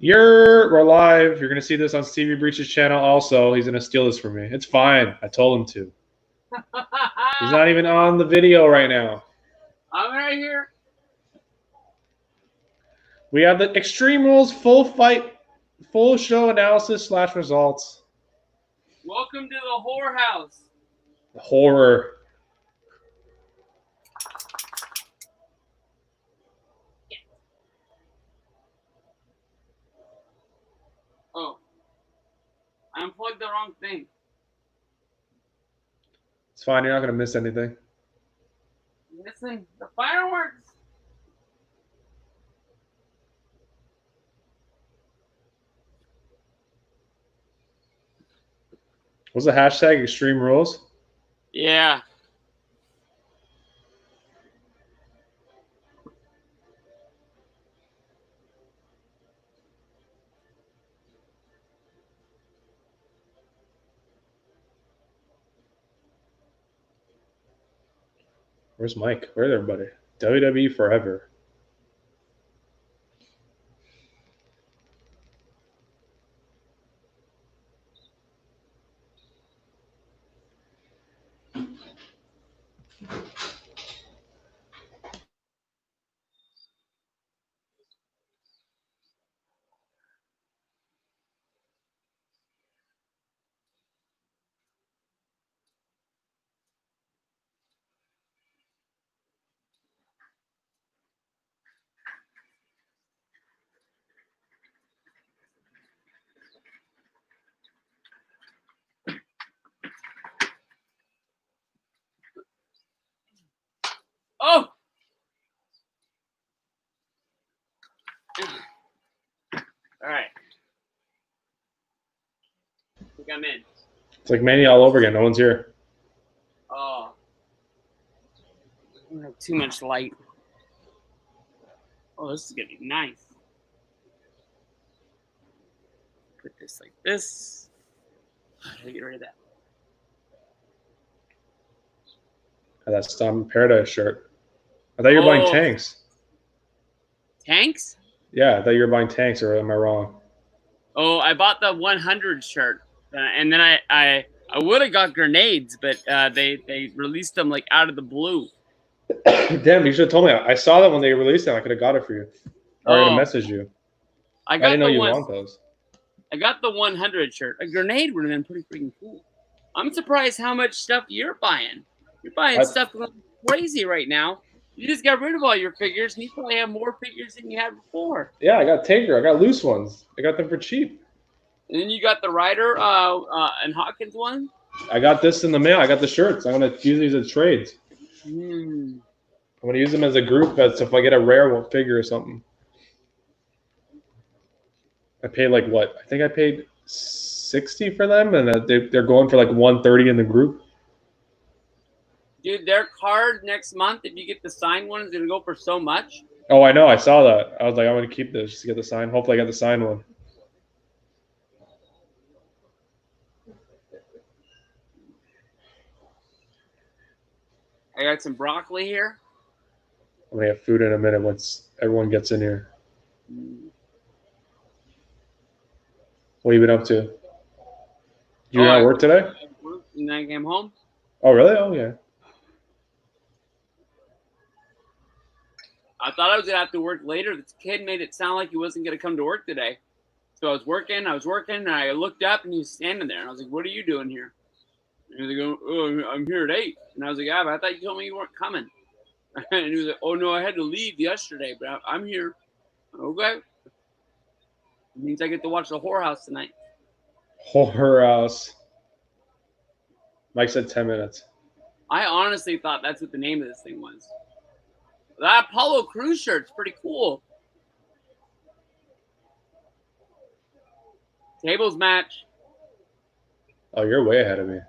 We're live. You're going to see this on Stevie Breach's channel also. He's going to steal this from me. It's fine. I told him to. He's not even on the video right now. I'm right here. We have the Extreme Rules full fight, full show analysis / results. Welcome to the whorehouse. Horror. Oh, I unplugged the wrong thing. It's fine. You're not going to miss anything. Listen, the fireworks. What's the hashtag? Extreme Rules? Yeah. Where's Mike? Where's everybody? WWE forever. Oh. All right. I think I'm in. It's like Manny all over again. No one's here. Oh. I have too much light. Oh, this is gonna be nice. Put this like this. Get rid of that. That Stomp Paradise shirt. I thought you were buying tanks. Tanks? Yeah, I thought you were buying tanks, or am I wrong? Oh, I bought the 100 shirt, and then I would have got grenades, but they released them like out of the blue. Damn, you should have told me. I saw that when they released them. I could have got it for you. Or I could have messaged you. I didn't know you want those. I got the 100 shirt. A grenade would have been pretty freaking cool. I'm surprised how much stuff you're buying. You're buying stuff crazy right now. You just got rid of all your figures, and you probably have more figures than you had before. Yeah, I got Taker. I got loose ones. I got them for cheap. And then you got the Ryder and Hawkins one. I got this in the mail. I got the shirts. I'm gonna use these as trades. I'm gonna use them as a group. As if I get a rare figure or something. I paid like what? I think I paid $60 for them, and they're going for like $130 in the group. Dude, their card next month, if you get the signed one, is going to go for so much. Oh, I know. I saw that. I was like, I'm going to keep this just to get the sign. Hopefully I get the signed one. I got some broccoli here. I'm going to have food in a minute once everyone gets in here. What have you been up to? You were at work today? And then I came home. Oh, really? Oh, yeah. I thought I was going to have to work later. This kid made it sound like he wasn't going to come to work today. So I was working, and I looked up, and he was standing there. And I was like, what are you doing here? And he was like, oh, I'm here at 8. And I was like, yeah, but I thought you told me you weren't coming. And he was like, oh, no, I had to leave yesterday, but I'm here. Okay. It means I get to watch the whorehouse tonight. Whorehouse. Mike said 10 minutes. I honestly thought that's what the name of this thing was. That Apollo Crews shirt's pretty cool. Tables match. Oh, you're way ahead of me.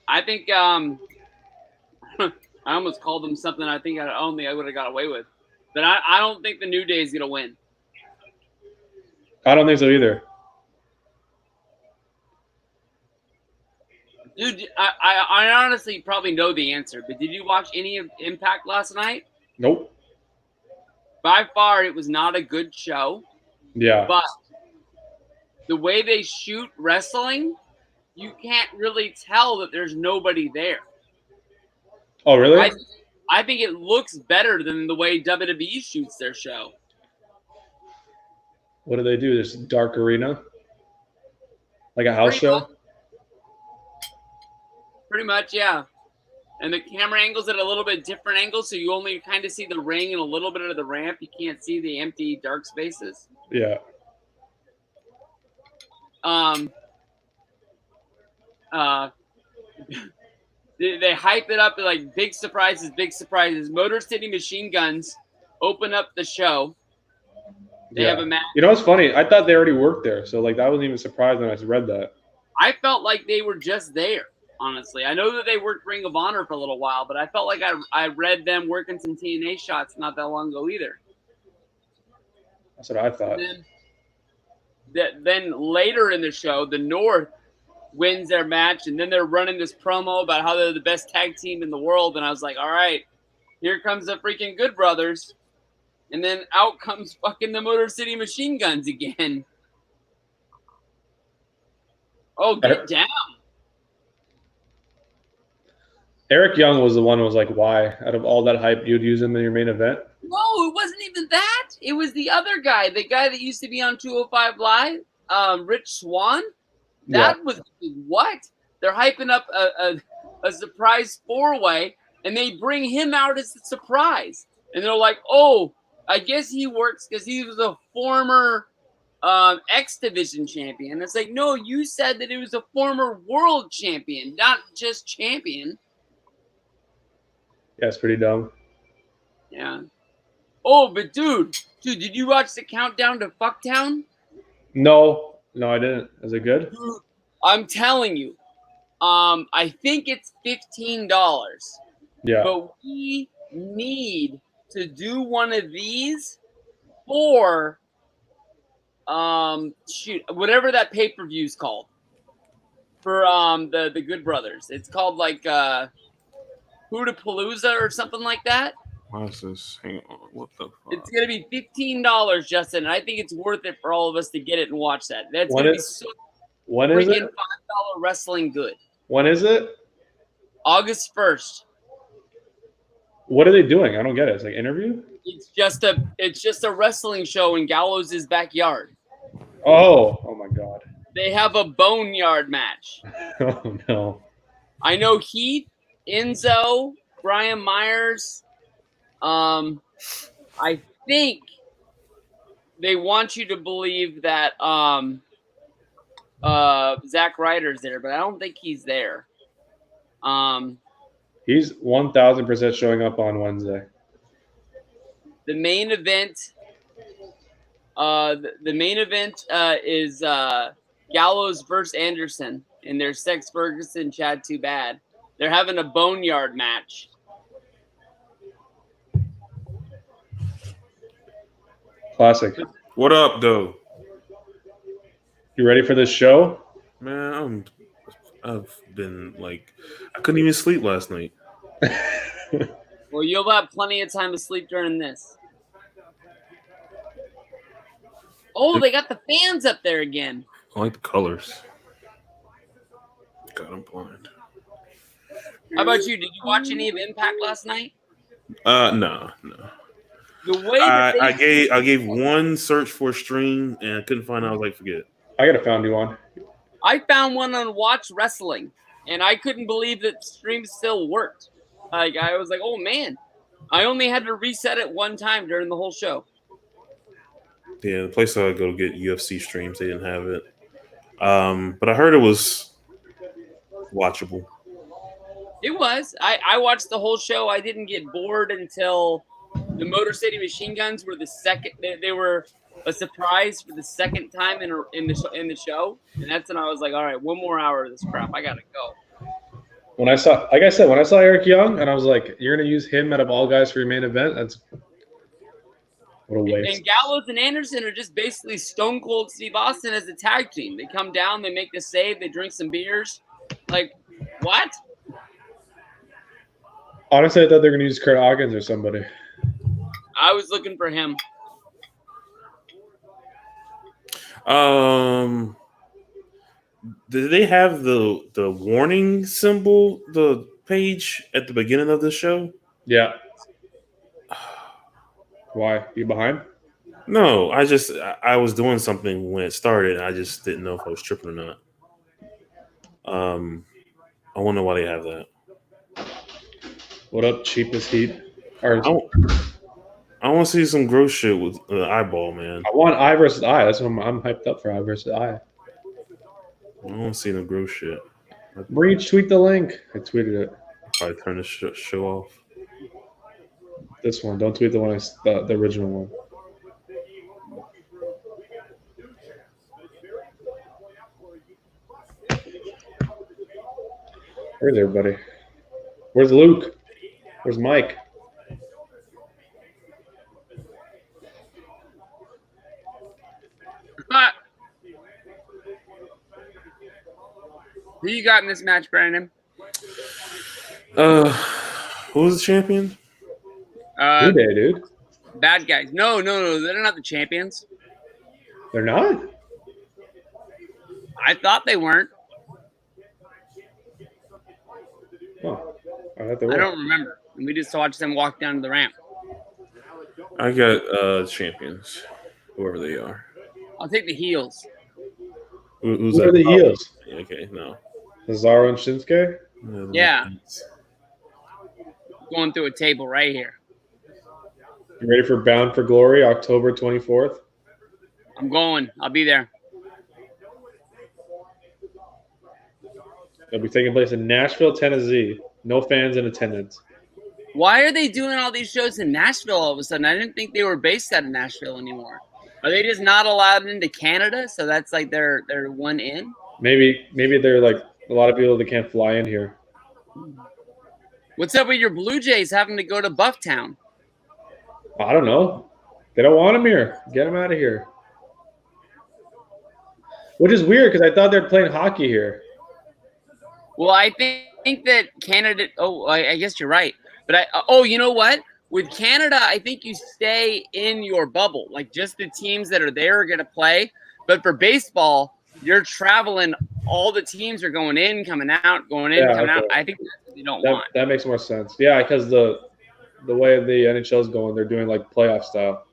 I think I almost called them something I don't think I would have got away with. But I don't think the New Day is going to win. I don't think so either. Dude, I honestly probably know the answer, but did you watch any of Impact last night? Nope. by far, it was not a good show. Yeah. But the way they shoot wrestling, you can't really tell that there's nobody there. Oh, really? I think it looks better than the way WWE shoots their show. What do they do? This dark arena? Like a house show? Pretty much, yeah. And the camera angle's at a little bit different angle, so you only kind of see the ring and a little bit of the ramp. You can't see the empty, dark spaces. Yeah. They hype it up like big surprises, big surprises. Motor City Machine Guns open up the show. They have a match. You know what's funny? I thought they already worked there, so like that wasn't even surprised when I read that. I felt like they were just there, honestly. I know that they worked Ring of Honor for a little while, but I felt like I read them working some TNA shots not that long ago either. That's what I thought. Then later in the show, the North wins their match, and then they're running this promo about how they're the best tag team in the world, and I was like, all right, here comes the freaking Good Brothers. And then out comes fucking the Motor City Machine Guns again. Oh, get down. Eric Young was the one who was like, why? Out of all that hype, you'd use him in your main event? No, it wasn't even that. It was the other guy, the guy that used to be on 205 Live, Rich Swann. That was what? They're hyping up a surprise four-way, and they bring him out as a surprise. And they're like, oh, I guess he works because he was a former X Division champion. It's like, no, you said that it was a former world champion, not just champion. Yeah, it's pretty dumb. Yeah. Oh, but dude, did you watch the countdown to Fucktown? No, I didn't. Is it good? Dude, I'm telling you, I think it's $15. Yeah. But we need to do one of these for whatever that pay-per-view is called for the Good Brothers. It's called like Hoodapalooza or something like that. What's this? Hang on. What the fuck? It's gonna be $15, Justin, and I think it's worth it for all of us to get it and watch that. That's gonna be so freaking $5 wrestling good. When is it? August 1st. What are they doing? I don't get it. It's like interview? It's just a wrestling show in Gallows' backyard. Oh my God. They have a boneyard match. Oh no. I know Heath, Enzo, Brian Myers. I think they want you to believe that Zack Ryder's there, but I don't think he's there. He's 1,000% showing up on Wednesday. The main event, is Gallows versus Anderson, and there's Sex Ferguson, Chad Too Bad. They're having a boneyard match. Classic. What up, though? You ready for this show? Man, I've been like, I couldn't even sleep last night. Well, you'll have plenty of time to sleep during this. Oh, they got the fans up there again. I like the colors. God, I'm blind. How about you? Did you watch any of Impact last night? No. The way that I gave one search for a stream and I couldn't find it. I was like, forget it. I gotta found you one. I found one on Watch Wrestling, and I couldn't believe that stream still worked. Like, I was like, oh man, I only had to reset it one time during the whole show. Yeah, the place I go to get UFC streams, they didn't have it. But I heard it was watchable. It was. I watched the whole show. I didn't get bored until the Motor City Machine Guns were the second. They were a surprise for the second time in the show, and that's when I was like, all right, one more hour of this crap. I gotta go. When I saw Eric Young, and I was like, you're gonna use him out of all guys for your main event? That's what a waste. And Gallows and Anderson are just basically Stone Cold Steve Austin as a tag team. They come down, they make the save, they drink some beers. Like, what? Honestly, I thought they were gonna use Kurt Hawkins or somebody. I was looking for him. Did they have the warning symbol, the page at the beginning of the show? Yeah. Why? You behind? No, I was doing something when it started. I just didn't know if I was tripping or not. I wonder why they have that. What up, cheapest heat? Or, I want to see some gross shit with eyeball, man. I want eye versus eye. That's what I'm hyped up for. Eye versus eye. I don't want to see no gross shit. Breach, tweet the link. I tweeted it. Probably turn the show off. This one. Don't tweet the one. The original one. Where's everybody? Where's Luke? Where's Mike? Who you got in this match, Brandon? Who was the champion? New Day, dude. Bad guys. No. They're not the champions. They're not? I thought they weren't. Oh, I don't remember. We just watched them walk down to the ramp. I got champions, whoever they are. I'll take the heels. Who's Who that? are the heels? Okay, no. Cesaro and Shinsuke? Yeah. Going through a table right here. You ready for Bound for Glory, October 24th? I'm going. I'll be there. It'll be taking place in Nashville, Tennessee. No fans in attendance. Why are they doing all these shows in Nashville all of a sudden? I didn't think they were based out of Nashville anymore. Are they just not allowed into Canada? So that's like their one in? Maybe they're like a lot of people that can't fly in here. What's up with your Blue Jays having to go to Bufftown? I don't know. They don't want him here. Get him out of here. Which is weird because I thought they were playing hockey here. Well, I think that Canada. Oh, I guess you're right. But you know what? With Canada, I think you stay in your bubble. Like just the teams that are there are going to play. But for baseball, you're traveling. All the teams are going in, coming out, coming out. I think that's what you don't want. That makes more sense. Yeah, because the way the NHL is going, they're doing like playoff style.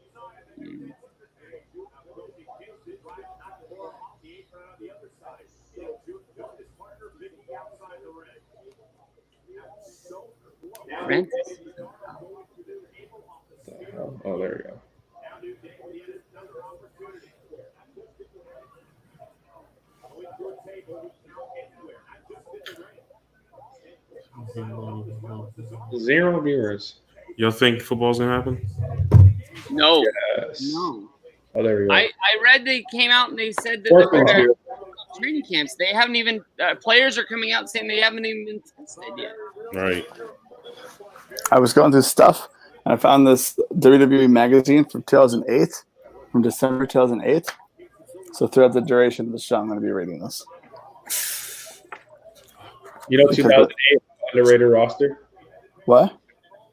Francis. Oh, there we go. Zero viewers. Y'all think football's gonna happen? No. Yes. No. Oh, there we go. I read they came out and they said that they're training camps. They haven't even players are coming out saying they haven't even been tested yet. Right. I was going through stuff and I found this WWE magazine from 2008, from December 2008. So throughout the duration of the show, I'm going to be reading this. You know, 2008 underrated roster. What?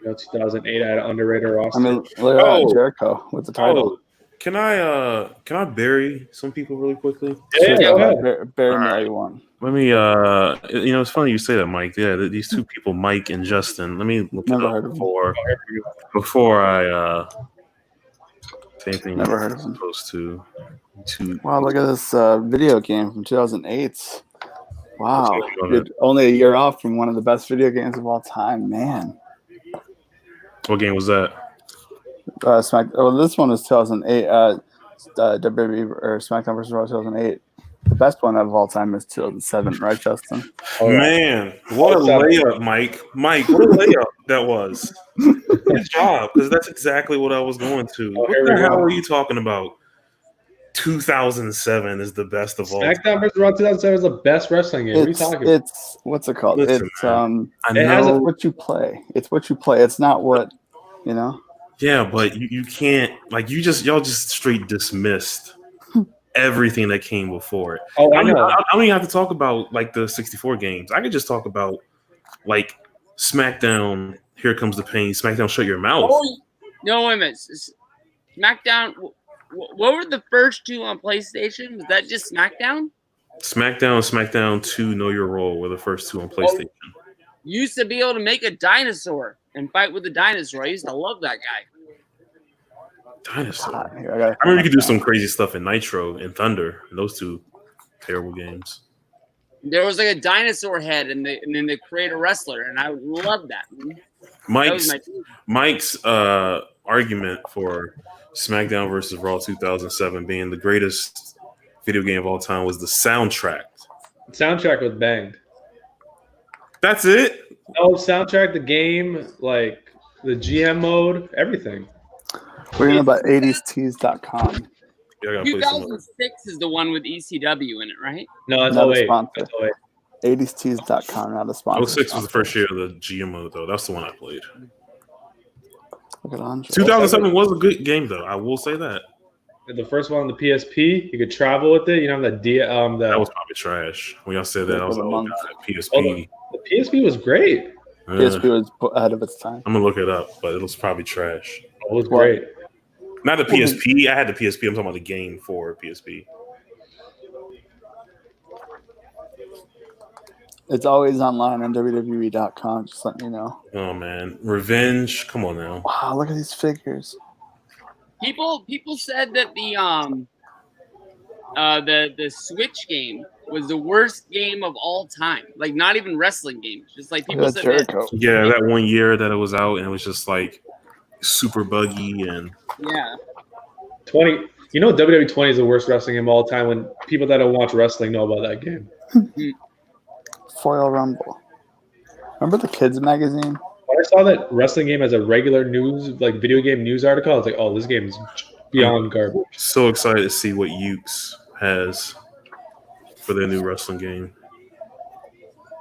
You know, 2008 I had an underrated roster. I mean, look at Jericho with the title. Can I bury some people really quickly? Yeah. Bury me all you want. Let me it's funny you say that, Mike. Yeah, these two people, Mike and Justin. Let me look Never it heard up of them. before I say anything. Never heard of them. Supposed to. Wow, look at this video game from 2008. Wow, Go you're only a year off from one of the best video games of all time, man. What game was that? This one was 2008. WWE or SmackDown vs. Raw 2008. The best one of all time is 2007, right, Justin? Oh, yeah. Man, what a layup, Mike. Mike, what a layup that was. Good job, because that's exactly what I was going to. Oh, what the hell are you talking about? 2007 is the best of all. SmackDown vs. Raw 2007 is the best wrestling game. What are you talking about? It's what's it called? Listen, It's what you play. It's what you play. It's not what you know. Yeah, but you can't y'all just straight dismissed everything that came before it. Oh, I know. I don't even have to talk about like the 64 games. I could just talk about like SmackDown. Here Comes the Pain. SmackDown, Shut Your Mouth. No, wait a minute. SmackDown. What were the first two on PlayStation? Was that just SmackDown? SmackDown and SmackDown 2 Know Your Role were the first two on PlayStation. You used to be able to make a dinosaur and fight with a dinosaur. I used to love that guy. Dinosaur. I I remember you could do some crazy stuff in Nitro and Thunder. And those two terrible games. There was like a dinosaur head, and then they create a wrestler, and I loved that. Mike's argument for SmackDown versus Raw 2007 being the greatest video game of all time was the soundtrack. The soundtrack was banged. That's it? Oh, soundtrack, the game, like the GM mode, everything. We're going about 80stees.com. Yeah, I gotta play some more. 2006 is the one with ECW in it, right? No, that's Not a 08. sponsor. That's 08. 80stees.com, not a sponsor. 06 was the first year of the GM mode, though. That's the one I played. Look at Andre. 2007 was a good game, though. I will say that. The first one on the PSP, you could travel with it. You know that That was probably trash. When y'all said that, I was like, oh, God, PSP. The PSP was great. PSP was ahead of its time. I'm going to look it up, but it was probably trash. It was great. Not the PSP. I had the PSP. I'm talking about the game for PSP. It's always online on WWE.com. Just letting you know. Oh, man. Revenge. Come on now. Wow, look at these figures. People said that the Switch game was the worst game of all time. Like, not even wrestling games. Just like people said that. Yeah, that one year that it was out, and it was just like super buggy and yeah. 20. You know, WWE 20 is the worst wrestling game of all time. When people that don't watch wrestling know about that game. Foil Rumble. Remember the kids magazine? When I saw that wrestling game as a regular news, like video game news article, I was like, "Oh, this game is beyond garbage." So excited to see what Ukes has for their new wrestling game.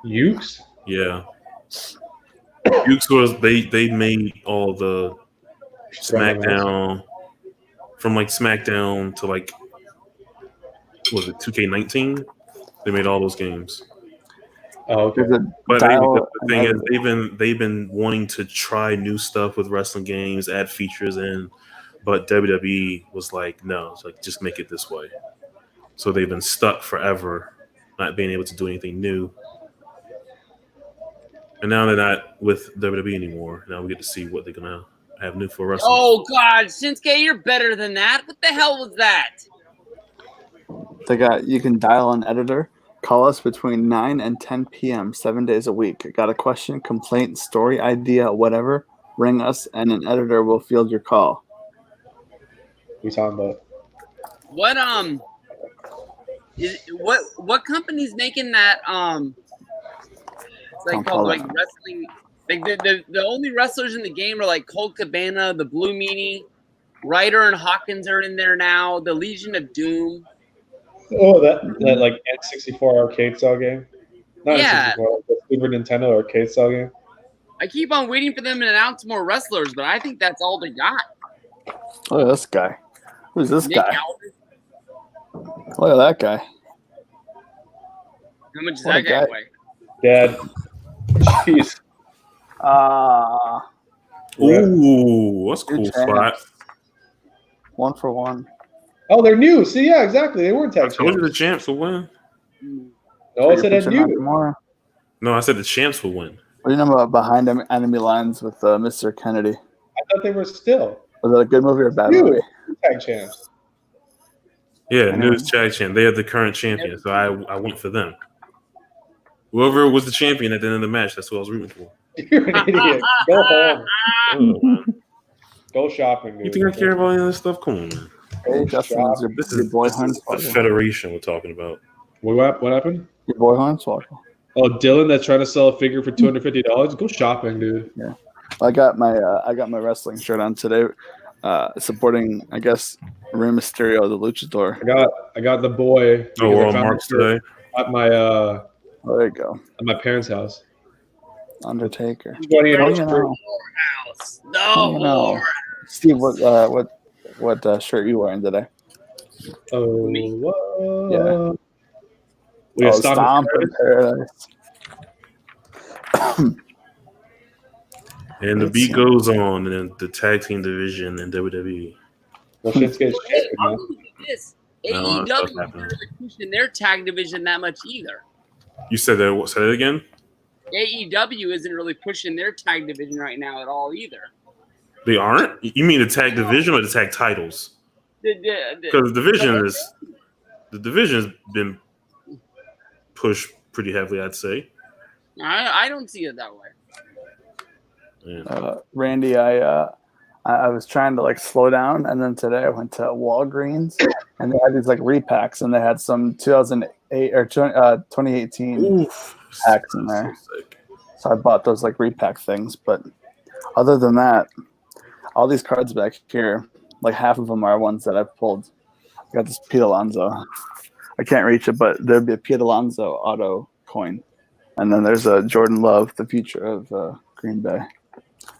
Ukes? Yeah. Ukes was they made all the SmackDown from like SmackDown to like was it 2K19? They made all those games. Oh, okay. But the thing is, they've been wanting to try new stuff with wrestling games, add features in, but WWE was like, no, it's like just make it this way. So they've been stuck forever, not being able to do anything new. And now they're not with WWE anymore. Now we get to see what they're gonna have new for wrestling. Oh God, Shinsuke, you're better than that. What the hell was that? You can dial an editor. Call us between 9 and 10 p.m. 7 days a week. Got a question, complaint, story, idea, whatever? Ring us, and an editor will field your call. We talking about what company's making that? It's like called like wrestling. Like the only wrestlers in the game are like Colt Cabana, the Blue Meanie, Ryder and Hawkins are in there now. The Legion of Doom. Oh, that like N64 arcade style game? Not yeah. N64, like the Super Nintendo arcade style game. I keep on waiting for them to announce more wrestlers, but I think that's all they got. Look at this guy. Who's this Nick guy? Aldis. Look at that guy. How much does that guy weigh? Dad. Jeez. Ooh, that's a cool spot. 1 for 1. Oh, they're new. See, yeah, exactly. They weren't tag champs. Those are the champs will win. No, I said that's new. No, I said the champs will win. What do you know about Behind Enemy Lines with Mr. Kennedy? I thought they were still. Was that a good movie or a bad movie? Tag champs. Yeah, newest tag champ. They are the current champion, so I went for them. Whoever was the champion at the end of the match, that's what I was rooting for. You're an idiot. Go home. Go shopping, dude. You think I care about any of this stuff? Come on, man. Hey, Justin, This is the Federation we're talking about. What happened? Your boy Hornswoggle. Oh, Dylan, that's trying to sell a figure for $250. Go shopping, dude. Yeah, I got my wrestling shirt on today, supporting I guess Rey Mysterio, the Luchador. I got the boy. Oh, we're on Marks today. At my there you go. At my parents' house. Undertaker. No. Steve, what shirt you wearing today? Oh, yeah. Stomp in Paradise. And the beat goes on in the tag team division in WWE. Well, shit's getting shit, I'll man. look at this. Now a lot of stuff AEW isn't happening. really pushing their tag division that much either. You said that. Say that again. AEW isn't really pushing their tag division right now at all either. They aren't. You mean the tag division or the tag titles? Because the division has been pushed pretty heavily, I'd say. I don't see it that way. Yeah. Randy, I was trying to like slow down, and then today I went to Walgreens, and they had these like repacks, and they had some 2008 or 2018 packs in there. So I bought those like repack things, but other than that, all these cards back here, like half of them are ones that I've pulled. I got this Pete Alonso. I can't reach it, but there'd be a Pete Alonso auto coin. And then there's a Jordan Love, the future of Green Bay.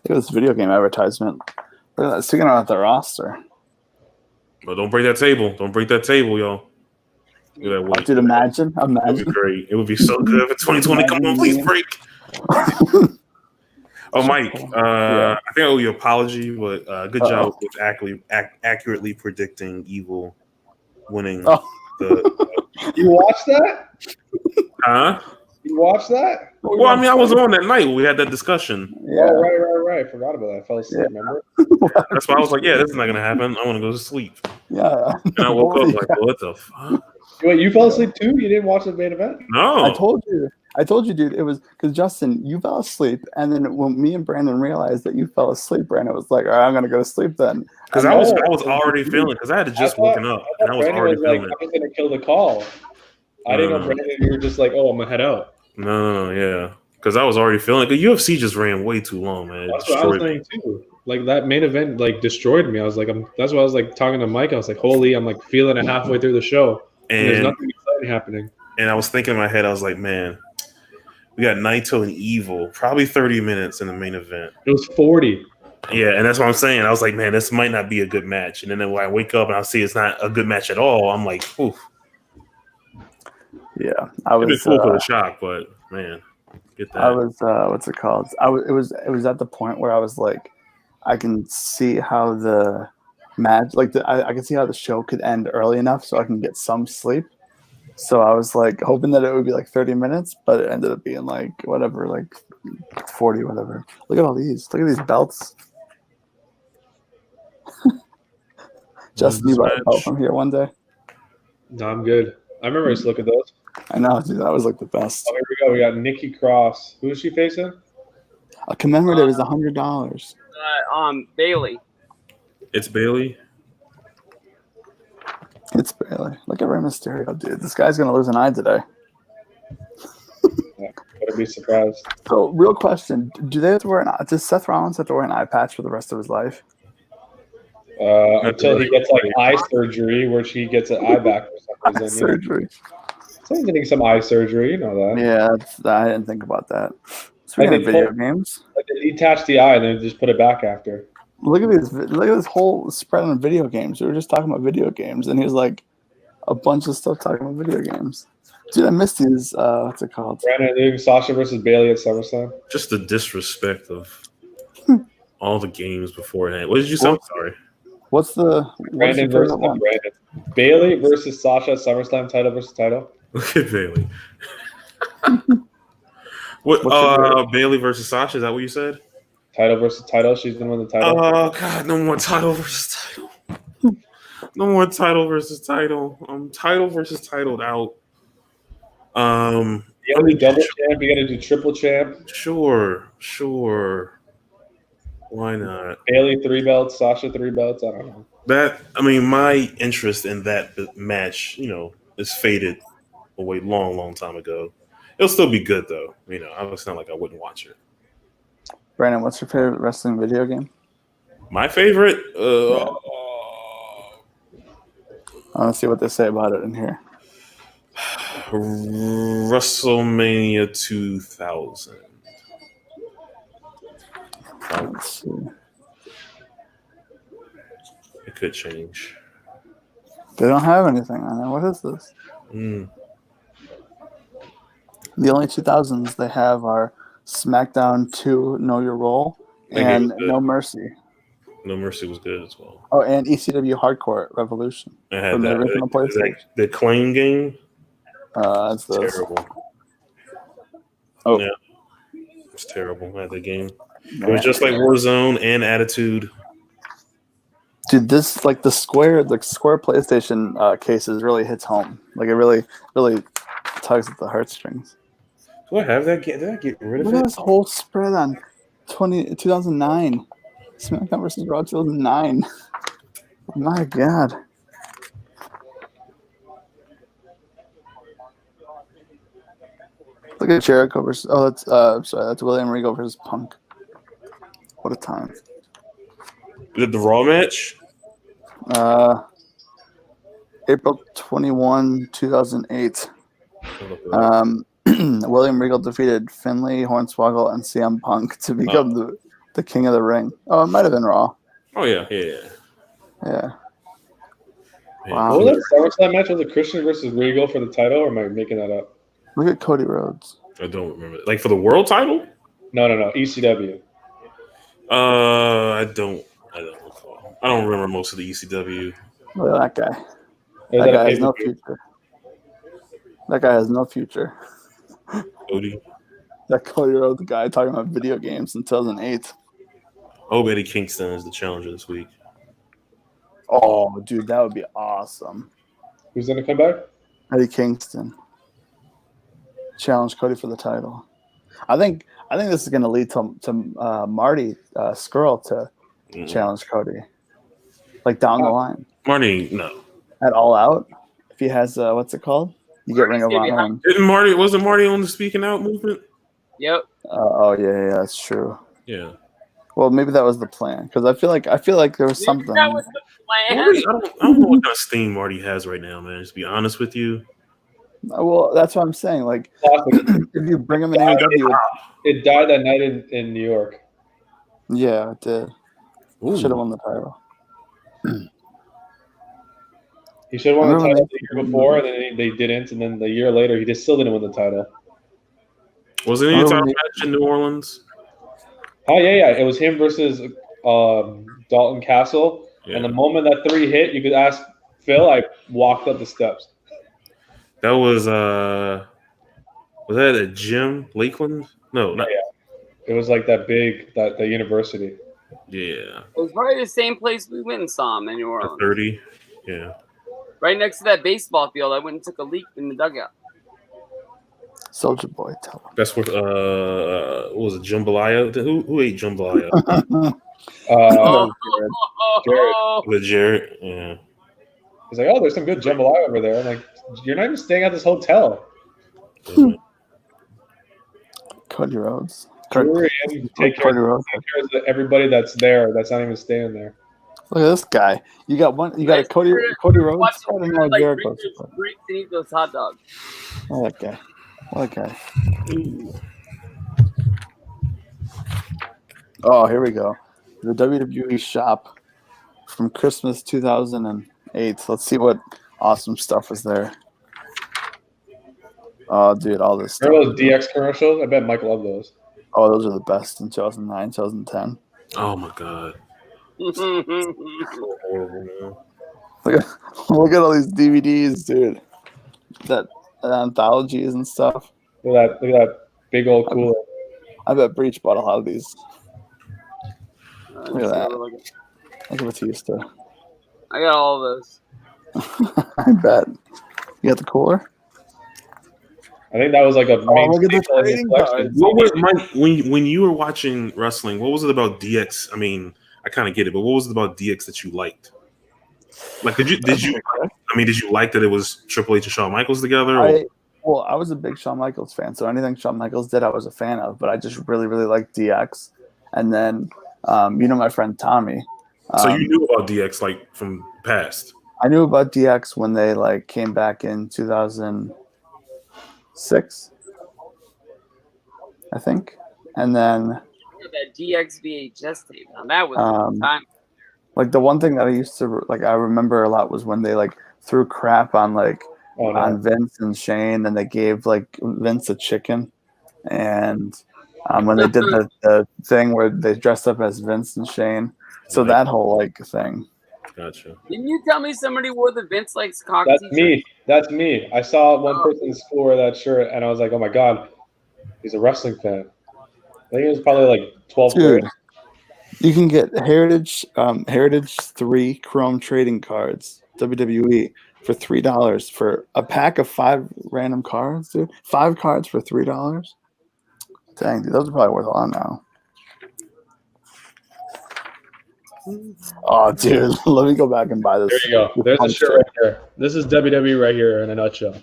Look at this video game advertisement. Look at that. Sticking out the roster. But don't break that table. Don't break that table, y'all. Look at that weight. Dude, imagine. It would be great. It would be so good for 2020. Come on, please break. Oh, Mike, I think I owe you an apology, but good job with accurately predicting Evil winning. You watched that? Huh? You watched that? Well, I mean, I was on that night when we had that discussion. Yeah. Oh, right. I forgot about that. I fell asleep, remember? That's why I was like, yeah, this is not going to happen. I want to go to sleep. Yeah. And I woke up like, what the fuck? Wait, you fell asleep too? You didn't watch the main event? No. I told you, dude. It was because Justin, you fell asleep, and then when me and Brandon realized that you fell asleep, Brandon was like, "All right, I'm gonna go to sleep then." Because I was already feeling because I had just woken up and I was already feeling it. I was gonna kill the call. I didn't know, Brandon. You were just like, "Oh, I'm gonna head out." No, yeah. Because I was already feeling it. The UFC just ran way too long, man. That's what I was saying too. Like that main event, like destroyed me. I was like, that's why I was like talking to Mike. I was like, holy, I'm like feeling it halfway through the show, and there's nothing exciting happening. And I was thinking in my head, I was like, man, we got Naito and Evil, probably 30 minutes in the main event. It was 40. Yeah, and that's what I'm saying. I was like, man, this might not be a good match. And then when I wake up and I see it's not a good match at all, I'm like, oof. Yeah, I was. It'd be cool for the shock, but man, get that. I was. What's it called? It was at the point where I was like, I can see how the match, like I can see how the show could end early enough so I can get some sleep. So I was like hoping that it would be like 30 minutes, but it ended up being like whatever, like 40, whatever. Look at all these. Look at these belts. Justin, you bought a belt from here one day. No, I'm good. I remember I used to look at those. I know, dude. That was like the best. Oh, here we go. We got Nikki Cross. Who is she facing? A commemorative is $100. Bailey. It's Bailey. It's Bailey. Look at Rey Mysterio, dude. This guy's gonna lose an eye today. Yeah, better be surprised. So, real question: do they have to wear does Seth Rollins have to wear an eye patch for the rest of his life? Until he gets like eye surgery, where she gets an eye back for some reason. Surgery. Someone's getting some eye surgery, you know that. Yeah, I didn't think about that. Speaking of video games, like they detach the eye and then just put it back after. Look at these! Look at this whole spread on video games. We were just talking about video games, and here's like a bunch of stuff talking about video games. Dude, I missed these. What's it called? Brandon doing Sasha versus Bailey at SummerSlam. Just the disrespect of all the games beforehand. What did you say? I'm sorry. What's the Brandon versus Brandon? Bailey versus Sasha at SummerSlam, title versus title. Look at Bailey. What? Bailey versus Sasha? Is that what you said? Title versus title. She's gonna win the title. Oh God! No more title versus title. No more title versus title. Title versus titled out. You gotta do double champ. You gotta do triple champ. Sure. Why not? Bailey 3 belts. Sasha 3 belts. I don't know. My interest in that match, is faded away long time ago. It'll still be good though. It's not like I wouldn't watch it. Brandon, what's your favorite wrestling video game? My favorite? I want to see what they say about it in here. WrestleMania 2000. Let's see. It could change. They don't have anything on there. What is this? The only 2000s they have are SmackDown 2 Know Your Role And No Mercy. No Mercy was good as well. Oh, and ECW Hardcore Revolution from the original PlayStation. The Claim game. That's terrible. Oh, yeah, it's terrible. I had the game. Man. It was just like Warzone and Attitude. Dude, this like the Square PlayStation cases really hits home. Like it really tugs at the heartstrings. Do I have that? Did I get rid of it? Look at this whole spread on 2009. SmackDown versus Raw 2009. Oh my God. Look at Jericho versus. Oh, that's William Regal versus Punk. What a time. Did the Raw match? April 21, 2008. William Regal defeated Finlay, Hornswoggle, and CM Punk to become the King of the Ring. Oh, it might have been Raw. Oh, yeah. Wow. What was that SummerSlam match? Was it Christian versus Regal for the title, or am I making that up? Look at Cody Rhodes. I don't remember. Like for the world title? No. ECW. I don't recall. I don't remember most of the ECW. Look at that guy. That guy has no future. That guy has no future. Cody. That Cody Rhodes guy talking about video games in 2008. Oh, Eddie Kingston is the challenger this week. Oh, dude, that would be awesome. Who's going to come back? Eddie Kingston. Challenge Cody for the title. I think this is going to lead to Marty Skrull to challenge Cody, like down the line. Marty, no. At All Out, if he has what's it called? You get Ring of Honor. Wasn't Marty on the Speaking Out movement? Yep. Oh yeah, that's true. Yeah. Well, maybe that was the plan because I feel like there was something. That was the plan. Marty, I don't know what kind of steam Marty has right now, man. Just to be honest with you. Well, that's what I'm saying. Like, if you bring him in AEW, it died that night in New York. Yeah, it did. Should have won the title. He should have won the title the year before, and then they didn't. And then the year later, he just still didn't win the title. Was it any title match in New Orleans? Oh yeah. It was him versus Dalton Castle. Yeah. And the moment that 3 hit, you could ask Phil. I walked up the steps. That was that at Jim Lakeland? No, not. Yeah. It was like that big the university. Yeah. It was probably the same place we went and saw him in New Orleans. 30. Yeah. Right next to that baseball field. I went and took a leak in the dugout. Soldier Boy, tell him. That's what was it, jambalaya? Who ate jambalaya? Jared. With Jared, yeah. He's like, oh, there's some good jambalaya over there. I'm like, you're not even staying at this hotel. Cody Rhodes. Take care of everybody that's there. That's not even staying there. Look at this guy. You got a Cody Rhodes. I don't know Jericho. Eat those hot dogs. Oh, that guy. What guy? Oh, here we go. The WWE shop from Christmas 2008. Let's see what awesome stuff is there. Oh, dude, all this stuff. Remember those DX commercials? I bet Mike loved those. Oh, those are the best in 2009, 2010. Oh, my God. So horrible, man. Look at all these DVDs, dude. That anthologies and stuff. Look at that big old cooler. I bet Breach bought a lot of these. Look at that. Look at Batista. I got all of those. I bet. You got the cooler? I think that was like a main collection. What was Mike when you were watching wrestling? What was it about DX? I mean, I kind of get it, but what was it about DX that you liked? Like, did you like that it was Triple H and Shawn Michaels together? I was a big Shawn Michaels fan, so anything Shawn Michaels did, I was a fan of. But I just really, really liked DX. And then, my friend Tommy. So you knew about DX like from past? I knew about DX when they like came back in 2006, I think, and then that DX VHS tape. Now that was time. Like the one thing that I used to I remember a lot was when they like threw crap on on Vince and Shane, and they gave like Vince a chicken, and when they did the thing where they dressed up as Vince and Shane. So that whole like thing. Gotcha. Didn't you tell me somebody wore the Vince likes cock That's t-shirt? me. That's me. I saw one person in school wear that shirt, and I was like, oh my god, he's a wrestling fan. I think it was probably like 12th grade. Dude, you can get Heritage 3 Chrome trading cards, WWE, for $3 for a pack of 5 random cards, dude. 5 cards for $3. Dang, dude, those are probably worth a lot now. Oh, dude, let me go back and buy this. There you go. There's a shirt right there. This is WWE right here in a nutshell.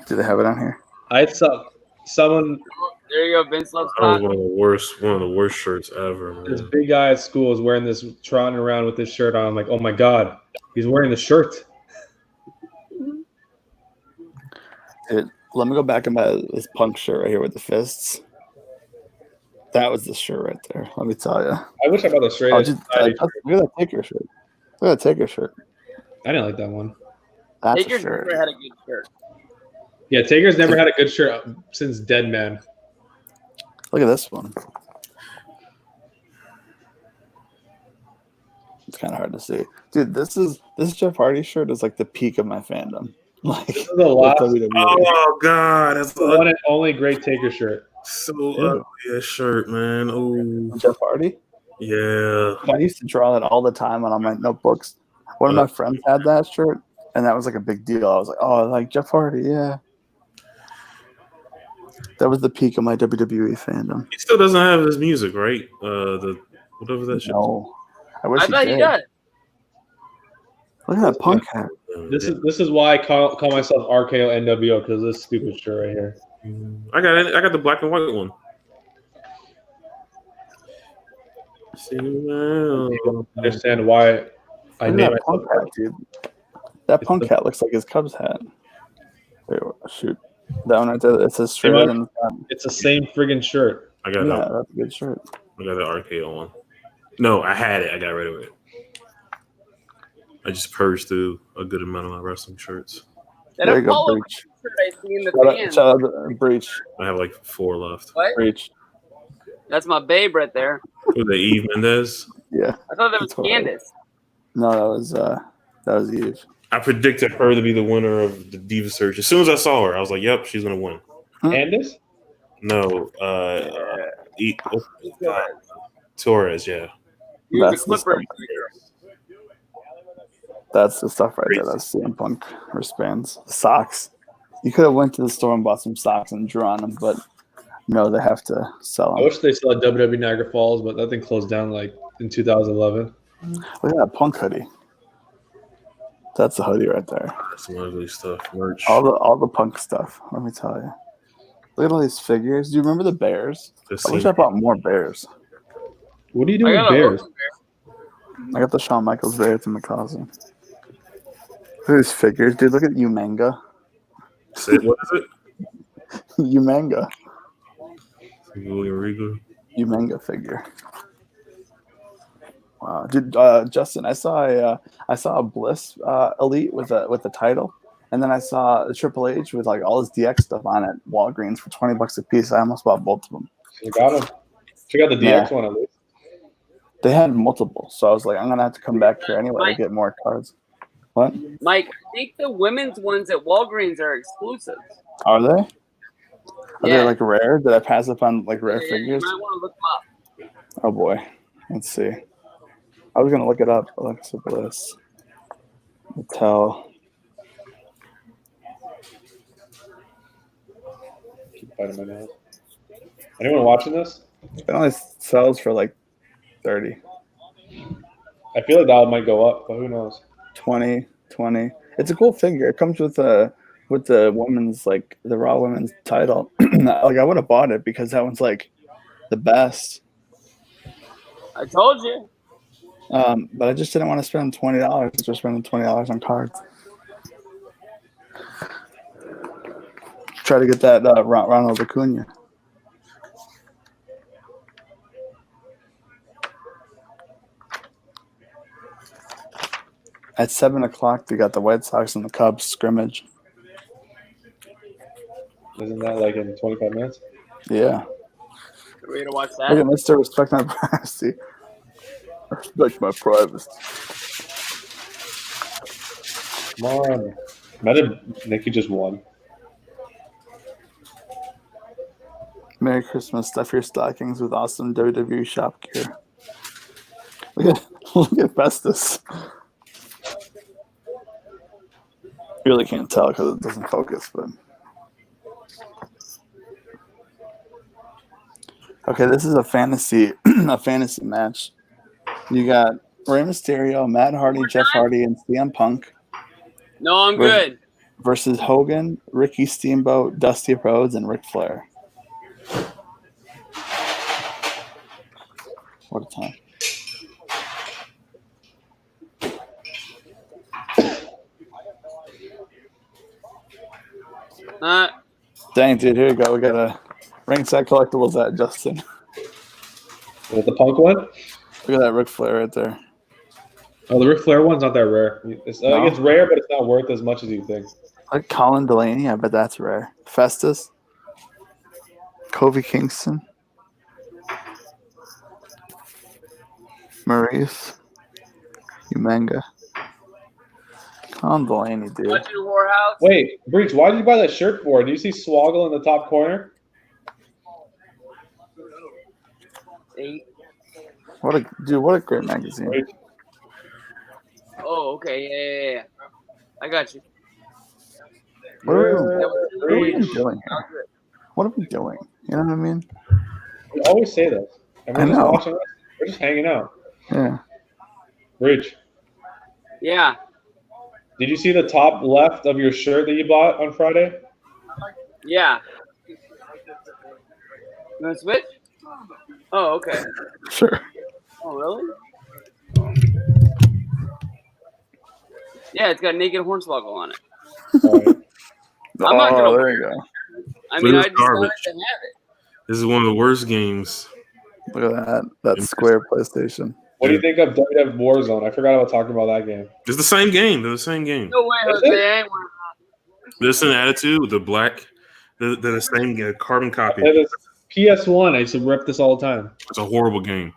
Do they have it on here? I saw someone. There you go, Vince loves That was cock. one of the worst shirts ever, man. This big guy at school is wearing this, trotting around with this shirt on. I'm like, oh my god, he's wearing the shirt. Dude, let me go back and buy this Punk shirt right here with the fists. That was the shirt right there. Let me tell you. I wish I bought a straight. Look at that Taker shirt. Look at that Taker shirt. I didn't like that one. That's Taker's a shirt. never had a good shirt. Yeah, Taker's never had a good shirt since Dead Man. Look at this one. It's kind of hard to see, dude. This Jeff Hardy shirt is like the peak of my fandom. Like This is the last Oh god, that's the one and only great Taker shirt. so ugly that shirt, man. Oh, Jeff Hardy. yeah. I used to draw that all the time on my notebooks. One of my friends had that shirt, and that was like a big deal. I was like, oh, like Jeff Hardy, yeah. That was the peak of my WWE fandom. He still doesn't have his music, right? The whatever that shit. No, I wish I bet he did. does. Look at that Punk hat. This is why I call myself RKO NWO, because this stupid shirt right here. I got the black and white one. I understand why I Look named at that Punk hat, dude. That Punk hat looks like his Cubs hat. Wait, shoot. That one right there, it says straight in. It's the same friggin' shirt. I got Yeah, that's a good shirt. I got the RKO one. No, I had it. I got rid of it. I just purged through a good amount of my wrestling shirts. That There you go, Apollo Breach. shirt I see in the fans. Shout out to Breach. I have like 4 left. What? Breach. That's my babe right there. Who the Eve Mendez? Yeah. I thought that was That's Candace. No, that was Eve. I predicted her to be the winner of the Diva Search. As soon as I saw her, I was like, "Yep, she's gonna win." Candace? No, Torres. Yeah, That's the stuff. That's the stuff right there. That's CM Punk wristbands. Socks. You could have went to the store and bought some socks and drew on them, but no, they have to sell I them. wish they still had WWE Niagara Falls, but that thing closed down like in 2011. Look at that Punk hoodie. That's the hoodie right there. that's some ugly stuff. Merch. All the Punk stuff. Let me tell you. Look at all these figures. Do you remember the Bears? I wish I bought more Bears. What are you doing with Bears? I got the Shawn Michaels bear to my cousin. Look at these figures, dude. Look at Umanga. Say, what is it? Umanga. Rigu. Umanga figure. Wow, dude. Justin, I saw a Bliss Elite with a title, and then I saw the Triple H with like all his DX stuff on it. Walgreens for $20 a piece. I almost bought both of them. You got them. Check out the DX one at least. They had multiple, so I was like, I'm gonna have to come back here anyway to get more cards. What? Mike, I think the women's ones at Walgreens are exclusive. Are they? Are Yeah. they like rare? Did I pass up on like rare Yeah, figures? you might want to look them up. Oh boy, let's see. I was gonna look it up. Alexa Bliss, Mattel. Keep biting my nails. Anyone watching this? It only sells for like 30, I feel like that might go up, but who knows? 20. It's a cool figure. It comes with the women's like the Raw Women's title. Like I would have bought it because that one's like the best. I told you. But I just didn't want to spend $20. Just spending $20 on cards. Try to get that Ronald Acuna. At 7 o'clock, they got the White Sox and the Cubs scrimmage. Isn't that like in 25 minutes? Yeah. Way to watch Look at that. Mr. Respect My Privacy. Respect my privacy. Come on. Imagine Nikki just won. Merry Christmas. Stuff your stockings with awesome WWE shop gear. Look at Festus. Really can't tell because it doesn't focus, but okay, this is a fantasy match. You got Rey Mysterio, Matt Hardy, Jeff Hardy, and CM Punk No, I'm good. versus Hogan, Ricky Steamboat, Dusty Rhodes, and Ric Flair. What a time. Dang, dude, here you go. We got a ringside collectibles at Justin. With the Punk one? Look at that Ric Flair right there. Oh, the Ric Flair one's not that rare. It's rare, but it's not worth as much as you think. Like Colin Delaney, I bet that's rare. Festus, Kofi Kingston, Maurice, Umenga. Colin Delaney, dude. Watching Whorehouse. Wait, Breach, why did you buy that shirt for? Do you see Swoggle in the top corner? 8. What a great magazine. Breach. Oh, okay. Yeah. I got you. What are we even doing here? What are we doing? You know what I mean? We always say this. And we're I just know. watching. We're just hanging out. Yeah. Breach, Yeah. did you see the top left of your shirt that you bought on Friday? Yeah. You want to switch? Oh, okay. Sure. Oh, really? Yeah, it's got naked Hornswoggle on it. All right. I'm not gonna there wear you go. I mean, This I is just wanted garbage. to have it. This is one of the worst games. Look at that square PlayStation. What do you think of WWE Warzone? I forgot about talking about that game. It's the same game. They're the same game. No way, Is Jose. it? I ain't wearing This an attitude. The black. They're the same game. Carbon copy. It is PS1. I used to rep this all the time. It's a horrible game.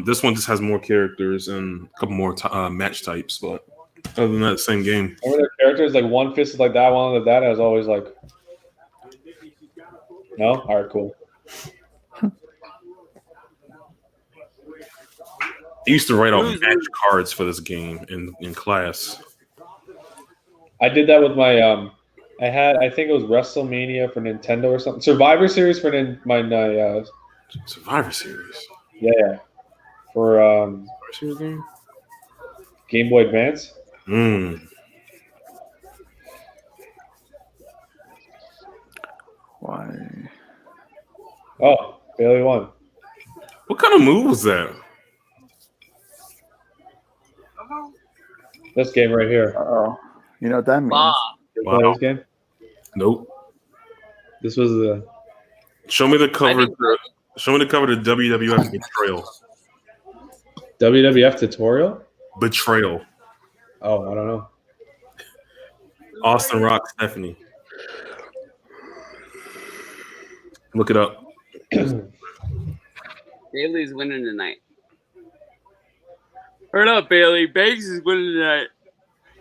This one just has more characters and a couple more match types, but other than that, same game. Remember their characters? Like one fist is like that, one like that. I was always like, no? All right, cool. I used to write off match cards for this game in class. I did that with my I think it was WrestleMania for Nintendo or something. Survivor Series for my Survivor Series. yeah. For Survivor Series game? Game Boy Advance. Why? Oh, Bailey won. What kind of move was that? This game right here. Oh, you know what that means? Bob. You play Wow. this game? Nope. This was the Show me the cover. think- Show me the cover to WWF Betrayal. WWF tutorial. Betrayal. Oh, I don't know. Austin Rock Stephanie. Look it up. Bailey's winning tonight. Hurry up, Bailey. Banks is winning tonight.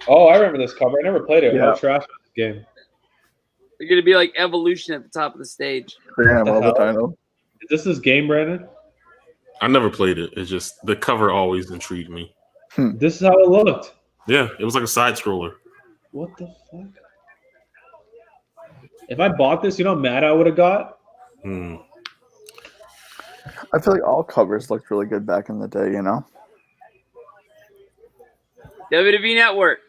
Oh, I remember this cover. I never played it. Yeah. I'm trash at this game. They're gonna be like Evolution at the top of the stage. They're gonna have all the hell? title. Is this game, Brandon? I never played it. It's just the cover always intrigued me. This is how it looked. Yeah, it was like a side scroller. What the fuck? If I bought this, you know how mad I would have got? I feel like all covers looked really good back in the day, you know? WWE Network.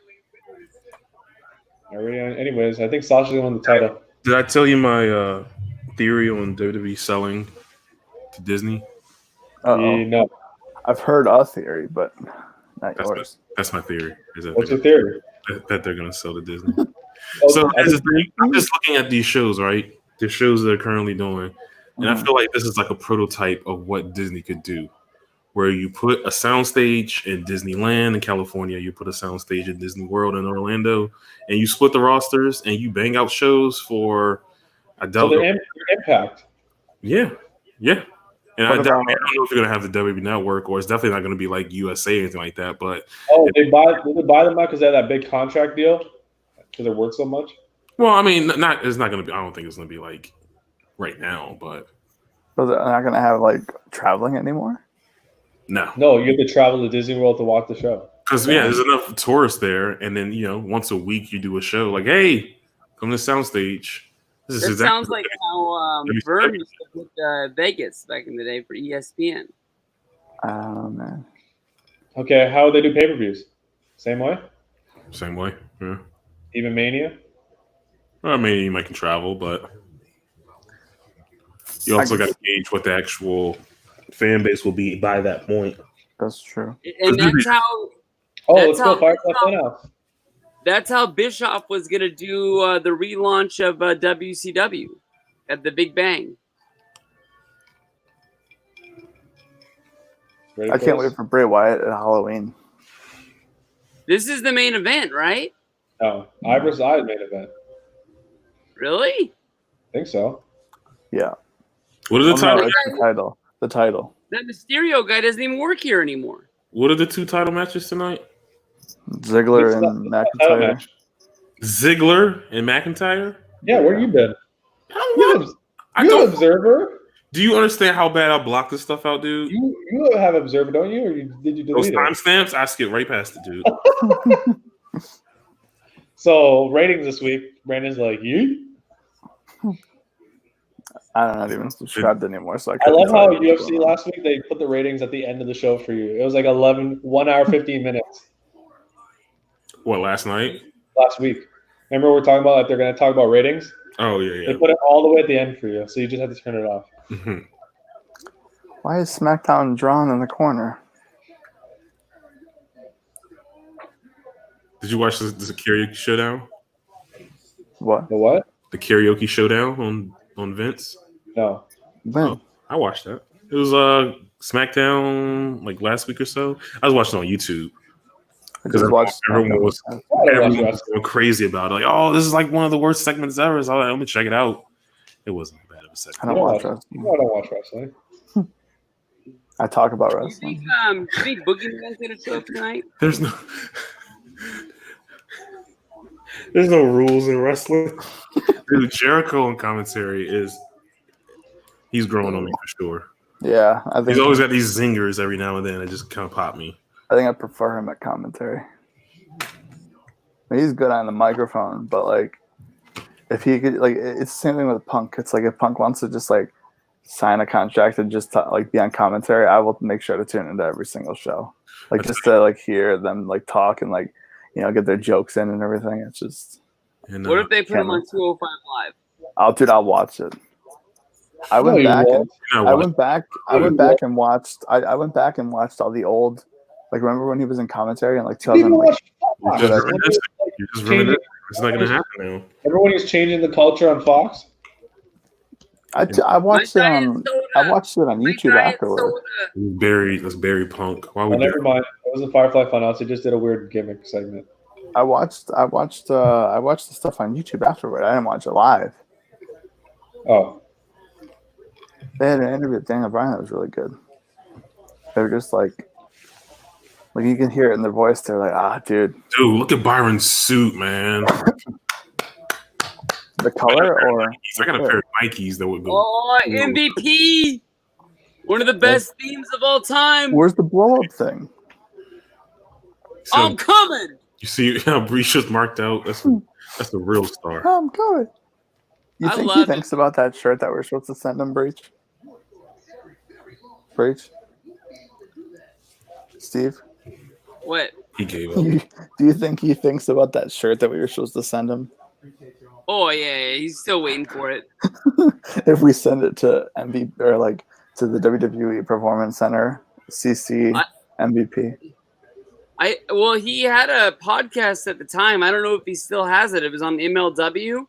Anyways, I think Sasha's gonna win the title. Did I tell you my theory on WWE selling to Disney? Uh-oh. No. I've heard a theory, but not yours. That's my theory. Is that What's your theory? that they're going to sell to Disney. Oh, So here's the thing. I'm just looking at these shows, right? The shows they're currently doing, and I feel like this is like a prototype of what Disney could do, where you put a soundstage in Disneyland in California, you put a soundstage in Disney World in Orlando, and you split the rosters and you bang out shows for so their impact. Yeah. Yeah. And I What don't about know if you're gonna have the WWE Network, or it's definitely not gonna be like USA or anything like that. But did they buy them out because they had that big contract deal? Because they're worth so much? well, I mean, it's not gonna be. I don't think it's gonna be like right now, but so they're not gonna have like traveling anymore? no. No, you have to travel to Disney World to watch the show. Because there's enough tourists there, and then once a week you do a show. Like, hey, come to Soundstage. This That is sounds exactly like how Vern used to put Vegas back in the day for ESPN. Oh man. Okay, how would they do pay-per-views? Same way? same way. Yeah. Even Mania? I mean, you might can travel, but you also got to gauge what the actual fan base will be by that point. That's true. And that's how. Oh, That's let's go how- Firefly Funhouse. That's how Bischoff was gonna do the relaunch of WCW at the Big Bang. Ready I for can't this? wait for Bray Wyatt at Halloween. This is the main event, right? No, I versus I main event. Really? I think so. Yeah. What are the Oh, no, title? it's the title. The title. That Mysterio guy doesn't even work here anymore. What are the 2 title matches tonight? Ziggler It's and not a title McIntyre. match. Ziggler and McIntyre. Yeah, where you been? I You don't. have Observer? Do you understand how bad I block this stuff out, dude? You have Observer, don't you? Or did you Those delete it? timestamps, I skip right past it, dude. So ratings this week, Brandon's like, you? I'm not even subscribed anymore, so I I couldn't love tell how you what's UFC going on. last week they put the ratings at the end of the show for you. It was like 1 hour 15 minutes What, last night? last week. Remember we were talking about that they're going to talk about ratings? Oh yeah, They put it all the way at the end for you, so you just have to turn it off. yeah. Why is SmackDown drawn in the corner? Did you watch this karaoke showdown? What? The what? The karaoke showdown on Vince? No. When? Oh, I watched that. It was SmackDown like last week or so. I was watching it on YouTube I because just watched everyone was I don't watch wrestling. going crazy about it. Like, oh, this is like one of the worst segments ever. So I was like, let me check it out. It wasn't that bad of a I segment. don't watch wrestling. I don't watch wrestling. I talk about Do you wrestling. think Boogie Man's gonna show up tonight? There's no rules in wrestling. Dude, Jericho in commentary he's growing on me for sure. Yeah, I think He's always got these zingers every now and then that just kind of pop me. I prefer him at commentary. He's good on the microphone, but like, if he could, like, it's the same thing with Punk. It's like if Punk wants to just like sign a contract and just like be on commentary, I will make sure to tune into every single show, like just to like hear them like talk and like get their jokes in and everything. It's just. And, What if they put him Cameron. on 205 Live? I'll watch it. I No, went you back won't. and I went back and watched. I went back and watched all the old. Like, remember when he was in commentary in like You didn't 2000? Like, watch You're Fox. just reminiscing. You're just reminiscing. It's not going to happen now. Everyone is changing the culture on Fox. I watched it My diet on. soda. I watched it on My YouTube diet afterward. soda. That's Barry Punk. Why Oh, would never mind. It wasn't Firefly Funhouse. They just did a weird gimmick segment. I watched the stuff on YouTube afterward. I didn't watch it live. Oh, They had an interview with Daniel Bryan that was really good. They were just like you can hear it in their voice. They're like, dude, look at Byron's suit, man. the color or I got a pair of Nikes that would go. Oh, MVP! One of the best themes of all time. where's the blow up thing? I'm coming. You see how Brisha's marked out? That's the real star. I'm good. You I think he love thinks about that shirt that we're supposed to send him, Breach? Breach? Steve? What? He gave up. Do you think he thinks about that shirt that we were supposed to send him? Oh yeah, he's still waiting for it. If we send it to MVP or like to the WWE Performance Center, CC MVP. Well, he had a podcast at the time. I don't know if he still has it. It was on MLW,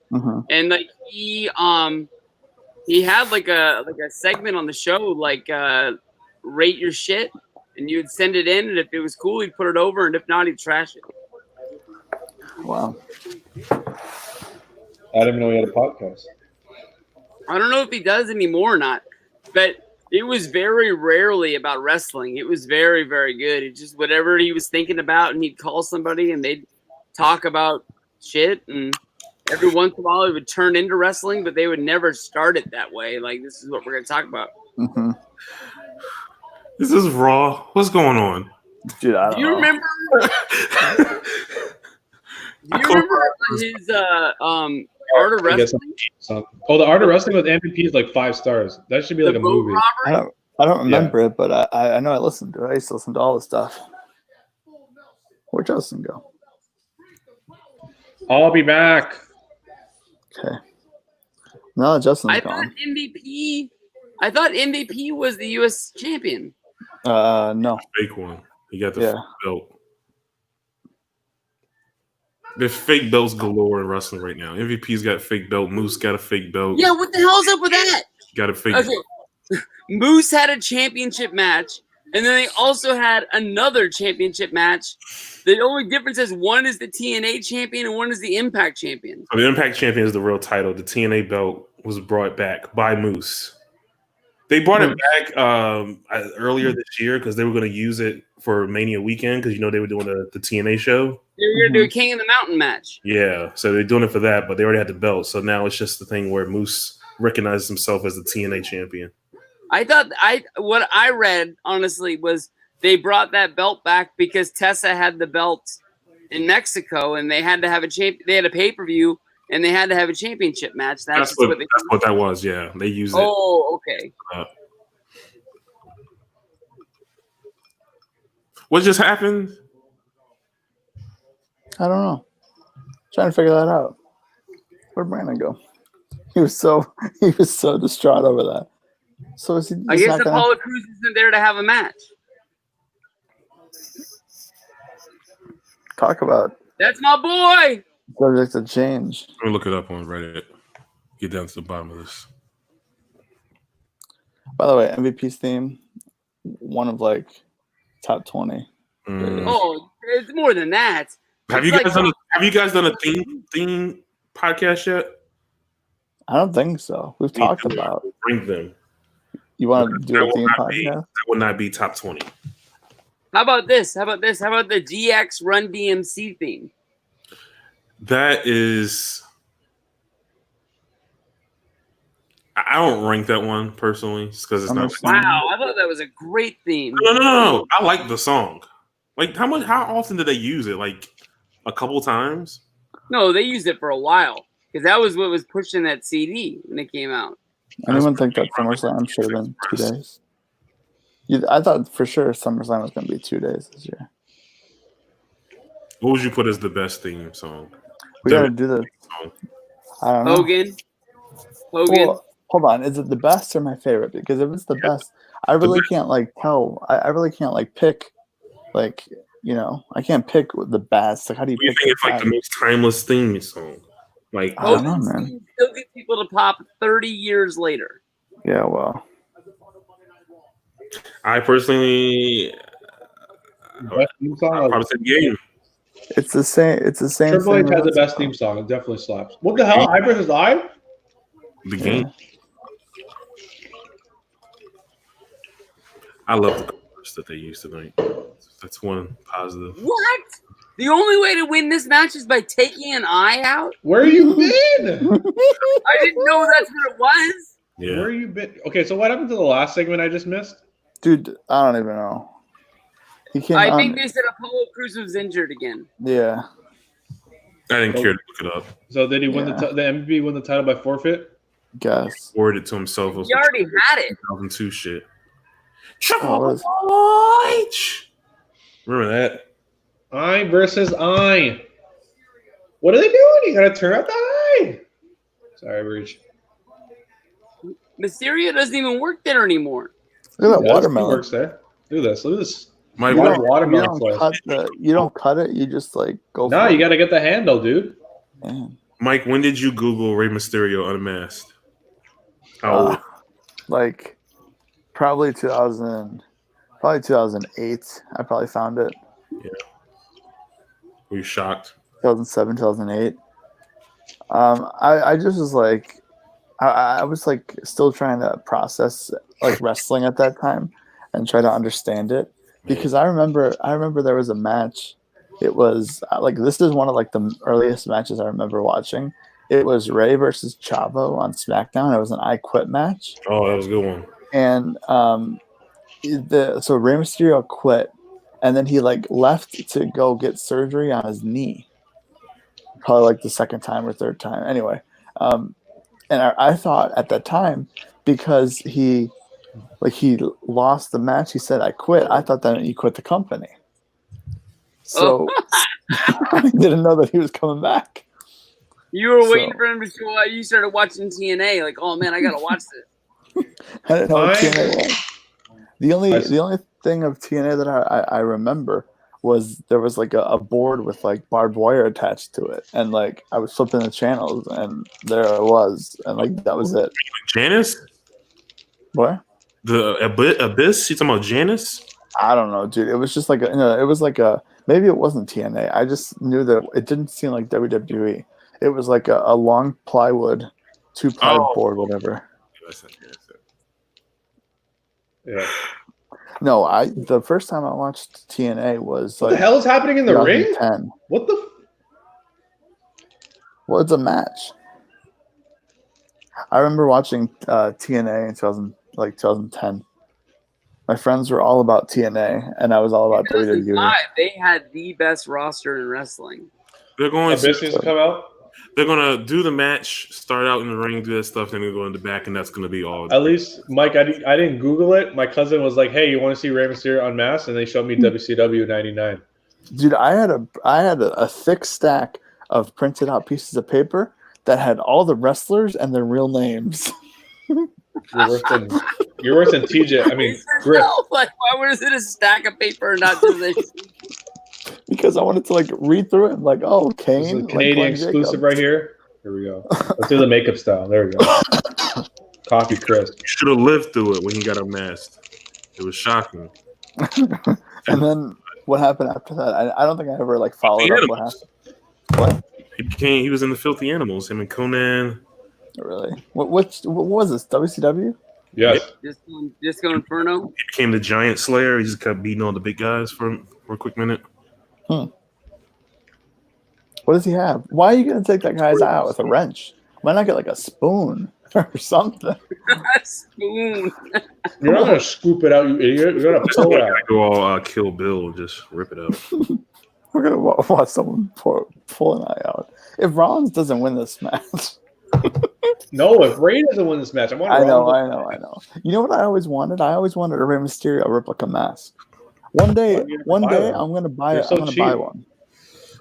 and like he had like a segment on the show, like rate your shit, and you'd send it in, and if it was cool, he'd put it over, and if not, he'd trash it. Wow. I didn't even know he had a podcast. I don't know if he does anymore or not. but it was very rarely about wrestling. It was very, very good. It just whatever he was thinking about, and he'd call somebody and they'd talk about shit. And every once in a while, it would turn into wrestling, but they would never start it that way. Like, this is what we're going to talk about. Mm-hmm. This is Raw. What's going on? Dude, I Do don't you know. remember? Do you remember his Art of Wrestling? Oh, the Art of Wrestling with MVP is like 5 stars. That should be like The a boat movie. robbery? I don't remember it, but I know I listened to it. I used to listen to all the stuff. Where'd Justin go? I'll be back. Okay. No, Justin's I gone. thought MVP was the U.S. champion. No. Fake one. He got the fake belt. There's fake belts galore in wrestling right now. MVP's got a fake belt. Moose got a fake belt. Yeah, what the hell's up with that? Got a fake Okay. Moose had a championship match, and then they also had another championship match. The only difference is one is the TNA champion and one is the Impact champion. So the Impact champion is the real title. The TNA belt was brought back by Moose. They brought it back earlier this year because they were going to use it for Mania weekend because, they were doing the TNA show. They were going to do a King of the Mountain match. Yeah, so they're doing it for that, but they already had the belt. So now it's just the thing where Moose recognizes himself as the TNA champion. What I read, honestly, was they brought that belt back because Tessa had the belt in Mexico and they had to have they had a pay-per-view and they had to have a championship match. That's what that was, yeah. They used it. Oh, okay. What just happened? I don't know. Trying to figure that out. Where'd Brandon go? He was so distraught over that. So is he? I guess Apollo Crews isn't there to have a match. Talk about. That's my boy. Subject to change. Let me look it up on Reddit. Get down to the bottom of this. By the way, MVP's theme, one of like top 20. Oh, it's more than that. Have you guys done a theme podcast yet? I don't think so. We've talked about. Bring them. You want to do a theme podcast? That would not be top 20. How about this? How about the GX Run DMC theme? That is. I don't rank that one personally, just because it's not. Wow, I thought that was a great theme. No. I like the song. Like how often did they use it? Like a couple times? No, they used it for a while because that was what was pushed in that CD when it came out. Anyone think that SummerSlam should have been 2 days? I thought for sure SummerSlam was going to be 2 days this year. What would you put as the best theme song? We got to do the. I don't know. Hogan. Well, hold on. Is it the best or my favorite? Because if it's the best, I really can't tell. I really can't pick. I can't pick the best. Like, how do you pick? You think it's the most timeless theme song? Like, I don't know, man. Still get people to pop 30 years later. Yeah, well. I personally, I'd probably say Game. It's the same. It's the same. Triple H has the best theme song. It definitely slaps. What the hell? I versus I? The Game. I love the chorus that they used tonight. That's one positive. What? The only way to win this match is by taking an eye out? Where you been? I didn't know that's what it was. Yeah. Where you been? Okay, so what happened to the last segment I just missed? Dude, I don't even know. I think they said Apollo Crews was injured again. Yeah. I didn't care to look it up. So did he win the MVP win the title by forfeit? Guess. Worded to himself. He already had it. 2002 shit. Oh, Triple H. Remember that? I versus I. What are they doing? You gotta turn out the eye. Sorry, Breach. Mysterio doesn't even work there anymore. Look at that watermelon. Works there. Look at this. Look at this. My You don't cut it. You just go. No, you gotta get the handle, dude. Man. Mike, when did you Google Rey Mysterio unmasked? Probably 2008. I probably found it. Yeah. Were you shocked? 2007, 2008. I just was I was still trying to process like wrestling at that time and try to understand it. Because I remember there was a match. It was like this is one of like the earliest matches I remember watching. It was Ray versus Chavo on SmackDown. It was an I Quit match. Oh, that was a good one. And so Rey Mysterio quit, and then he like left to go get surgery on his knee. Probably like the second time or third time. Anyway, and I thought at that time because he lost the match, he said I quit. I thought that meant he quit the company. So I didn't know that he was coming back. You were waiting for him to show up. You started watching TNA, like, oh man, I gotta watch this. I didn't know what TNA was. The only thing of TNA that I remember was there was like a board with like barbed wire attached to it, and like I was flipping the channels, and there it was, and like that was it. Janice? What? The Abyss? You talking about Janice? I don't know, dude. It was just like it was like a maybe it wasn't TNA. I just knew that it didn't seem like WWE. It was like a long plywood, 2-ply board, whatever. Yeah. No, the first time I watched TNA was what the hell is happening in the ring? What the? Well, it's a match. I remember watching TNA in 2010. My friends were all about TNA, and I was all about WWE. They had the best roster in wrestling. They're going to come out. They're gonna do the match, start out in the ring, do that stuff, then they go in the back, and that's gonna be all. At least, Mike, I didn't Google it. My cousin was like, "Hey, you want to see Rey Mysterio Unmasked?" And they showed me WCW '99. Dude, I had a thick stack of printed out pieces of paper that had all the wrestlers and their real names. You're worse than TJ. I mean, Griff. Like, why was it a stack of paper and not just a Because I wanted to like read through it and like, oh, Kane. This is a Canadian exclusive right here. Here we go. Let's do the makeup style. There we go. Coffee crisp. You should have lived through it when he got unmasked. It was shocking. And then what happened after that? I don't think I ever like followed up what happened. What? He was in the Filthy Animals. Him and Conan. Really? What was this? WCW? Yes. Disco Inferno. He became the Giant Slayer. He just kept beating all the big guys for a quick minute. What does he have? Why are you going to take that guy's eye out with a wrench? Why not get like a spoon or something? A spoon. You're not going to scoop it out, you idiot. You're going to pull it out. Go all Kill Bill, just rip it out. We're going to watch someone pull an eye out. If Rollins doesn't win this match. No, if Ray doesn't win this match, I know. You know what I always wanted? I always wanted a Rey Mysterio replica mask. One day, I'm going to buy it. I'm going to buy one.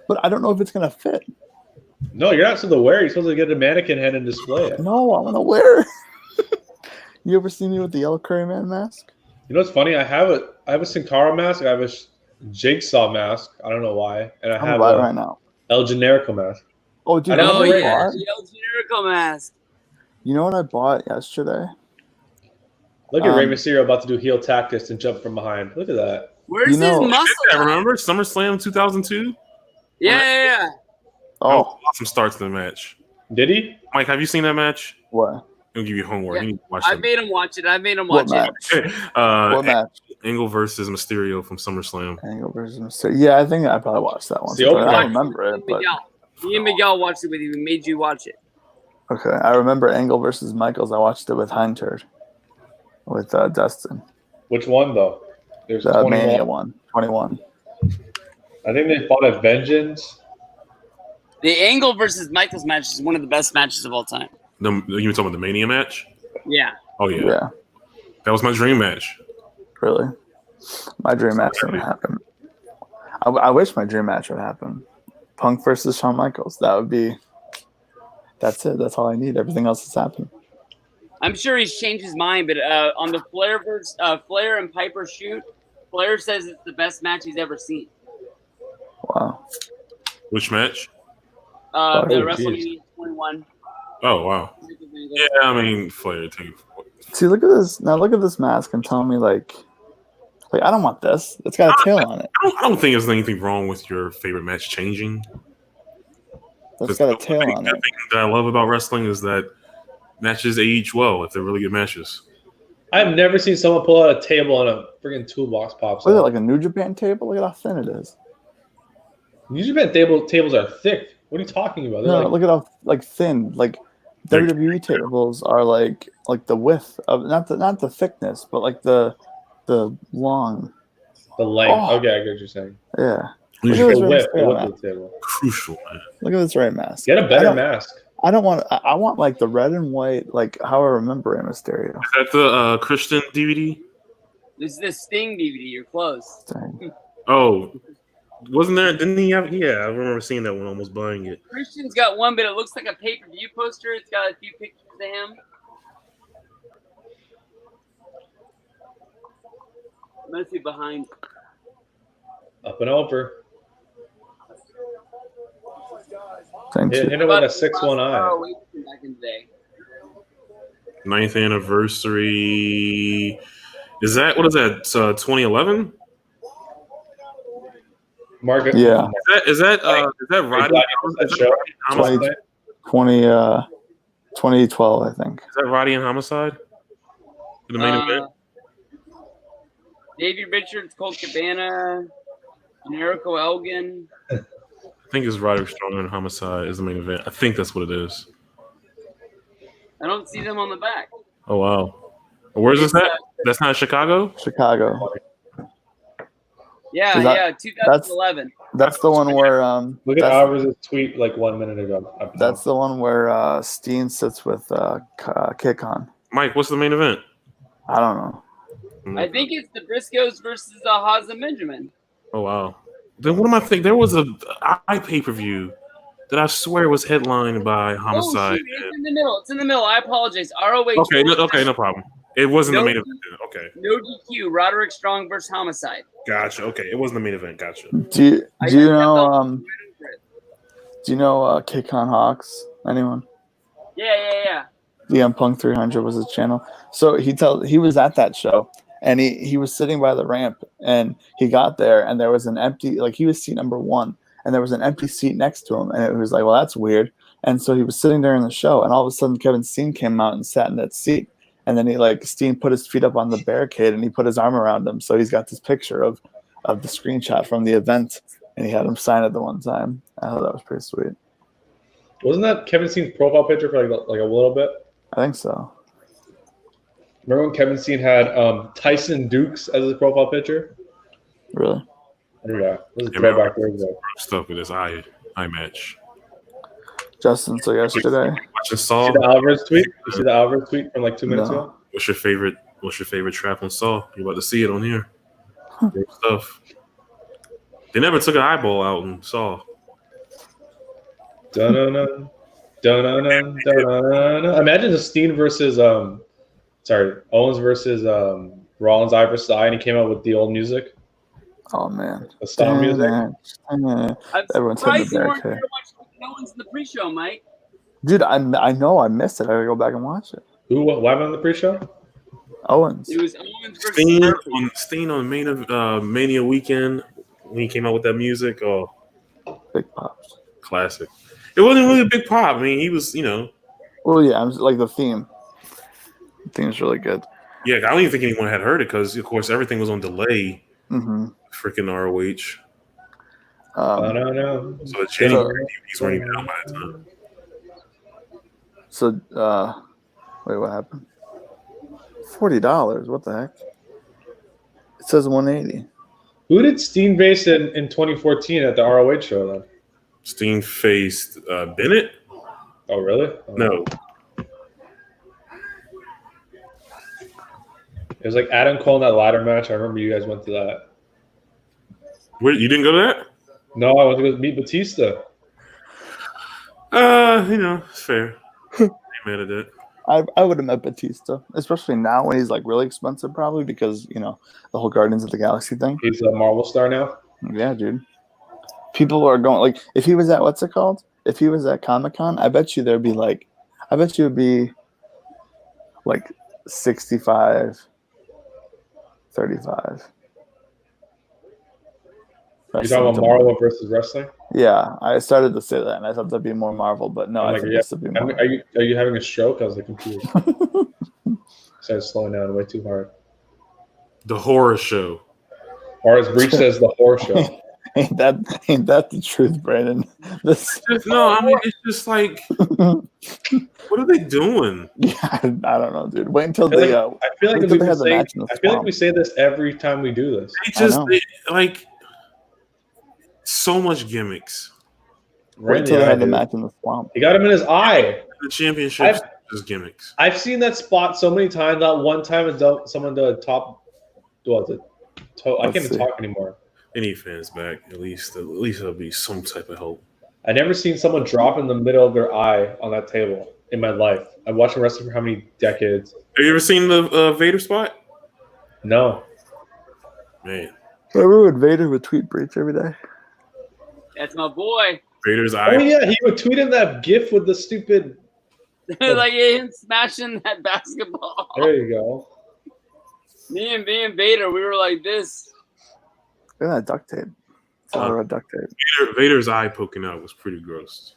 But I don't know if it's going to fit. No, you're not supposed to wear it. You're supposed to get a mannequin head and display it. No, I want to wear it. You ever seen me with the Yellow Curry Man mask? You know what's funny? I have a Sin Cara mask. I have a Jigsaw mask. I don't know why. And I have a right now. El Generico mask. Oh, dude! The El Generico mask. You know what I bought yesterday? Look at Rey Mysterio about to do heel tactics and jump from behind. Look at that. Where's his muscle? I remember SummerSlam 2002. Yeah. Oh, awesome start to the match. Did he? Mike, have you seen that match? What? I'll give you homework. Yeah. You need to watch I made him watch it. What match? Angle versus Mysterio from SummerSlam. Angle versus Mysterio. Yeah, I think I probably watched that one. I don't remember it. But... Me and Miguel watched it with you. We made you watch it. Okay, I remember Angle versus Michaels. I watched it with Heinturd, with Dustin. Which one though? There's the Mania one. 21. I think they fought at Vengeance. The Angle versus Michaels match is one of the best matches of all time. You were talking about the Mania match? Yeah. Oh yeah. That was my dream match. Really? My dream match didn't happen. I wish my dream match would happen. Punk versus Shawn Michaels. That's it. That's all I need. Everything else has happened. I'm sure he's changed his mind, but on the Flair and Piper shoot, Flair says it's the best match he's ever seen. Wow. Which match? The WrestleMania 21. Oh wow. Yeah, I mean Flair too. See, look at this. Now look at this mask and tell me like I don't want this. It's got a tail on it. I don't think there's anything wrong with your favorite match changing. It's got a tail on it. The thing that I love about wrestling is that matches age well if they're really good matches. I've never seen someone pull out a table and a freaking toolbox pops Look at out. like a New Japan table. Look at how thin it is. New Japan tables are thick. What are you talking about? They're No, like look at how like thin. Like They're- WWE tables are like the width of not the thickness, but like the long. the length. Oh. Okay, I get what you're saying. Yeah. These Look are at The this width, right the width mask. of the table. crucial, man. Look at this right mask. Get a I better don't- mask. I don't want. I want like the red and white, like how I remember Rey Mysterio. Is that the Christian DVD? This is the Sting DVD. You're close. Dang. Oh, wasn't there? Didn't he have? Yeah, I remember seeing that one, almost buying it. Christian's got one, but it looks like a pay-per-view poster. It's got a few pictures of him. Must be behind. Up and over. Thank you. Hit him with a 6-1 eye. Back in the day. 9th anniversary. Is that what is that? 2011? Market. Yeah. Is that Roddy? That show. Homicide? 2012, I think. Is that Roddy and Homicide? The main event. Davey Richards, Colt Cabana, Jericho Elgin. I think it's Roderick Strong and Homicide is the main event. I think that's what it is. I don't see them on the back. Oh wow. Where's this at? That's not Chicago? Chicago. Yeah, Is that- yeah, 2011. That's the one where Look at that's, Alvarez's tweet like 1 minute ago. that's the one where Steen sits with Kikon. Mike, what's the main event? I don't know. I think it's the Briscoes versus Haas and Benjamin. Oh wow. Then what am I thinking? There was a pay-per-view that I swear was headlined by Oh, Homicide. shoot, it's in the middle. It's in the middle. I apologize. ROH. Okay, no problem. It wasn't the main event. Okay, No DQ. Roderick Strong versus Homicide. gotcha. Okay, it wasn't the main event. Gotcha. Do you I do you got that know belt. do you know Kikon Hawks? Anyone? Yeah. DM Punk 300 was his channel. So he was at that show and he was sitting by the ramp and he got there and there was an empty, like he was seat number 1 and there was an empty seat next to him and it was like, well, that's weird. And so he was sitting there in the show and all of a sudden Kevin Steen came out and sat in that seat and then Steen put his feet up on the barricade and he put his arm around him. So he's got this picture of the screenshot from the event and he had him sign it the one time. I thought that was pretty sweet. Wasn't that Kevin Steen's profile picture for like a little bit? I think so. Remember when Kevin Steen had Tyson Dukes as his profile picture? Really? Yeah, this is throwback years ago. Stuff with this eye match. Justin, so yesterday. Watching See Saw. the Alvarez tweet? You see the Alvarez tweet from like 2 minutes No. ago? What's your favorite trap on Saw? You're about to see it on here. Great stuff. They never took an eyeball out and Saw. Dun-dun-dun. Dun-dun-dun. Dun-dun-dun. Imagine the Steen versus Owens versus Rollins eye versus eye, and he came out with the old music, Oh man. the style music. I'm Everyone's surprised hitting you the weren't barricade. here to watch Owens in the pre-show, Mike. Dude, I know I missed it. I gotta go back and watch it. Who? What happened on the pre-show? Owens. It was Owens versus Steen on Mania weekend when he came out with that music. Oh, Big pops. classic. It wasn't really a big pop. I mean, he was, Well, yeah, I'm like the theme. The theme's really good. yeah. I don't even think anyone had heard it because, of course, everything was on delay. Mm-hmm. Freaking ROH. I don't know. So the January DVDs weren't even out by that time. So, wait, what happened? $40. What the heck? It says 180. Who did Steen face in 2014 at the ROH show then? Steen faced Bennett. Oh, really? Oh. No, It was like Adam Cole in that ladder match. I remember you guys went to that. wait, you didn't go to that? No, I went to go meet Batista. It's fair. Ain't mad at that. I would have met Batista, especially now when he's like really expensive, probably because the whole Guardians of the Galaxy thing. He's a Marvel star now. Yeah, dude. People are going like if he was at what's it called? If he was at Comic-Con, I bet you it'd be like 65, 35. You're talking about Marvel versus wrestling? Yeah, I started to say that, and I thought that'd be more Marvel, but no, I think this would be more. Are you having a stroke? I was like confused. Started slowing down way too hard. The horror show. Or as Breach says, the horror show. ain't that the truth, Brandon? This No, I mean it's just like, what are they doing? yeah, I don't know, dude. Wait until I feel they like, I feel like wait till we they can have the say, match in the I feel like swamp. we say this every time we do this. They just know. like so much gimmicks. Wait till they have the match in the swamp. He got him in his eye. The championships just gimmicks. I've seen that spot so many times. That one time someone did a top. Well, I can't even talk anymore. They need fans back. At least there'll be some type of hope. I never seen someone drop in the middle of their eye on that table in my life. I've watched wrestling for how many decades? Have you ever seen the Vader spot? No. Man, Remember when Vader would tweet Breach every day? That's my boy. Vader's eye. Oh yeah, he would tweet in that GIF with the stupid. Like him smashing that basketball. There you go. Me and Vader, we were like this. Look at that duct tape. It's all about duct tape. Vader's eye poking out was pretty gross.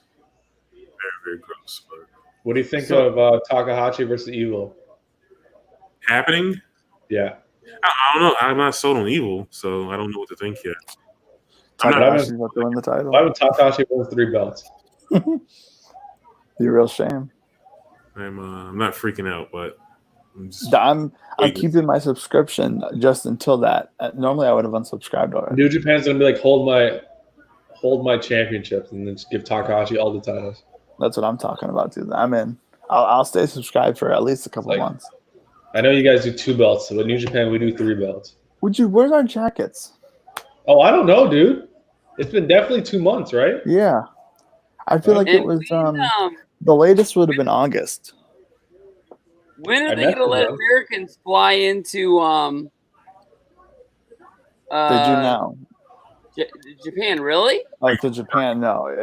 Very, very gross. But What do you think of Takahashi versus Evil? happening? Yeah. I don't know. I'm not sold on Evil, so I don't know what to think yet. Takahashi's about to win the title. Why would Takahashi win 3 belts? Be a real shame. I'm not freaking out, but I'm keeping my subscription just until that. Normally, I would have unsubscribed already. New Japan's gonna be like hold my championships and then just give Takahashi all the titles. That's what I'm talking about, dude. I'm in. I'll stay subscribed for at least a couple months. I know you guys do 2 belts, but New Japan we do 3 belts. Where's our jackets? Oh, I don't know, dude. It's been definitely 2 months, right? Yeah, I feel like it was the latest would have been August. When are they going to let Americans fly into Did you know? Japan? Really? Like to Japan? No,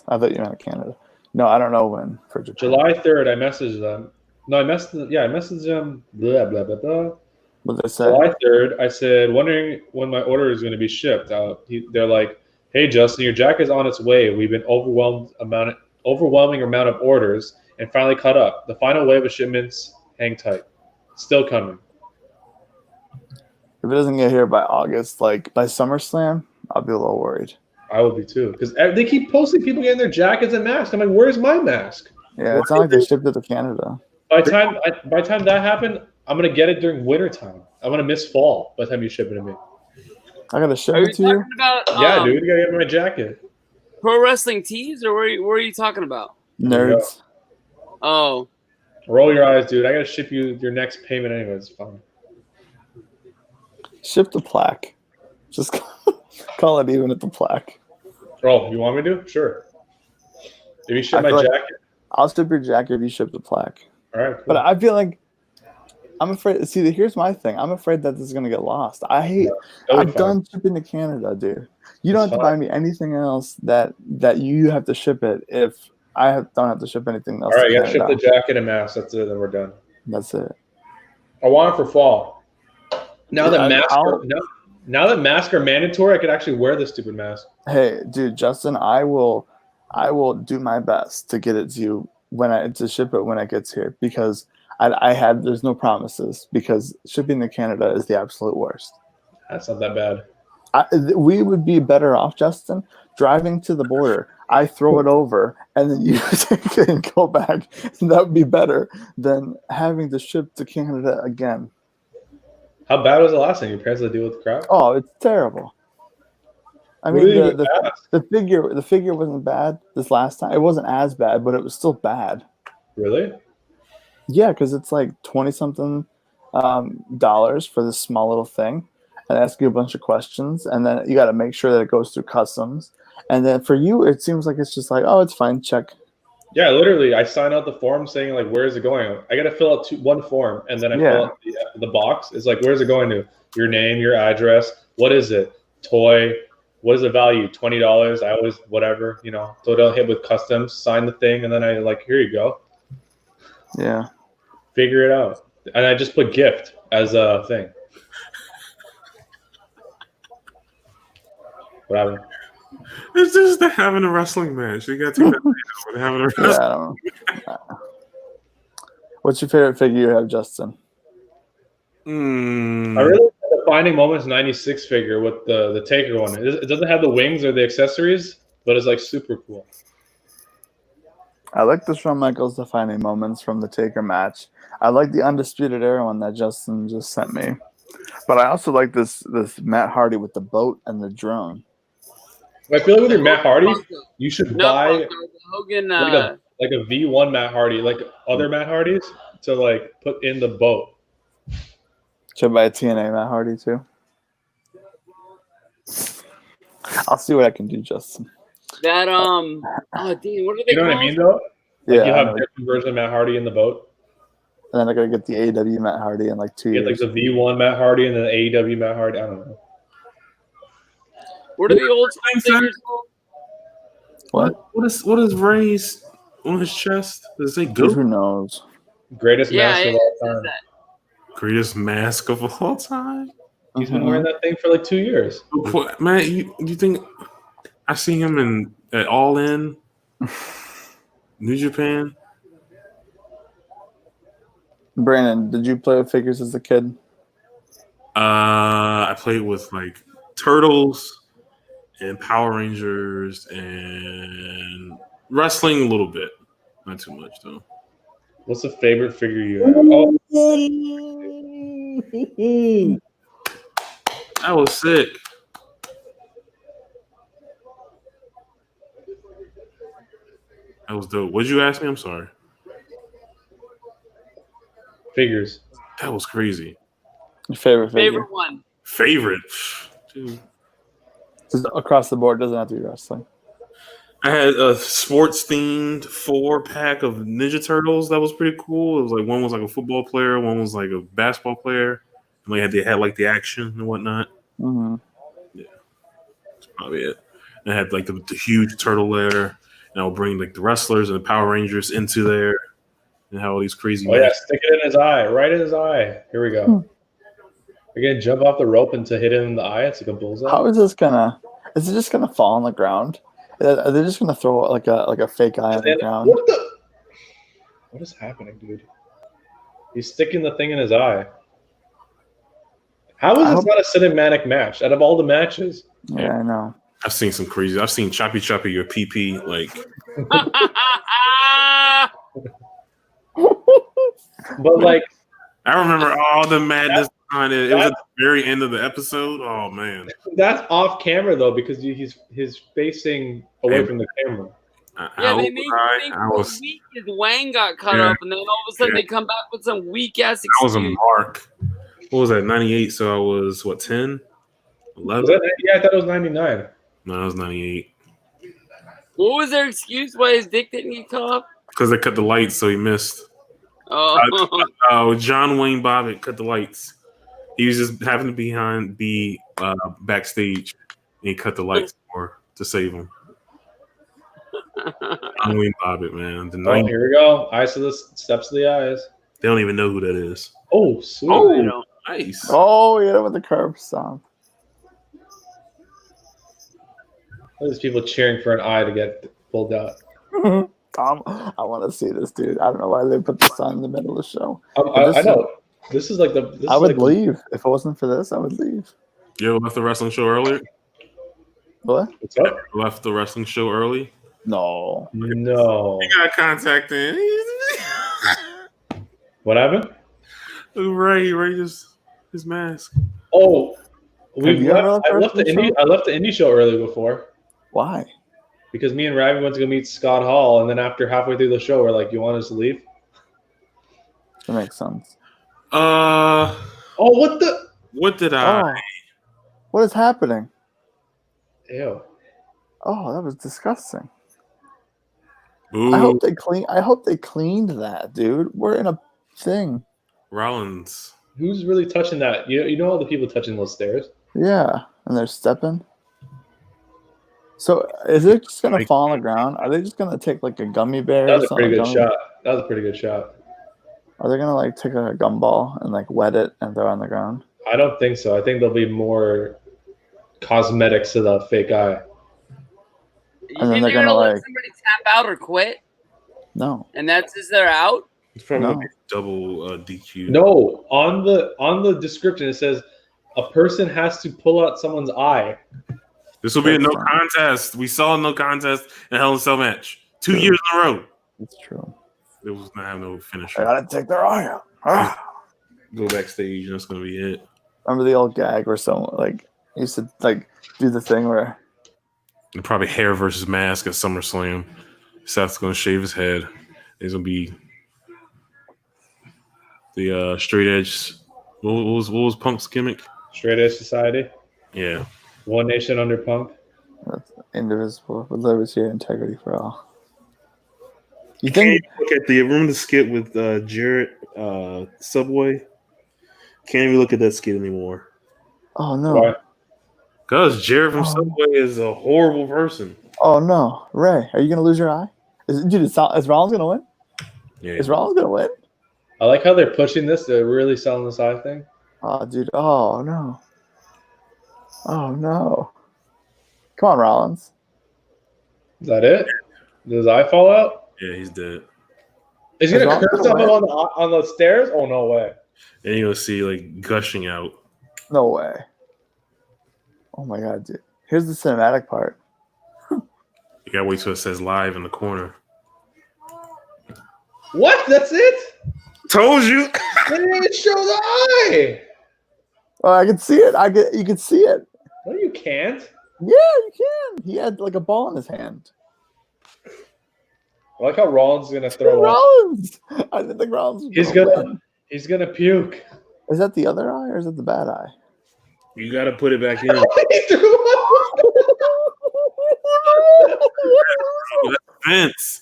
I thought you meant Canada. No, I don't know when for Japan. July 3rd, I messaged them. No, I messaged them. Blah blah blah blah. What they say? July 3rd, I said, wondering when my order is going to be shipped. They're like, "Hey, Justin, your jacket's on its way. We've been overwhelming amount of orders and finally caught up. The final wave of shipments, hang tight. Still coming." If it doesn't get here by August, like by SummerSlam, I'll be a little worried. I will be too, because they keep posting people getting their jackets and masks. I'm like, "Where's my mask?" Yeah, it's not like they shipped it to Canada. By the time that happened, I'm gonna get it during winter time. I'm gonna miss fall by the time you ship it to me. I gotta ship Are it you to you. talking about? Yeah, dude, you gotta get my jacket. Pro wrestling tees, or where are you talking about? Nerds. Oh, Roll your eyes, dude. I gotta ship you your next payment anyway. It's fine. Ship the plaque. Just call it even at the plaque. Oh, you want me to? Sure. If you ship my jacket. I'll ship your jacket if you ship the plaque. All right, cool. But I feel like I'm afraid. See, here's my thing. I'm afraid that this is gonna get lost. I'm done shipping to Canada, dude. You don't have to buy me anything else that you have to ship it if don't have to ship anything else. All right, you gotta ship the jacket and mask. That's it. Then we're done. That's it. I want it for fall. Now that masks are mandatory, I could actually wear this stupid mask. Hey, dude, Justin, I will do my best to get it to you to ship it when it gets here, because there's no promises, because shipping to Canada is the absolute worst. That's not that bad. We would be better off, Justin, driving to the border. I throw it over, and then you take it and go back. That would be better than having to ship to Canada again. How bad was the last time? Your parents had to deal with the crap? Oh, it's terrible. I mean, the figure wasn't bad this last time. It wasn't as bad, but it was still bad. Really? Yeah, because it's like $20-something dollars for this small little thing, and ask you a bunch of questions, and then you got to make sure that it goes through customs. And then for you, it seems like it's just like, oh, it's fine, check. Yeah, literally, I sign out the form saying like, where is it going? I got to fill out one form, and then I fill out the box. It's like, where's it going to? Your name, your address. What is it? Toy. What is the value? $20. I always whatever, So they'll hit with customs, sign the thing, and then I like, here you go. Yeah. Figure it out. And I just put gift as a thing. What happened? It's just having a wrestling match. You got to take that having a wrestling. What's your favorite figure you have, Justin? I really like the Defining Moments 96 figure with the Taker one. It doesn't have the wings or the accessories, but it's like super cool. I like the Shawn Michaels Defining Moments from the Taker match. I like the Undisputed Era one that Justin just sent me. But I also like this Matt Hardy with the boat and the drone. I feel like with your Matt Hardy, you should buy Hogan, like a V1 Matt Hardy, like other Matt Hardys, to like put in the boat. Should I buy a TNA Matt Hardy too? I'll see what I can do, Justin. That oh dude, what are they? You know what I mean, though? Like you have a different version of Matt Hardy in the boat. And then I gotta get the AEW Matt Hardy in like 2 years. Get like the V1 Matt Hardy and then the AEW Matt Hardy. I don't know. What are the old figures called? What is Ray's on his chest? Does it say Dude, who knows? Greatest mask of all time. Greatest mask of all time. He's been wearing that thing for like 2 years. Man, you think I see him at All In, New Japan? Brandon, did you play with figures as a kid? I played with like Turtles and Power Rangers and wrestling a little bit. Not too much though. What's the favorite figure you have? Oh. That was sick. That was dope. What did you ask me? I'm sorry. Figures. That was crazy. Your favorite figure? Favorite one. Favorite? Dude. Just across the board, doesn't have to be wrestling. I had a sports themed 4-pack of Ninja Turtles that was pretty cool. It was like one was like a football player, one was like a basketball player, and they had like the action and whatnot. Mm-hmm. Yeah, that's probably it. And I had like the huge turtle there, and I would bring like the wrestlers and the Power Rangers into there, and have all these crazy. Oh yeah, stick it in his eye, right in his eye. Here we go. You're gonna jump off the rope and to hit him in the eye. It's like a bullseye. How is this gonna? Is it just gonna fall on the ground? Are they just gonna throw like a fake eye on the ground? What is happening, dude? He's sticking the thing in his eye. How is this not a cinematic match out of all the matches? Yeah, I know. I've seen some crazy. I've seen Choppy your PP like. But like, I remember all the madness behind it. It was at the very end of the episode. Oh man, that's off camera though because he's facing away from the camera. Yeah, they made me think weak as Wang got cut up, and then all of a sudden they come back with some weak ass excuse. I was a mark. What was that? 98. So I was what 10, 11? Yeah, I thought it was 99. No, it was 98. What was their excuse why his dick didn't get cut off? Because they cut the lights, so he missed. Oh, John Wayne Bobbitt cut the lights. He was just having to be backstage, and he cut the lights to save him. John Wayne Bobbitt, man. Here we go. Eyes to the steps of the eyes. They don't even know who that is. Oh, sweet. Oh, nice. Oh, yeah, with the curb stomp. There's people cheering for an eye to get pulled out. Tom, I want to see this, dude. I don't know why they put this on in the middle of the show. I know. This is like the. I would leave if it wasn't for this. I would leave. You ever left the wrestling show earlier? What? What's up? Left the wrestling show early? No. You got contacted. What happened? Ray just his mask. Oh, I left the indie show early before. Why? Because me and Ravi went to go meet Scott Hall, and then after halfway through the show, we're like, "You want us to leave?" That makes sense. Oh, what the? What did I? Oh, what is happening? Ew. Oh, that was disgusting. Ooh. I hope they cleaned that, dude. We're in a thing. Rollins. Who's really touching that? You know all the people touching those stairs. Yeah, and they're stepping. So is it just gonna fall on the ground? Are they just gonna take like a gummy bear? That was a pretty good shot. That was a pretty good shot. Are they gonna like take a gumball and like wet it and throw it on the ground? I don't think so. I think there'll be more cosmetics to the fake eye. You think they're gonna let somebody tap out or quit? No. And that's they're out? It's probably No. gonna be double DQ. No, on the description it says a person has to pull out someone's eye. This will be a no contest. We saw a no contest in Hell in a Cell match 2 years in a row. It's true. It was not have no I finisher. gotta take their eye out. Go backstage, and that's gonna be it. Remember the old gag where someone like used to like do the thing where And probably hair versus mask at SummerSlam. Seth's gonna shave his head. There's gonna be the straight edge. What was Punk's gimmick? Straight Edge Society. Yeah. One Nation under Punk. that's indivisible with liberty and integrity for all. You Can you think? look at the remember the skit with Jarrett Subway? Can't even look at that skit anymore. Oh no! Why? Cause Jarrett from Subway is a horrible person. Oh no, Ray, are you gonna lose your eye? Is Rollins gonna win? Yeah. Is Rollins gonna win? I like how they're pushing this. They're really selling this eye thing. Oh, dude. Oh no. Oh no. Come on, Rollins. Is that it? Did his eye fall out? Yeah, he's dead. Is he gonna curse someone on the stairs? Oh no way! And you'll see like gushing out. No way. Oh my god, dude. Here's the cinematic part. You gotta wait till it says live in the corner. What? That's it? Told you. They didn't even show the eye. Oh, I can see it. You can see it. No, you can't. Yeah, you can. He had like a ball in his hand. I like how Rollins is gonna throw up. Rollins. I didn't think Rollins was He's gonna puke. Is that the other eye or is it the bad eye? You gotta put it back in. He threw up. That's Vince.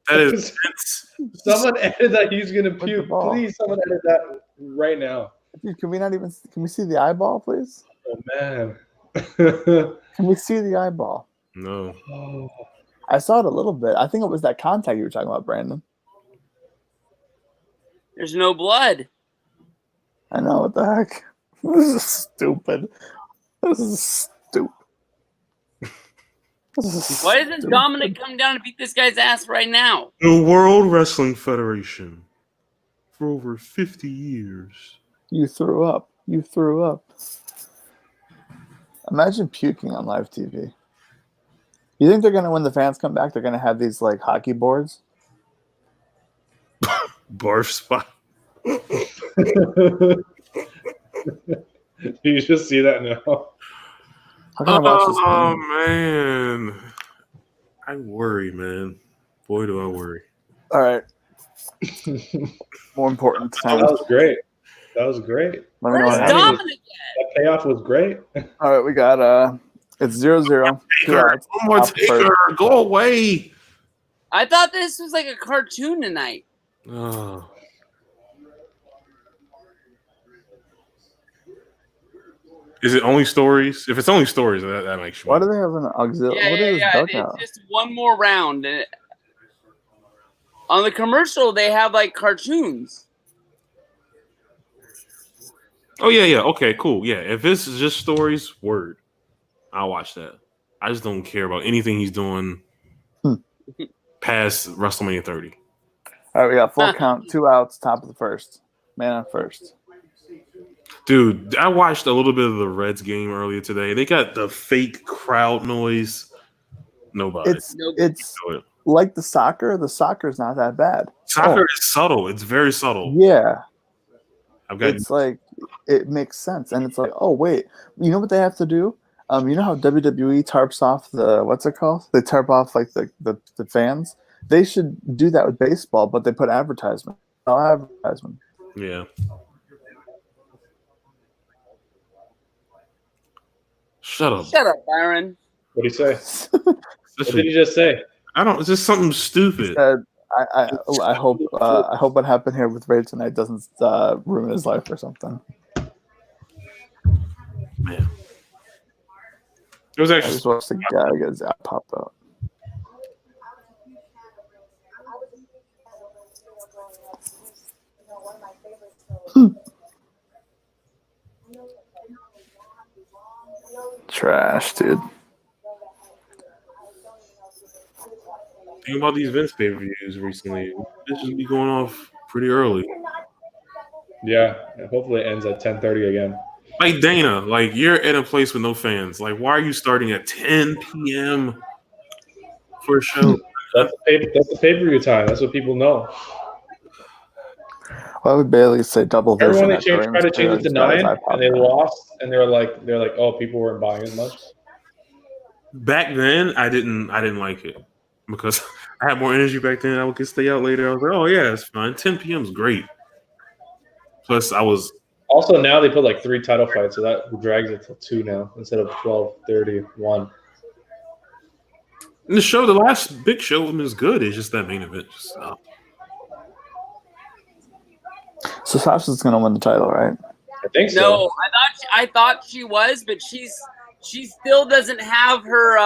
That is Vince. Someone edit that he's gonna the puke. ball? Please, someone edit that right now. Dude, can we see the eyeball, please? Oh man. Can we see the eyeball? No. Oh. I saw it a little bit. I think it was that contact you were talking about, Brandon. There's no blood. I know, what the heck? This is stupid. This is stupid. Why doesn't Dominic come down and beat this guy's ass right now? The World Wrestling Federation for over 50 years. You threw up. You threw up. Imagine puking on live TV. You think they're going to, when the fans come back, they're going to have these like hockey boards? Barf spot. Do you just see that now? How can I watch this Oh, game? man. I worry, man. Boy, do I worry. All right. More important That time. was great. That was great. Let me know Where's what happens. Dominic? That payoff was great. All right, we got it's 0-0. Taker. One more Taker. Go away. I thought this was like a cartoon tonight. Oh. Is it only stories? If it's only stories, that makes you. Why do they have an auxiliary? What is this dugout? It's just one more round. And on the commercial, they have like cartoons. Oh yeah. Okay, cool. Yeah, if this is just stories, word, I'll watch that. I just don't care about anything he's doing past WrestleMania 30. All right, we got full count, 2 outs, top of the first. Man on first. Dude, I watched a little bit of the Reds game earlier today. They got the fake crowd noise. Nobody. It's like the soccer. The soccer's not that bad. Soccer is subtle. It's very subtle. Yeah. It's like it makes sense, and it's like, oh wait, you know what they have to do? You know how WWE tarps off the what's it called? They tarp off like the fans. They should do that with baseball, but they put advertisement. No advertisement. Yeah. Shut up. Shut up, Byron. What did he say? What did he just say? I don't. It's just something stupid. He said, I hope what happened here with Ray tonight doesn't ruin his life or something. Man, it was I actually. just watched the guy get his eye pop out. Trash, dude. Think about these Vince pay-per-views recently. This should be going off pretty early. Yeah, and hopefully it ends at 10:30 again. Like Dana, like you're in a place with no fans. Like, why are you starting at 10 p.m. for a show? That's the pay-per-view time. That's what people know. Why would Bailey say double vision? Everyone tried to change it to 9, and they lost, and they're like, oh, people weren't buying as much. Back then, I didn't like it because I had more energy back then. I could stay out later. I was like, oh yeah, it's fine. 10 p.m. is great. Plus, I was also now they put like 3 title fights, so that drags it till 2 now instead of 12:31. And the show. The last big show is good. It's just that main event just stopped. So Sasha's gonna win the title, right? I think so. No, I thought she was, but she still doesn't have her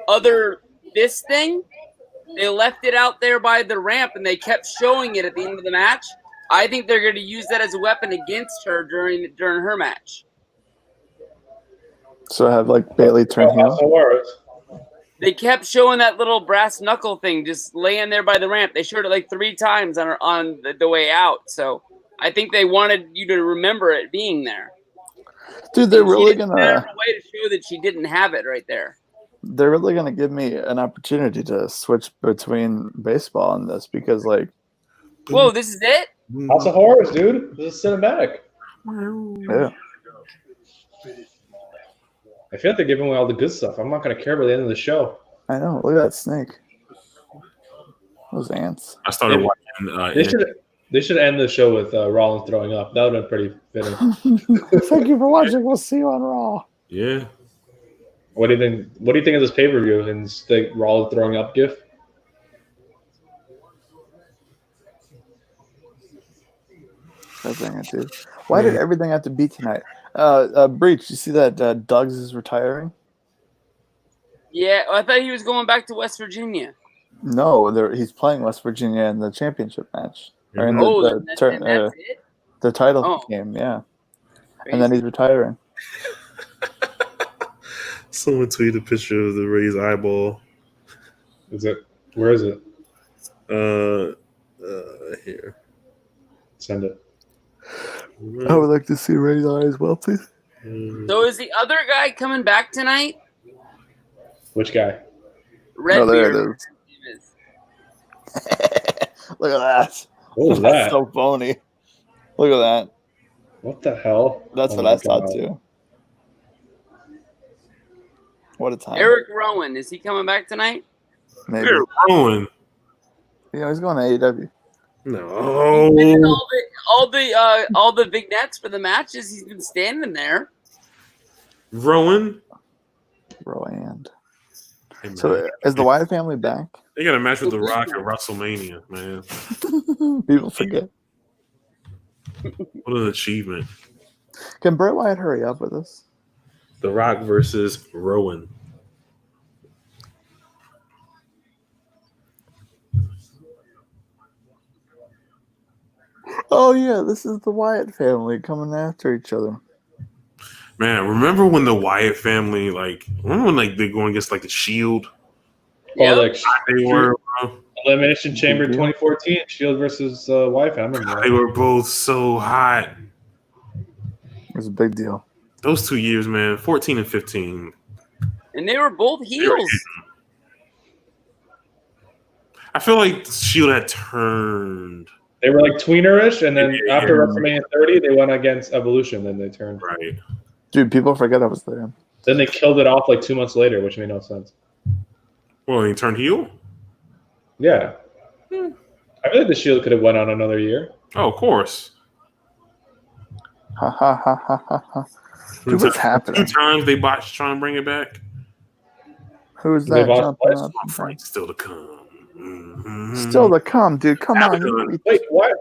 other this thing. They left it out there by the ramp, and they kept showing it at the end of the match. I think they're going to use that as a weapon against her during her match. So have like Bailey turn heel. They kept showing that little brass knuckle thing just laying there by the ramp. They showed it like 3 times on the way out. So I think they wanted you to remember it being there. Dude, they're really gonna a way to show that she didn't have it right there. They're really gonna give me an opportunity to switch between baseball and this because, like, whoa, this is it? House of Horrors, dude. This is cinematic. Yeah. I feel like they're giving away all the good stuff. I'm not gonna care about the end of the show. I know. Look at that snake. Those ants. I started watching. They should end the show with Rollins throwing up. That would have been pretty fitting. Thank you for watching. We'll see you on Raw. Yeah. What do you think? What do you think of this pay-per-view and the Rollins throwing up gif? Why did everything have to be tonight? Breach, you see that Duggs is retiring? Yeah, I thought he was going back to West Virginia. No, he's playing West Virginia in the championship match. Or in the title game, yeah. Crazy. And then he's retiring. Someone tweeted a picture of the Ray's eyeball. Is it? Where is it? Here. Send it. I would like to see Ray's eye as well, please. So is the other guy coming back tonight? Which guy? Redbeard. Oh, there it is. Look at that. What was That's that? so phony. Look at that. What the hell? That's what I thought too. What a time. Eric Rowan, is he coming back tonight? Maybe. Eric Rowan. Yeah, he's going to AEW. No. He's been in all the vignettes for the matches. He's been standing there. Rowan. Hey, so is the Wyatt family back? They got a match with The Rock at WrestleMania, man. People forget. What an achievement. Can Bray Wyatt hurry up with this? The Rock versus Rowan. Oh, yeah, this is the Wyatt family coming after each other. Man, remember when the Wyatt family, remember when they're going against the Shield? Yeah, they were Elimination Chamber 2014, Shield versus Wyatt family. They were both so hot. It was a big deal. Those 2 years, man, 14 and 15. And they were both heels. I feel like Shield had turned. They were tweenerish, and then after WrestleMania 30, they went against Evolution, then they turned. Right. Dude, people forget I was there. Then they killed it off 2 months later, which made no sense. Well, he turned heel? Yeah. I feel like the Shield could have went on another year. Oh, of course. Ha ha ha ha ha ha. Dude, what's happening? 2 times they botched trying to bring it back. Who's that? Fight's still to come. Mm-hmm. Still to come, dude. Come on. Wait, why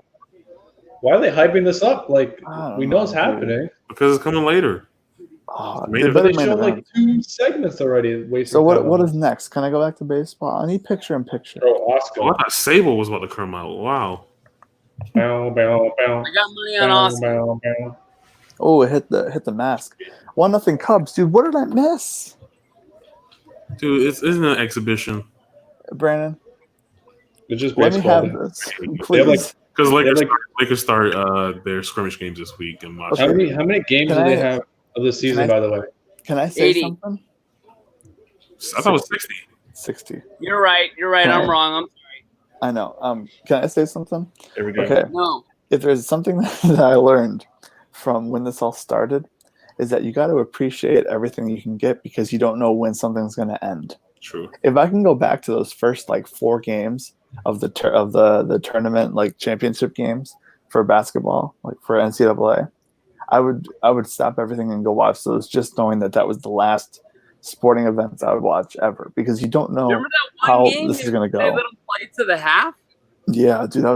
are they hyping this up? We know it's happening. Because it's coming later. Oh, they showed 2 segments already. So what is next? Can I go back to baseball? I need picture in picture. Bro, Oscar. I thought Sable was about to come out. Wow. Bow, bow, bow. I got money on Oscar. Bow, bow. Oh, it hit the mask. 1-0 Cubs, dude. What did I miss? Dude, isn't it an exhibition? Brandon? It's just Let me baseball. have this, They have, please. Because Lakers start their scrimmage games this week and watch. How many games do they have of the season? By the way, Can I say 80. something? I thought it was 60. 60. You're right. I'm wrong. I'm sorry. I know. Can I say something? There we go. Okay. No. If there's something that I learned from when this all started, is that you got to appreciate everything you can get because you don't know when something's going to end. True. If I can go back to those first like 4 games of the tournament, like championship games for basketball, like for NCAA, I would stop everything and go watch those, just knowing that was the last sporting events I would watch ever, because you don't know how this is going to go. They let them play to the half. Yeah, dude, that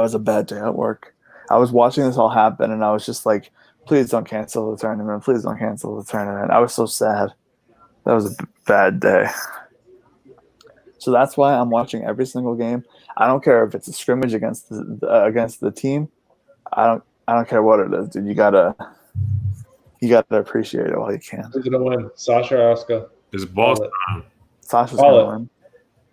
was a bad day at work. I was watching this all happen, and I was just like, please don't cancel the tournament. Please don't cancel the tournament. I was so sad. That was a bad day. So that's why I'm watching every single game. I don't care if it's a scrimmage against the team. I don't care what it is, dude. You gotta appreciate it while you can. Who's gonna win, Sasha or Asuka? It's boss time. Sasha's gonna win.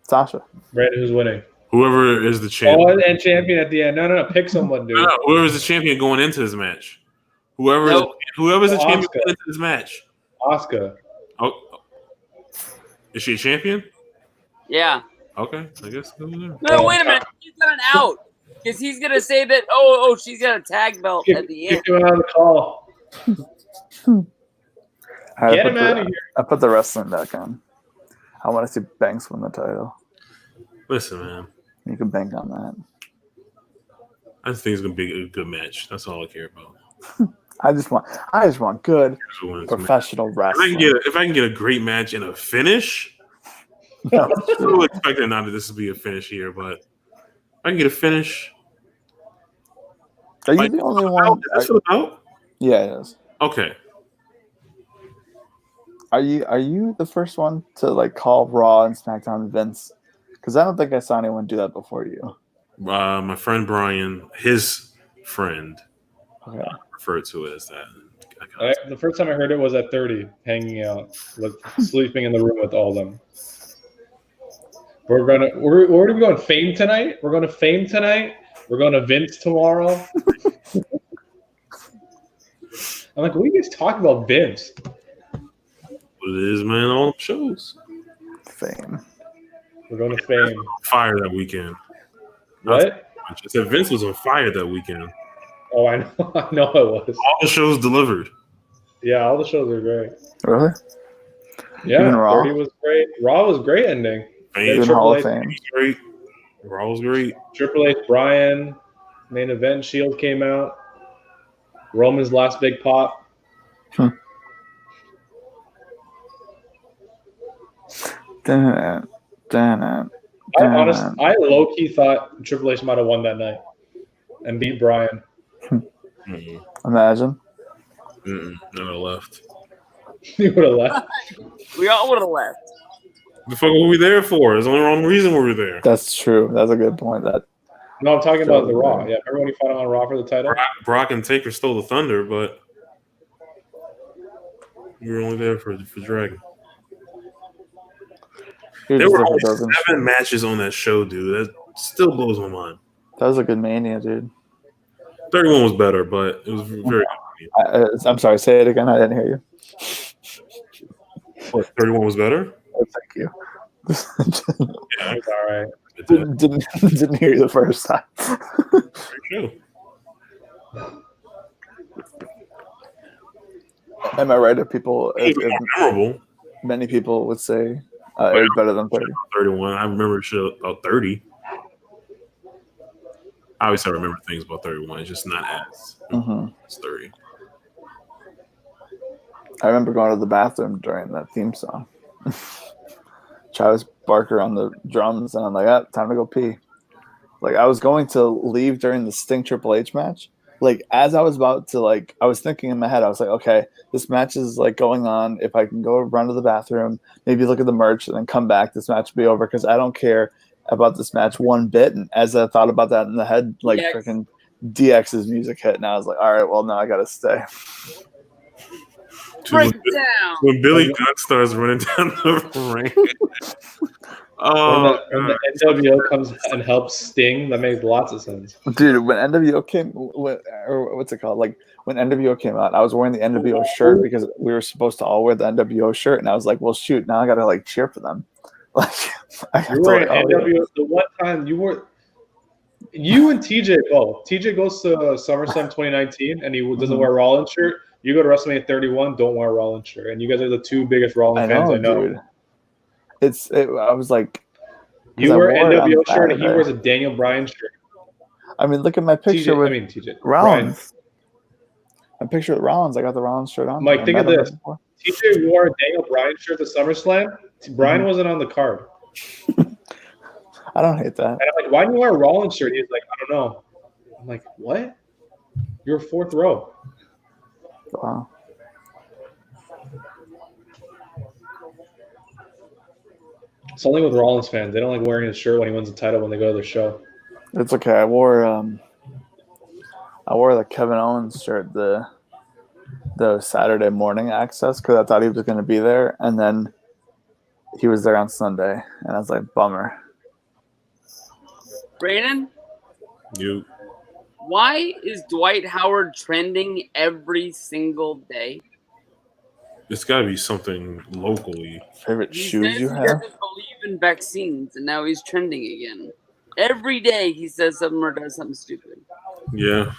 Sasha. Brandon, who's winning? Whoever is the champion. And champion at the end. No. Pick someone, dude. No, whoever's the champion going into this match. Whoever's the champion going into this match. Asuka. Oh, is she a champion? Yeah. Okay, I guess. No, wait a minute. He's got an out because he's gonna say that. Oh, she's got a tag belt at the end. Kick him out of the call. Get him out of here. I put the wrestling back on. I want to see Banks win the title. Listen, man. You can bank on that. I just think it's gonna be a good match. That's all I care about. I just want good professional wrestling. If I can get a great match and a finish, I was expecting not that this would be a finish here, but I can get a finish. Are you the only one? That's what about? Yeah, it is. Okay. Are you the first one to like call Raw and SmackDown Vince? Because I don't think I saw anyone do that before you. My friend Brian, his friend, referred to it as that. The first time I heard it was at 30, hanging out, sleeping in the room with all of them. Where are we going? Fame tonight? We're going to Fame tonight. We're going to Vince tomorrow. I'm like, what are you guys talking about, Vince? What it is, man, all the shows. Fame. We're going to Fame. Fire that weekend. What? I said Vince was on fire that weekend. Oh, I know it was. All the shows delivered. Yeah, all the shows are great. Really? Yeah, even Raw? 30 was great. Raw was great ending. Even Hall of Fame. Was great. Raw was great. Triple H, Bryan, main event, Shield came out. Roman's last big pop. I low-key thought Triple H might have won that night and beat Bryan. Imagine. I would have left. He would have left. We all would have left. The fuck were we there for? There's only wrong reason we were there. That's true. That's a good point. No, I'm talking about the Raw. Yeah, everyone he fought on Raw for the title. Brock and Taker stole the thunder, but you were only there for Dragon. There were only 7 matches on that show, dude. That still blows my mind. That was a good Mania, dude. 31 was better, but it was very good. I'm sorry. Say it again. I didn't hear you. What, 31 was better? Oh, thank you. Yeah, it's all right. Didn't hear you the first time. Am I right? If people, memorable. Many people would say it was better than 30. 31. I remember shit about 30. Obviously, I remember things about 31. It's just not as as 30. I remember going to the bathroom during that theme song. Travis Barker on the drums, and I'm like, time to go pee. Like, I was going to leave during the Sting Triple H match. Like, as I was about to, like, I was thinking in my head, I was like, okay, this match is, like, going on. If I can go run to the bathroom, maybe look at the merch, and then come back, this match will be over, because I don't care about this match one bit. And as I thought about that in the head, like, freaking DX's music hit, and I was like, all right, well, now I got to stay. Break it down. When Billy Gunn starts running down the ring. When the NWO comes and helps Sting, that makes lots of sense. Dude, when NWO came, or what's it called? Like when NWO came out, I was wearing the NWO shirt because we were supposed to all wear the NWO shirt, and I was like, "Well, shoot, now I gotta like cheer for them." Like, you were in NWO. The one time you and TJ both. TJ goes to SummerSlam 2019, and he doesn't wear a Rollins shirt. You go to WrestleMania 31, don't wear a Rollins shirt, and you guys are the two biggest Rollins fans I know. Dude. I was like, you wear NWO shirt, and he wears a Daniel Bryan shirt. I mean, look at my picture with TJ Rollins. My picture with Rollins. I got the Rollins shirt on. Mike, think of this. TJ wore a Daniel Bryan shirt to SummerSlam. Bryan wasn't on the card. I don't hate that. And I'm like, why do you wear a Rollins shirt? He's like, I don't know. I'm like, what? You're fourth row. Wow. It's only with Rollins fans. They don't like wearing his shirt when he wins the title when they go to the show. It's okay. I wore the Kevin Owens shirt the Saturday morning access because I thought he was going to be there, and then he was there on Sunday, and I was like, bummer. Brandon? You. Why is Dwight Howard trending every single day? It's got to be something locally. Favorite He shoes says you he have? doesn't believe in vaccines, and now he's trending again. Every day he says something or does something stupid. Yeah.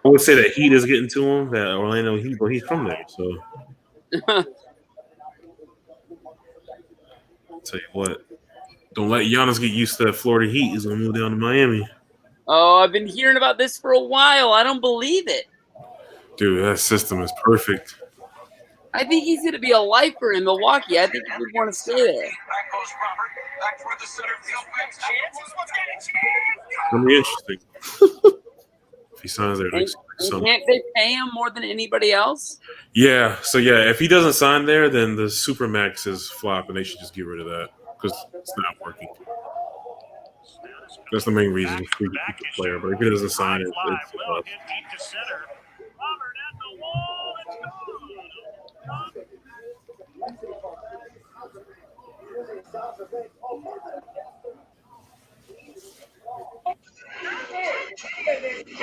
I would say that heat is getting to him, that Orlando Heat, but he's from there, so. I'll tell you what. Don't let Giannis get used to that Florida Heat. He's going to move down to Miami. Oh, I've been hearing about this for a while. I don't believe it. Dude, that system is perfect. I think he's going to be a lifer in Milwaukee. I think he would want to stay there. It'll be interesting. If he signs there next summer. Can't they pay him more than anybody else? Yeah. So, if he doesn't sign there, then the Supermax is flop, and they should just get rid of that because it's not working. That's the main reason for the player. But if he doesn't sign it, it's flop.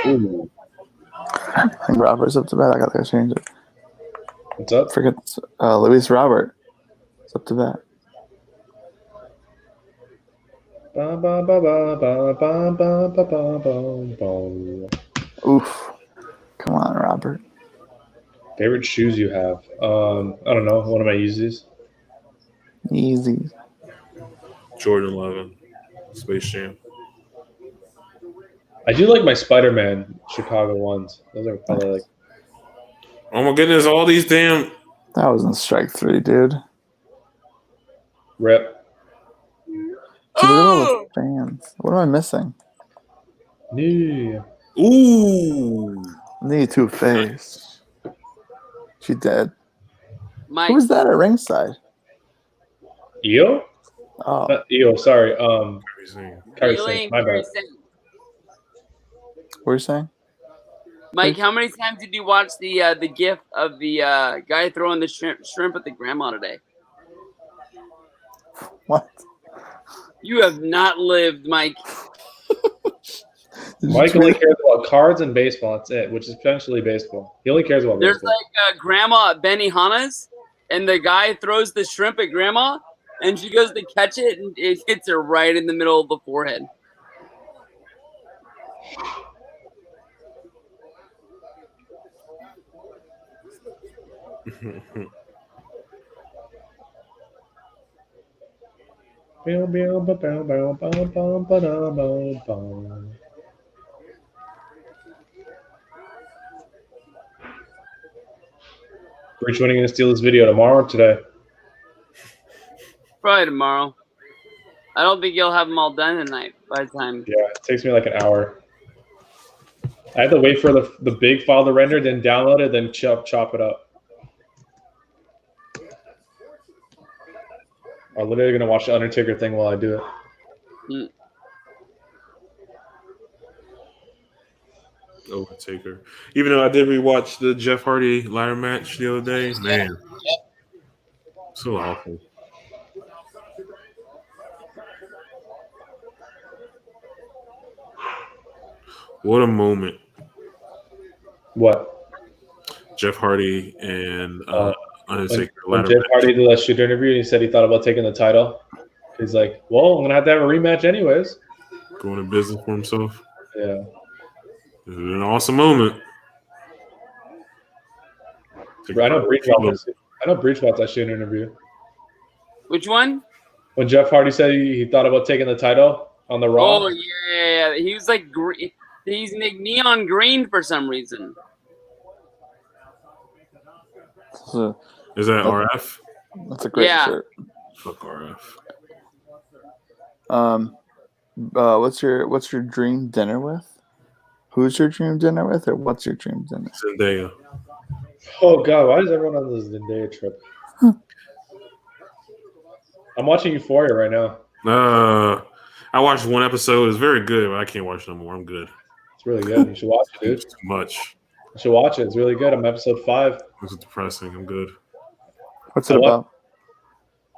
Ooh. I think Robert's up to bat. I got to change it. What's up? Forget Luis Robert. It's up to bat. Oof. Come on, Robert. Favorite shoes you have? I don't know. One of my Yeezys. Easy. Jordan 11. Space Jam. I do like my Spider-Man Chicago ones. Those are probably like. Oh my goodness! All these damn. That was in strike 3, dude. Rip. Dude, look at all those fans. What am I missing? Yeah. Ooh. Knee to face. She dead. Mike, Who was that at ringside? Io? Oh, Io, sorry. Kyrie really Sane, my bad. what are you saying? Mike, how many times did you watch the gif of the guy throwing the shrimp at the grandma today? What? You have not lived, Mike. Mike only cares about cards and baseball. That's it, which is essentially baseball. He only cares about There's baseball. like grandma at Benihana's, and the guy throws the shrimp at grandma, and she goes to catch it, and it hits her right in the middle of the forehead. Which one are you going to steal this video, tomorrow or today? Probably tomorrow. I don't think you'll have them all done tonight by the time. Yeah, it takes me like an hour. I had to wait for the big file to render, then download it, then chop it up. I'm literally going to watch the Undertaker thing while I do it. Overtaker. Even though I did rewatch the Jeff Hardy ladder match the other day, man, so awful. What a moment. What? Jeff Hardy and Undertaker When ladder Jeff match. Hardy did that shoot interview, and he said he thought about taking the title. He's like, "Well, I'm gonna have to have a rematch anyways." Going to business for himself. Yeah. This is an awesome moment. I know Breach about that shoot interview. Which one? When Jeff Hardy said he thought about taking the title on the Raw. Oh yeah, he was like green. He's like neon green for some reason. So, Is that RF? that's a great shirt. Fuck RF. What's your dream dinner with? Who's your dream dinner with, or what's your dream dinner? Zendaya. Oh God, why is everyone on this Zendaya trip? I'm watching Euphoria right now. I watched one episode. It's very good, but I can't watch no more. I'm good. It's really good. You should watch it, dude. It's too much. You should watch it. It's really good. I'm episode 5. This is depressing. I'm good. What's it about?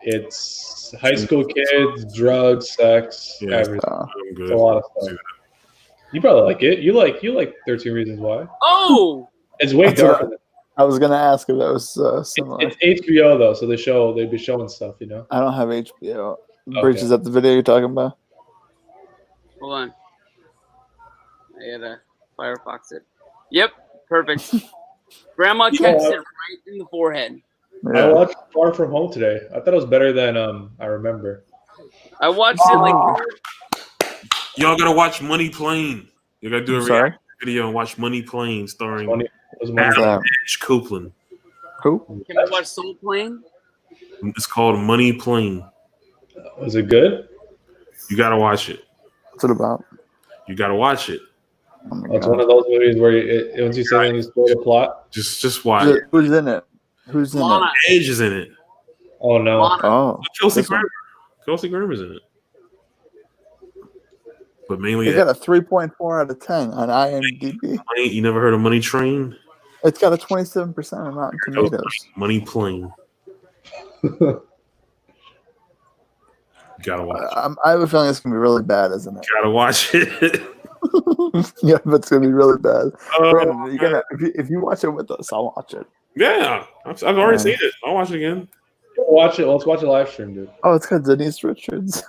It's high school kids, drugs, sex, everything. I'm good. It's a lot of stuff. You probably like it. You like 13 Reasons Why. Oh, It's way darker. I was gonna ask if that was similar. It's HBO though, so they'd be showing stuff, you know. I don't have HBO. Bridge, is that the video you're talking about? hold on. I gotta Firefox it. Yep, perfect. Grandma catches it right in the forehead. Yeah. I watched Far From Home today. I thought it was better than I remember. I watched it like. Y'all gotta watch Money Plane. You gotta do a Sorry? reaction video and watch Money Plane starring What's Adam Edge Copeland. Who? Can we watch Soul Plane? It's called Money Plane. Was it good? You gotta watch it. What's it about? You gotta watch it. Oh my It's God. one of those movies where once you say you spoil the plot. Just watch it. Who's in it? Who's in Lana. it? Edge is in it. Oh no! Lana. Oh, Kelsey this one. Grammer. Kelsey Grammer's in it. But mainly, it got a 3.4 out of 10 on IMDb. you never heard of Money Train? It's got a 27% on Rotten Tomatoes. Money Plane. You gotta watch it. I have a feeling it's gonna be really bad, isn't it? Gotta watch it. Yeah, but it's gonna be really bad. Oh, Brandon, you gotta, if you watch it with us, I'll watch it. Yeah, I've already seen it. I'll watch it again. Watch it. Let's watch a live stream, dude. Oh, it's got Denise Richards.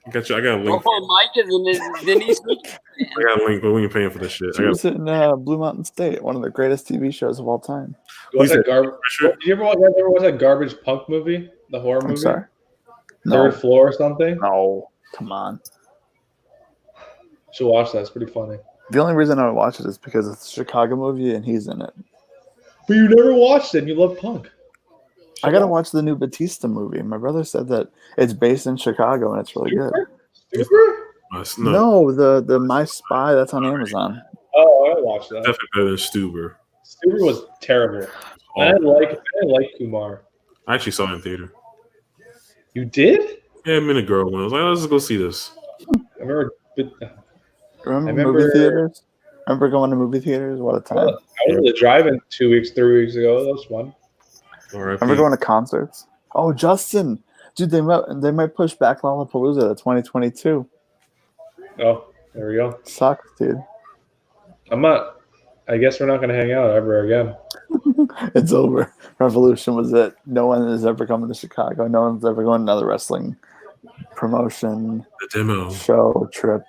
I got a link. Oh, Mike is in his Denise. I got a link, but we ain't paying for this shit. She was in Blue Mountain State, one of the greatest TV shows of all time. Did you ever watch that Garbage Punk movie? The horror movie? I'm sorry. Third Floor or something? No, come on. You should watch that. It's pretty funny. The only reason I would watch it is because it's a Chicago movie and he's in it. But you never watched it and you love punk. I gotta watch the new Batista movie. My brother said that it's based in Chicago and it's really good. No, the My Spy, that's on Amazon. Oh, I watched that. Definitely better than Stuber. Stuber was terrible. I didn't like Kumar. I actually saw it in theater. You did? Yeah, me and a girl went. I was like, let's go see this. I remember. Remember movie theaters? Remember going to movie theaters? What a time. I was at the drive-in 3 weeks ago. That was fun. Remember going to concerts? Oh, Justin. Dude, they might push back Lollapalooza to 2022. Oh, there we go. Sucks, dude. I guess we're not going to hang out ever again. It's over. Revolution was it. No one is ever coming to Chicago. No one's ever going to another wrestling promotion, The demo. show, trip.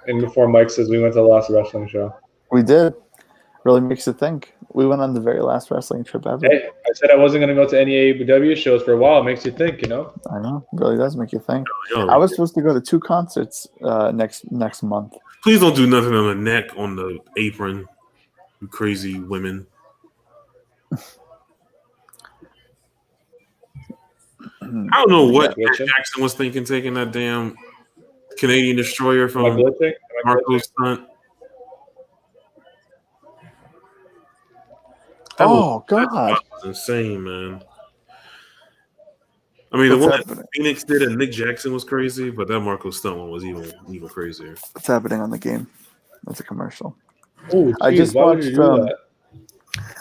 And before Mike says we went to the last wrestling show. We did. Really makes you think. We went on the very last wrestling trip ever. Hey, I said I wasn't going to go to any AEW shows for a while. It makes you think, you know? I know. It really does make you think. Yo, I was supposed to go to 2 concerts next month. please don't do nothing on the neck, on the apron. You crazy women. I don't know what Jackson was thinking, taking that damn Canadian destroyer from Marco's stunt. Oh, God. That was insane, man. I mean, the one that Phoenix did and Nick Jackson was crazy, but that Marco stunt one was even crazier. What's happening on the game? It's a commercial. Oh, I just why would watched. you do that?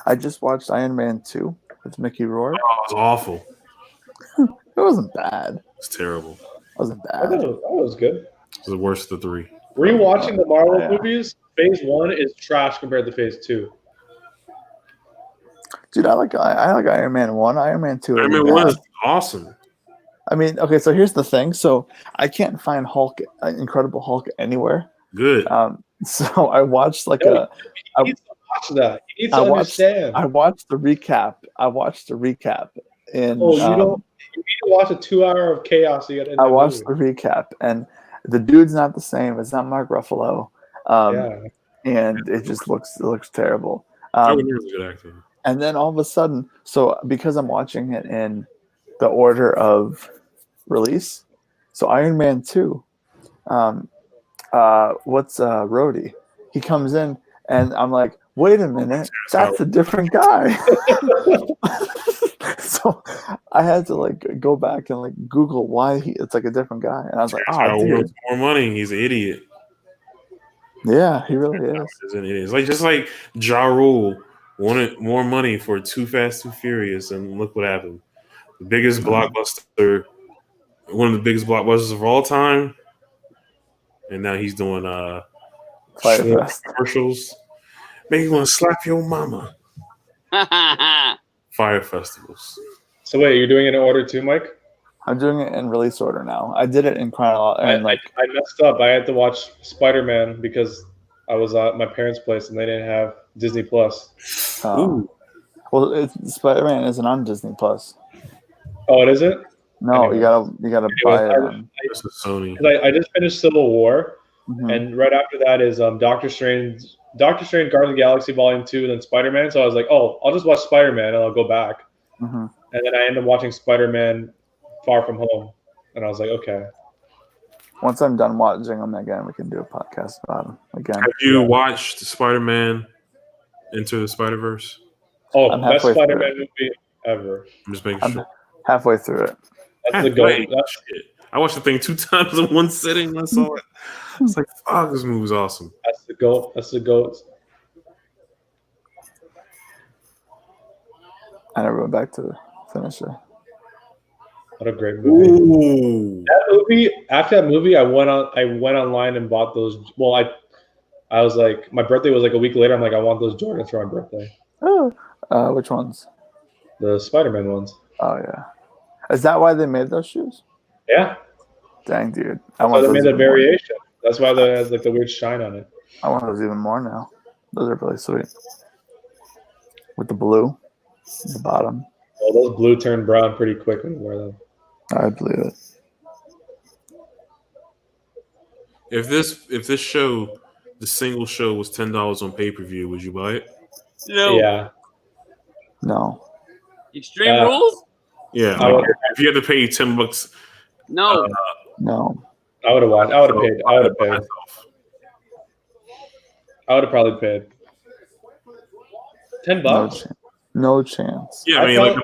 I just watched Iron Man 2 with Mickey Rourke. Oh, it was awful. It wasn't bad. It's terrible. It wasn't I bad. thought it was good. It's the worst of the three. Rewatching the Marvel Yeah. movies, Phase 1 is trash compared to Phase 2. Dude, I like Iron Man 1. Iron Man 2. Iron Man 1 is awesome. I mean, okay, so here's the thing. So I can't find Incredible Hulk anywhere. Good. So I watched like You need to watch that. You need to understand. I watched the recap. And you need to watch a 2 hour of chaos. I watched the recap, and the dude's not the same. It's not Mark Ruffalo. And it just looks terrible. He was a good actor. And then all of a sudden, so because I'm watching it in the order of release, so Iron Man 2, Rhodey? He comes in, and I'm like, wait a minute, that's a different guy. So I had to like go back and like Google why it's like a different guy, and I was like, oh, dude, more money. He's an idiot. Yeah, he really is. He's an idiot. It's like just like Ja Rule wanted more money for Too Fast, Too Furious, and look what happened. The biggest blockbuster, one of the biggest blockbusters of all time, and now he's doing commercials. Make you want to slap your mama. Fire festivals. So wait, you're doing it in order too, Mike? I'm doing it in release order now. I did it in chronological. I messed up. I had to watch Spider-Man because I was at my parents' place and they didn't have Disney Plus. Well, Spider-Man isn't on Disney Plus. Oh, it isn't? No, anyway. you gotta buy it. This is Sony. I just finished Civil War, and right after that is Doctor Strange, Guardians of the Galaxy Volume 2, and then Spider-Man. So I was like, oh, I'll just watch Spider-Man and I'll go back. And then I ended up watching Spider-Man Far From Home, and I was like, okay. Once I'm done watching them again, we can do a podcast about them again. Have you watched Spider-Man Into the Spider-Verse? Oh, best Spider-Man movie ever. I'm just making sure. Halfway through it. That's the goal. I watched the thing 2 times in one sitting. I saw it. It's like, fuck, this movie's awesome. That's the goal. That's the goat. I never went back to finish it. What a great movie! Ooh. That movie. After that movie, I went online and bought those. Well, I was like, my birthday was like a week later. I'm like, I want those Jordans for my birthday. Oh, which ones? The Spider-Man ones. Oh yeah, is that why they made those shoes? Yeah. Dang, dude. They made the variation. That's why it has like the weird shine on it. I want those even more now. Those are really sweet. With the blue at the bottom. Well, those blue turn brown pretty quick when you wear them. I believe it. If this show, the single show, was $10 on pay-per-view, would you buy it? No. Yeah. No. Extreme Rules? Yeah. If you had to pay $10. No. No. I would have watched. I would have paid. I would have paid. I would have probably paid. $10. No chance. Yeah, I mean, like the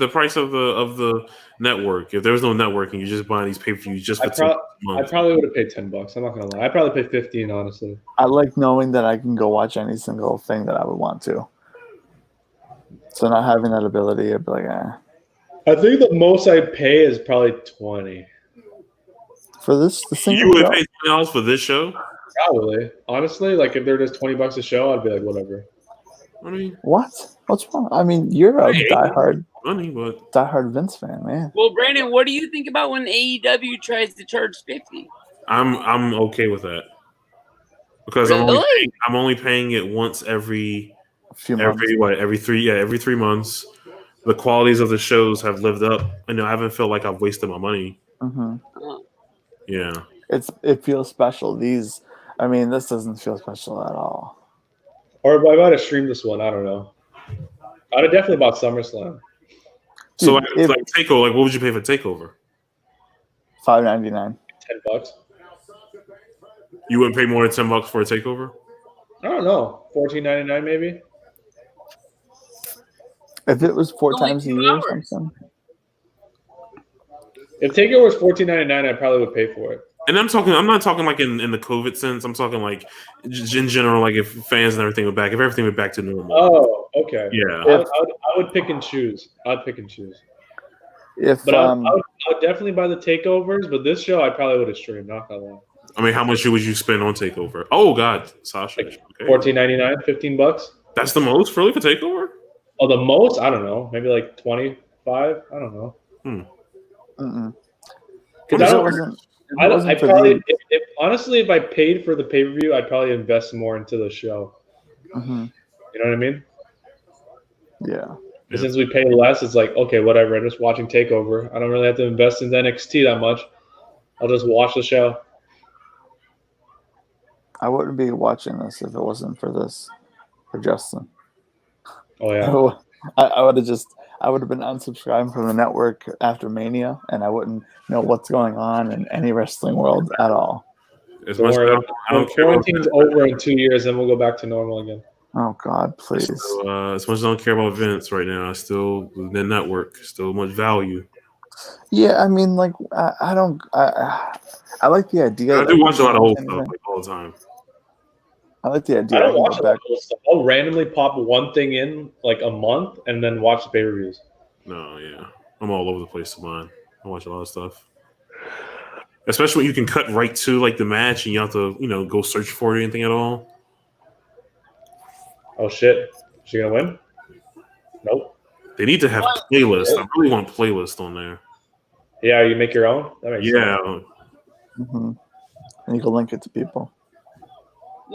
price of the network. If there was no networking, you're just buying these pay-per-views just for I probably would have paid $10. I'm not gonna lie. I'd probably pay 15, honestly. I like knowing that I can go watch any single thing that I would want to. So not having that ability, I'd be like, I think the most I'd pay is probably 20. For the single you would pay $20 for this show? Probably. Honestly, like if they're just $20 a show, I'd be like, whatever. I mean, what? What's wrong? I mean, you're a diehard Vince fan, man. Well, Brandon, what do you think about when AEW tries to charge $50? I'm okay with that because really? I'm only paying it once every 3 months. The qualities of the shows have lived up. I haven't felt like I've wasted my money. Yeah, it feels special. This doesn't feel special at all. Or I might have streamed this one. I don't know. I'd have definitely bought SummerSlam. So like Takeover, like what would you pay for Takeover? $5.99. $10. You wouldn't pay more than $10 for a Takeover? I don't know. $14.99 maybe. If it was 4 times a year or something. If Takeover was $14.99, I probably would pay for it. And I'm not talking like in the COVID sense. I'm talking like in general, like if fans and everything were back, if everything went back to normal. Oh, okay. Yeah. I would pick and choose. I'd pick and choose. But I would definitely buy the takeovers. But this show, I probably would have streamed. Not gonna lie. I mean, how much would you spend on Takeover? Oh God, Sasha. Like $14.99, $15. That's the most for Takeover. Oh, the most? I don't know. Maybe like 25. I don't know. Because I probably, if honestly, if I paid for the pay per view, I'd probably invest more into the show. Mm-hmm. You know what I mean? Yeah. But since we pay less, it's like, okay, whatever. I'm just watching Takeover. I don't really have to invest into NXT that much. I'll just watch the show. I wouldn't be watching this if it wasn't for this, for Justin. Oh yeah. I would have been unsubscribing from the network after Mania, and I wouldn't know what's going on in any wrestling world at all. As much as I don't care quarantine's over in 2 years, then we'll go back to normal again. Oh God, please. So, as much as I don't care about Vince right now, I still the network still much value. Yeah, I mean, like I like the idea. I do watch a lot of old stuff like all the time. I like the idea. I don't watch a lot of old stuff. I'll randomly pop one thing in like a month and then watch the pay-per-views. No, yeah, I'm all over the place with mine. I watch a lot of stuff, especially when you can cut right to like the match and you have to go search for anything at all. Oh shit! Is she gonna win? Nope. They need to have playlists. I really want a playlist on there. Yeah, you make your own. That makes sense. Mm-hmm. And you can link it to people.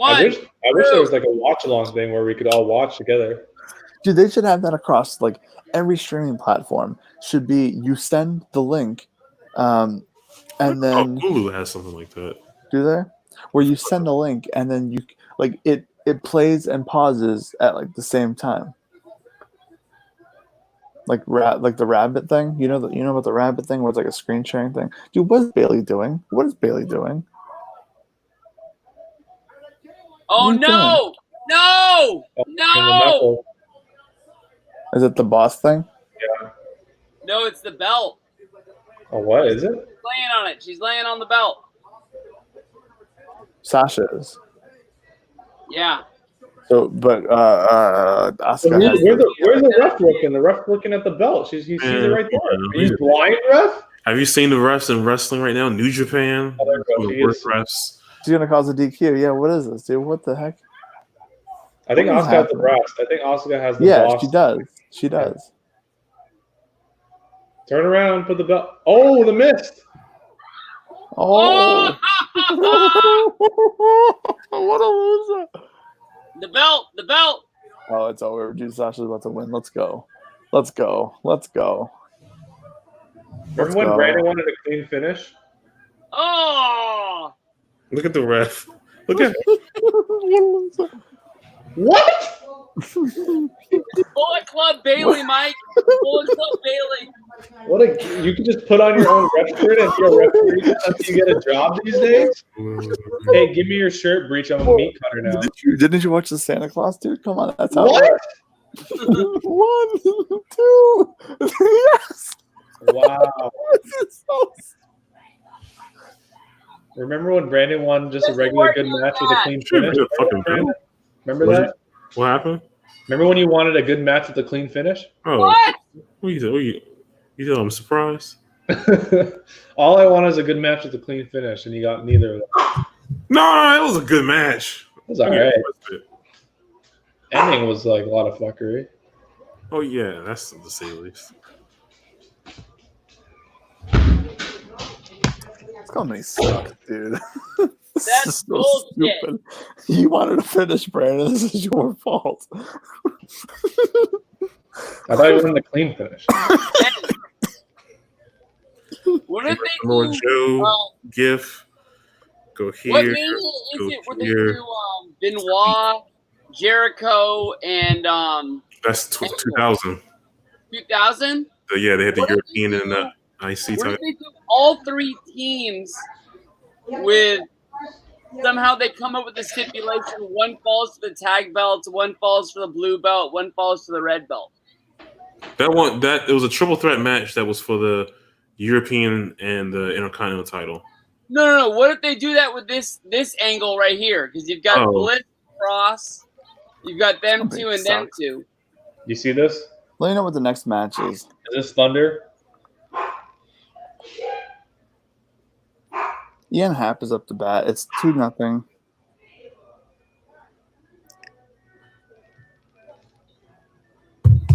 I wish there was like a watch along thing where we could all watch together. Dude, they should have that across like every streaming platform. Should be you send the link, and then Hulu has something like that. Do they? Where you send a link and then you like it plays and pauses at like the same time. Like the rabbit thing, you know about the rabbit thing where it's like a screen sharing thing. Dude, what is Bailey doing? What is Bailey doing? Oh no! No! No! Is it the boss thing? Yeah. No, it's the belt. Oh, what is it? Laying on it. She's laying on the belt. Sasha is. Yeah. So, but Asuka where's the ref looking? The ref looking at the belt. He sees it right there. He's blind, ref. Have you seen the refs in wrestling right now? New Japan. Refs. She's gonna cause a DQ. Yeah, what is this, dude? What the heck? I think Asuka has the breast. I think Asuka has the boss. She does. She does. Turn around, put the belt. Oh, the mist. Oh. What a loser. The belt. Oh, it's over. Dude, Sasha's about to win. Let's go. Remember when Brandon wanted a clean finish? Oh. Look at the ref. Look at what? Bullet Club Bailey, Mike. Bullet Club Bailey. You can just put on your own ref shirt and be a referee until you get a job these days. Hey, give me your shirt, Breach. I'm a meat cutter now. Didn't you watch the Santa Claus, dude? Come on, that's how. What? 1, 2, 3, yes. Wow. Remember when Brandon won just a regular good match with a clean finish? Remember that? What happened? Remember when you wanted a good match with a clean finish? Oh. What? You know, I'm surprised. All I want is a good match with a clean finish, and you got neither of them. No, it was a good match. It was all right. Ending was like a lot of fuckery. Oh yeah, that's the say least. This company sucks, dude. That's so stupid. You wanted to finish, Brandon. This is your fault. I thought you wanted a clean finish. What if they do? Joe, GIF, go here. What maybe is it? What they do? Benoit, Jericho, and That's 2000. 2000. So yeah, they had the European and the IC What time. if they took all three teams with? Somehow they come up with a stipulation: one falls to the tag belts, one falls for the blue belt, one falls to the red belt. It was a triple threat match that was for the European and the Intercontinental title. No. What if they do that with this angle right here? Because you've got Bliss, Cross, you've got them two and them two. You see this? Let me know what the next match is. Is this Thunder? Ian Happ is up to bat. It's 2-0.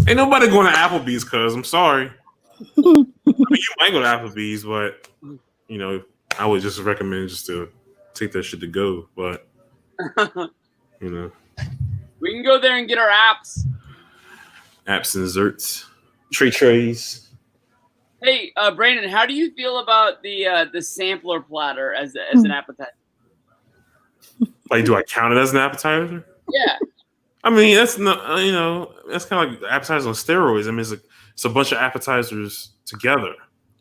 Ain't nobody going to Applebee's, cuz I'm sorry. I mean, you might go to Applebee's, but you know, I would just recommend just to take that shit to go. But you know, we can go there and get our apps and zerts, trays. Hey, Brandon, how do you feel about the sampler platter as an appetizer? Like, do I count it as an appetizer? Yeah. I mean, that's not, you know, that's kind of like appetizers on steroids. I mean, it's a bunch of appetizers together.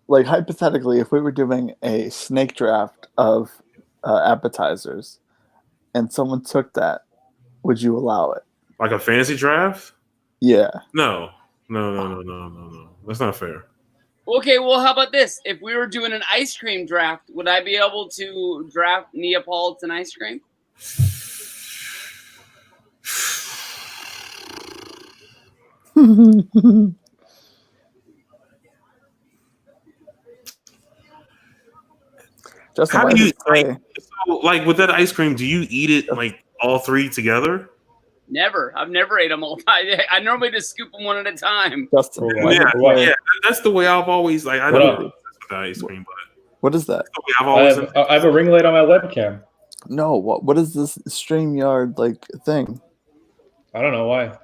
Like, hypothetically, if we were doing a snake draft of appetizers and someone took that, would you allow it? Like a fantasy draft? Yeah. No. That's not fair. Okay, well, how about this? If we were doing an ice cream draft, would I be able to draft Neapolitan ice cream? Justin, how do you like with that ice cream? Do you eat it like all three together? Never. I've never ate them all. I normally just scoop them one at a time. Justin, yeah, that's the way I've always like. I don't know ice cream, but what is that? I have a ring light on my webcam. No, what is this StreamYard like thing? I don't know why.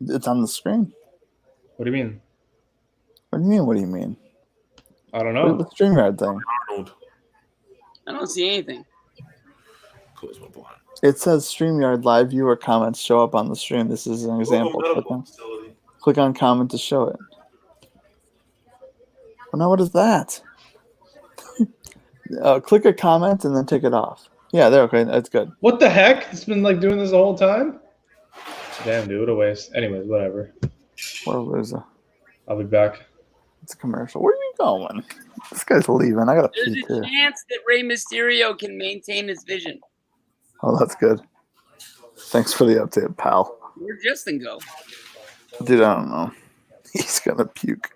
It's on the screen. What do you mean? What do you mean? What do you mean? I don't know. The StreamYard thing. I don't see anything. Close my blind. It says StreamYard live viewer comments show up on the stream. This is an example. Click on comment to show it. Well, now what is that? Click a comment and then take it off. Yeah, there. Okay, that's good. What the heck? It's been like doing this the whole time. Damn, dude, what a waste. Anyways, whatever. What a loser. I'll be back. It's a commercial. Where are you going? This guy's leaving. I gotta There's pee a too. chance that Rey Mysterio can maintain his vision. Oh, that's good. Thanks for the update, pal. Where'd Justin go? Dude, I don't know. He's gonna puke.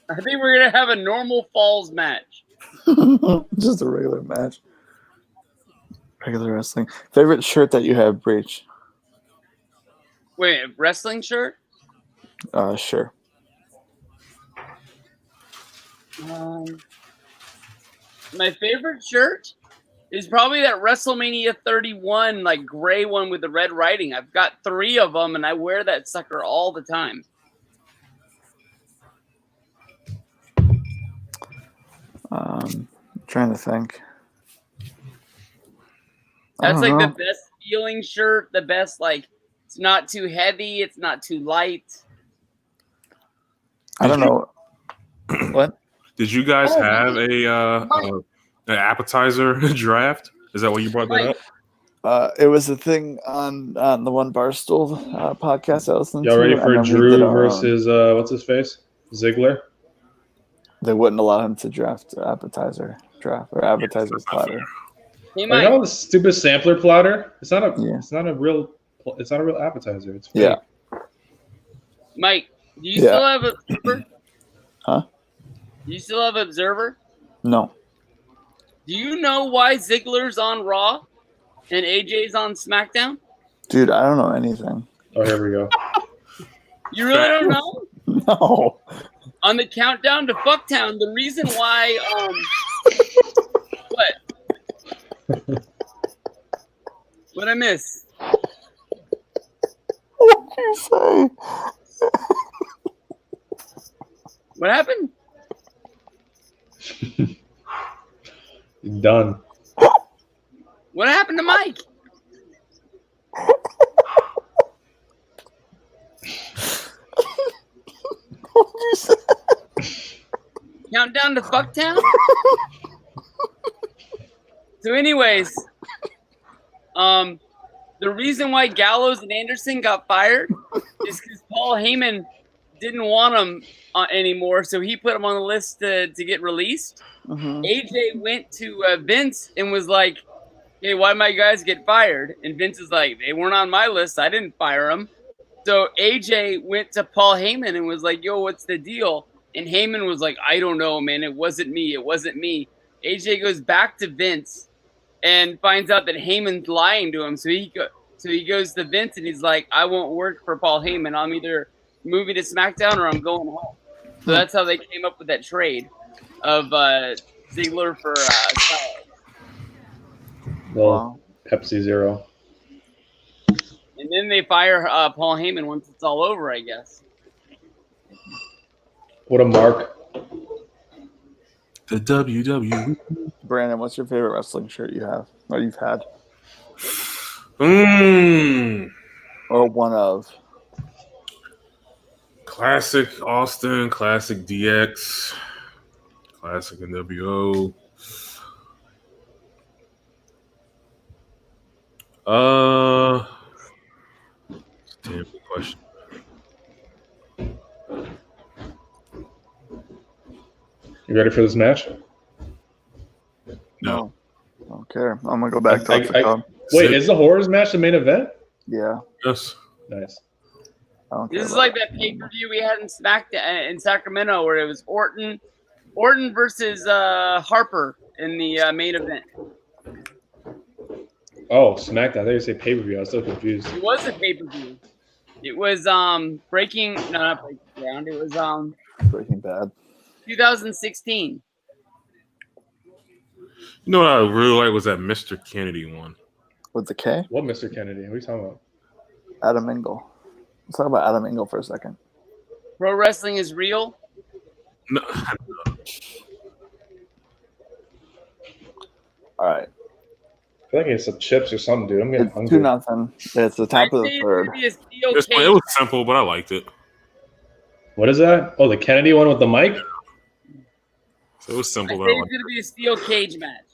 I think we're gonna have a normal falls match. Just a regular match. Regular wrestling. Favorite shirt that you have, Breach? Wait, a wrestling shirt? Sure. My favorite shirt is probably that WrestleMania 31, like gray one with the red writing. I've got 3 of them, and I wear that sucker all the time. Trying to think. That's like the best feeling shirt. The best, like, it's not too heavy. It's not too light. I don't know. What? Did you guys have an appetizer draft? Is that what you brought that up? It was a thing on the one Barstool podcast I listened to. Y'all ready for Drew versus what's his face? Ziggler? They wouldn't allow him to draft appetizer platter. Hey, Like, all the stupid sampler platter. It's not a. Yeah. It's not a real appetizer. It's fake. Yeah. Mike, do you still have Observer? Huh? Do you still have Observer? No. Do you know why Ziggler's on Raw and AJ's on SmackDown? Dude, I don't know anything. Oh, here we go. You really don't know? No. On the countdown to Fucktown, the reason why what? What'd I miss? What did you say? What happened? Done. What happened to Mike? What did you say? Countdown to Fucktown? So anyways, the reason why Gallows and Anderson got fired is because Paul Heyman didn't want them anymore, so he put them on the list to get released. Mm-hmm. AJ went to Vince and was like, hey, why my guys get fired? And Vince is like, they weren't on my list. I didn't fire them. So AJ went to Paul Heyman and was like, yo, what's the deal? And Heyman was like, I don't know, man. It wasn't me. It wasn't me. AJ goes back to Vince and finds out that Heyman's lying to him. So he goes to Vince and he's like, I won't work for Paul Heyman. I'm either moving to SmackDown or I'm going home. So that's how they came up with that trade of Ziggler for Styles. Well, Pepsi Zero. And then they fire Paul Heyman once it's all over, I guess. What a mark. The WWE. Brandon, what's your favorite wrestling shirt you have or you've had? Or one of? Classic Austin, classic DX, classic NWO. Damn good question. You ready for this match? No. I don't care. I'm gonna go back to wait, is the Horrors match the main event? Yeah. Yes. Nice. This is like that pay-per-view we had in Sacramento where it was Orton versus Harper in the main event. Oh, SmackDown. I thought you said pay-per-view. I was so confused. It was a pay-per-view. It was not Breaking Ground. It was Breaking Bad. 2016. You know what I really like was that Mr. Kennedy one. With the K? What Mr. Kennedy? What are you talking about? Adam Engel. Let's talk about Adam Engel for a second. Pro wrestling is real. No. All right. I feel like it's some chips or something, dude. I'm getting It's hungry. 2-0. It's the top of the third. It was simple, but I liked it. What is that? Oh, the Kennedy one with the mic? So it was simple. I think it's going to be a steel cage match.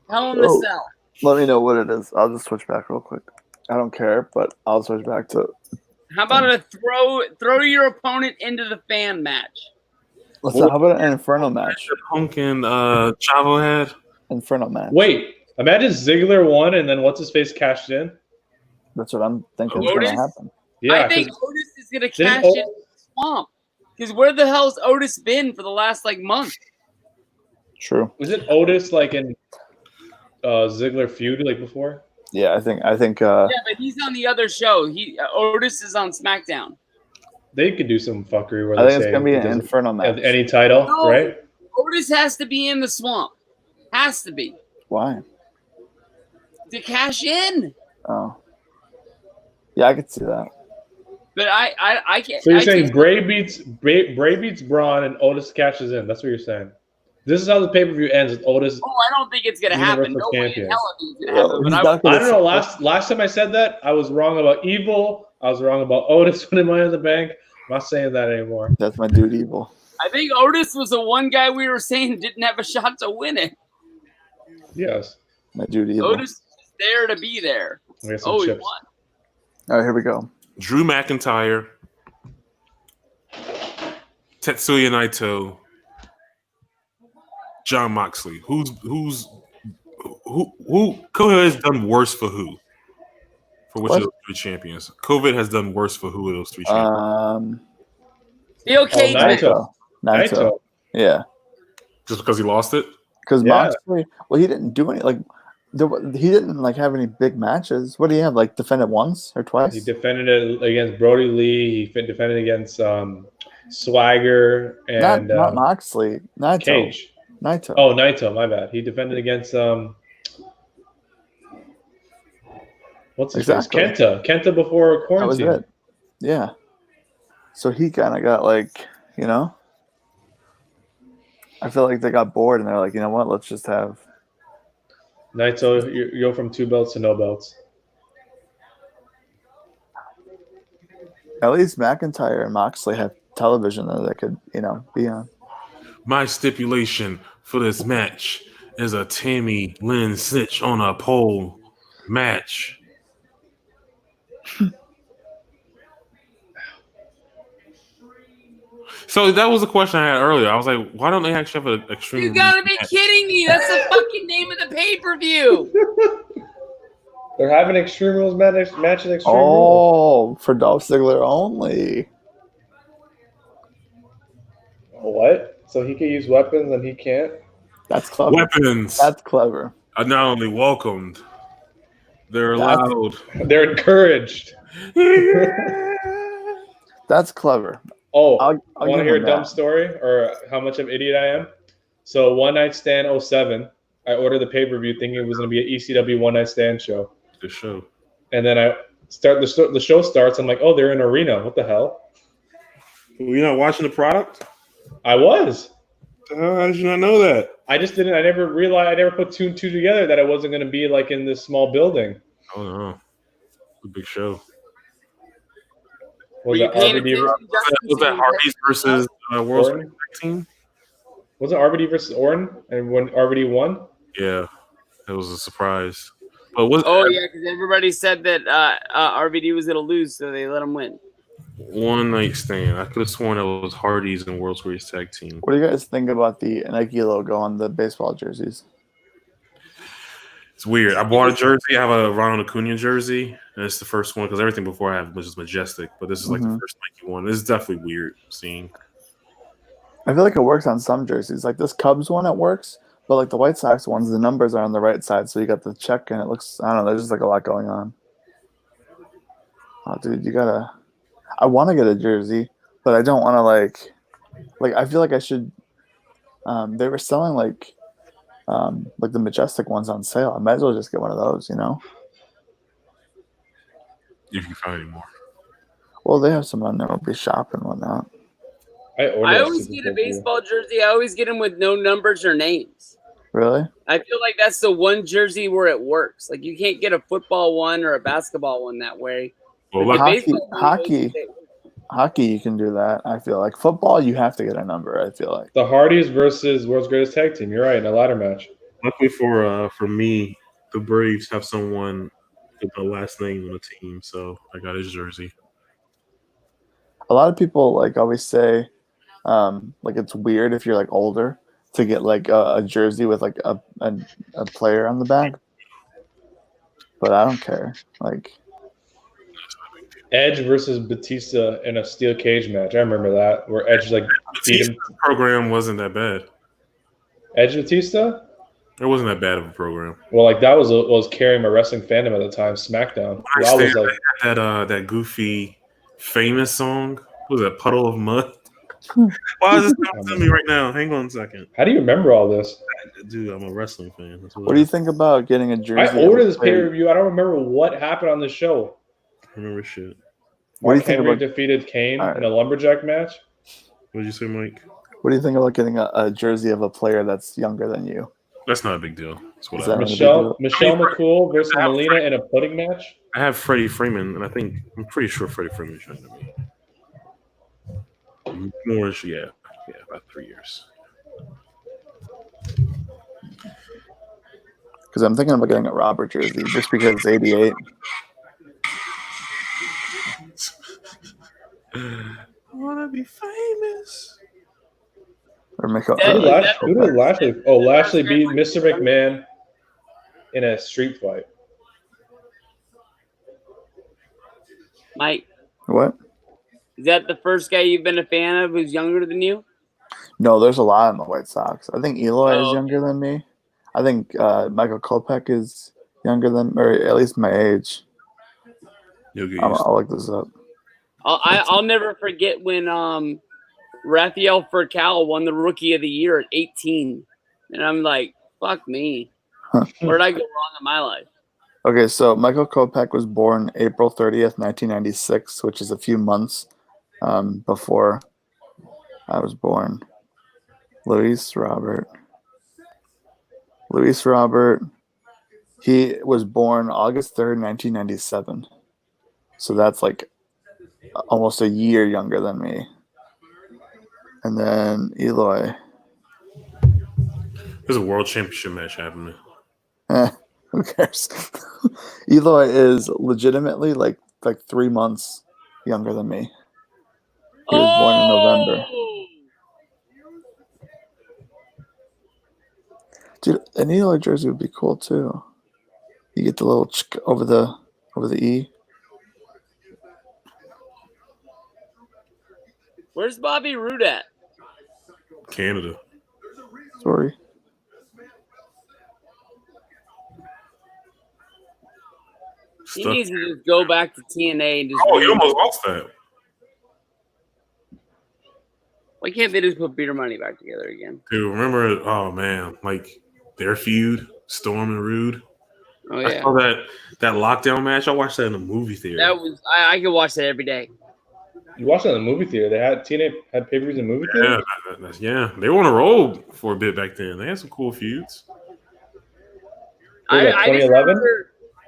Hell in the Cell. Let me know what it is. I'll just switch back real quick. I don't care, but I'll switch back to. How about a throw your opponent into the fan match? How about an Inferno match? Punk and Chavo had Inferno match. Wait, imagine Ziggler won and then what's his face cashed in. That's what I'm thinking is going to happen. Yeah, I think Otis is going to cash in the swamp. Because where the hell's Otis been for the last month? True. Was it Otis in Ziggler feud before? Yeah, I think. Yeah, but he's on the other show. Otis is on SmackDown. They could do some fuckery where I they think say it's gonna be an Inferno match. Any title, right? Otis has to be in the swamp. Has to be. Why? To cash in. Oh. Yeah, I could see that. But I can't. So you're saying Bray beats Braun and Otis cashes in. That's what you're saying. This is how the pay-per-view ends with Otis. Oh, I don't think it's going to happen. No way in hell it's going to happen. I don't know. Last time I said that, I was wrong about Evil. I was wrong about Otis winning Money in the Bank. I'm not saying that anymore. That's my dude, Evil. I think Otis was the one guy we were saying didn't have a shot to win it. Yes. My dude, Evil. Otis is there to be there. We have some chips. He won. All right, here we go. Drew McIntyre, Tetsuya Naito, John Moxley. Who COVID has done worse for who? For which of those three champions? COVID has done worse for who of those three champions? Steel cage. Naito. Yeah. Just because he lost it? Because Moxley, he didn't do any he didn't have any big matches. What did he have? Defended once or twice? He defended it against Brody Lee. He defended against Swagger and not Moxley. Naito. Cage. Naito. Oh, Naito. My bad. He defended against what's his face? Kenta before quarantine. That was it. Yeah. So he kind of got I feel like they got bored and they're like, you know what? Let's just have. Naito, you go from 2 belts to no belts. At least McIntyre and Moxley have television that they could, be on. My stipulation for this match is a Tammy Lynn Snitch on a pole match. So that was the question I had earlier. I was like, why don't they actually have an extreme? You gotta be kidding me! That's the fucking name of the pay-per-view. They're having Extreme Rules match at Extreme Rules. Oh, for Dolph Ziggler only. What? So he can use weapons and he can't? That's clever. Weapons That's clever. are not only welcomed, they're allowed. They're encouraged. That's clever. Oh, I'll want to give hear him a dumb that. story or how much of an idiot I am? So One Night Stand 07, I ordered the pay-per-view thinking it was going to be an ECW One Night Stand show. Good show. And then I start the show starts. I'm like, oh, they're in an arena. What the hell? Were you not watching the product? I was. How did you not know that? I just didn't. I never realized. I never put two and two together that I wasn't going to be like in this small building. Oh no, a big show. Was it RVD? Was that Hardy's versus World's Tag Team? Was it RVD versus Orton? And when RVD won? Yeah, it was a surprise. But was yeah, because everybody said that RVD was gonna lose, so they let him win. One Night Stand. I could have sworn it was Hardy's and World's Greatest Tag Team. What do you guys think about the Nike logo on the baseball jerseys? It's weird. I bought a jersey. I have a Ronald Acuna jersey, and it's the first one because everything before I had was just Majestic, but this is like the first Nike one. This is definitely weird seeing. I feel like it works on some jerseys. Like this Cubs one, it works, but like the White Sox ones, the numbers are on the right side, so you got the check, and it looks. I don't know. There's just like a lot going on. Oh, dude, you gotta. I want to get a jersey, but I don't want to like. I feel like I should. They were selling like the Majestic ones on sale. I might as well just get one of those, you know? If you can find any more. Well, they have some on MLB Shop and whatnot. I always get a baseball jersey. I always get them with no numbers or names. Really? I feel like that's the one jersey where it works. Like you can't get a football one or a basketball one that way. Well, like hockey, you can do that. I feel like football, you have to get a number. I feel like the Hardys versus World's Greatest Tag Team. You're right, in a ladder match. Luckily for me, the Braves have someone with the last name on the team, so I got his jersey. A lot of people always say, it's weird if you're older to get a jersey with a player on the back, but I don't care. Edge versus Batista in a steel cage match. I remember that where Edge beat him. The program wasn't that bad. Edge Batista? It wasn't that bad of a program. Well, that was carrying my wrestling fandom at the time. SmackDown. I was that goofy, famous song. What was that, Puddle of Mud? Why is this coming to me right now? Hang on a second. How do you remember all this? Dude, I'm a wrestling fan. What do you think about getting a jersey? I ordered this pay-per-view. I don't remember what happened on the show. I remember shit. What do you think about defeated Kane in a lumberjack match? What did you say, Mike? What do you think about getting a jersey of a player that's younger than you? That's not a big deal. Michelle McCool versus Melina in a pudding match? I have Freddie Freeman, and I'm pretty sure Freddie Freeman is younger than me. More, yeah, about 3 years. Because I'm thinking about getting a Robert jersey just because it's 88. I wanna be famous. Or make who did Lashley? Oh, Lashley beat Mr. McMahon in a street fight. Mike. What? Is that the first guy you've been a fan of who's younger than you? No, there's a lot in the White Sox. I think Eloy is younger than me. I think Michael Kopech is younger than, or at least my age. I'll look this up. I'll never forget when Rafael Furcal won the Rookie of the Year at 18. And I'm like, fuck me. Where did I go wrong in my life? Okay, so Michael Kopech was born April 30th, 1996, which is a few months before I was born. Luis Robert. He was born August 3rd, 1997. So that's almost a year younger than me. And then Eloy There's a world championship match happening. Who cares? Eloy is legitimately like 3 months younger than me. He was born in November. Dude, an Eloy jersey would be cool too. You get the little over the E. Where's Bobby Roode at? Canada. Sorry. He needs to just go back to TNA and just. Oh, you almost lost that. Why can't they just put Beer Money back together again? Dude, remember? Oh man, like their feud, Storm and Rude. Oh yeah. I saw that lockdown match. I watched that in the movie theater. That was I could watch that every day. You watched it in the movie theater. They had TNA had pay-per-views in movie theater. Yeah, they were on a roll for a bit back then. They had some cool feuds. I 2011.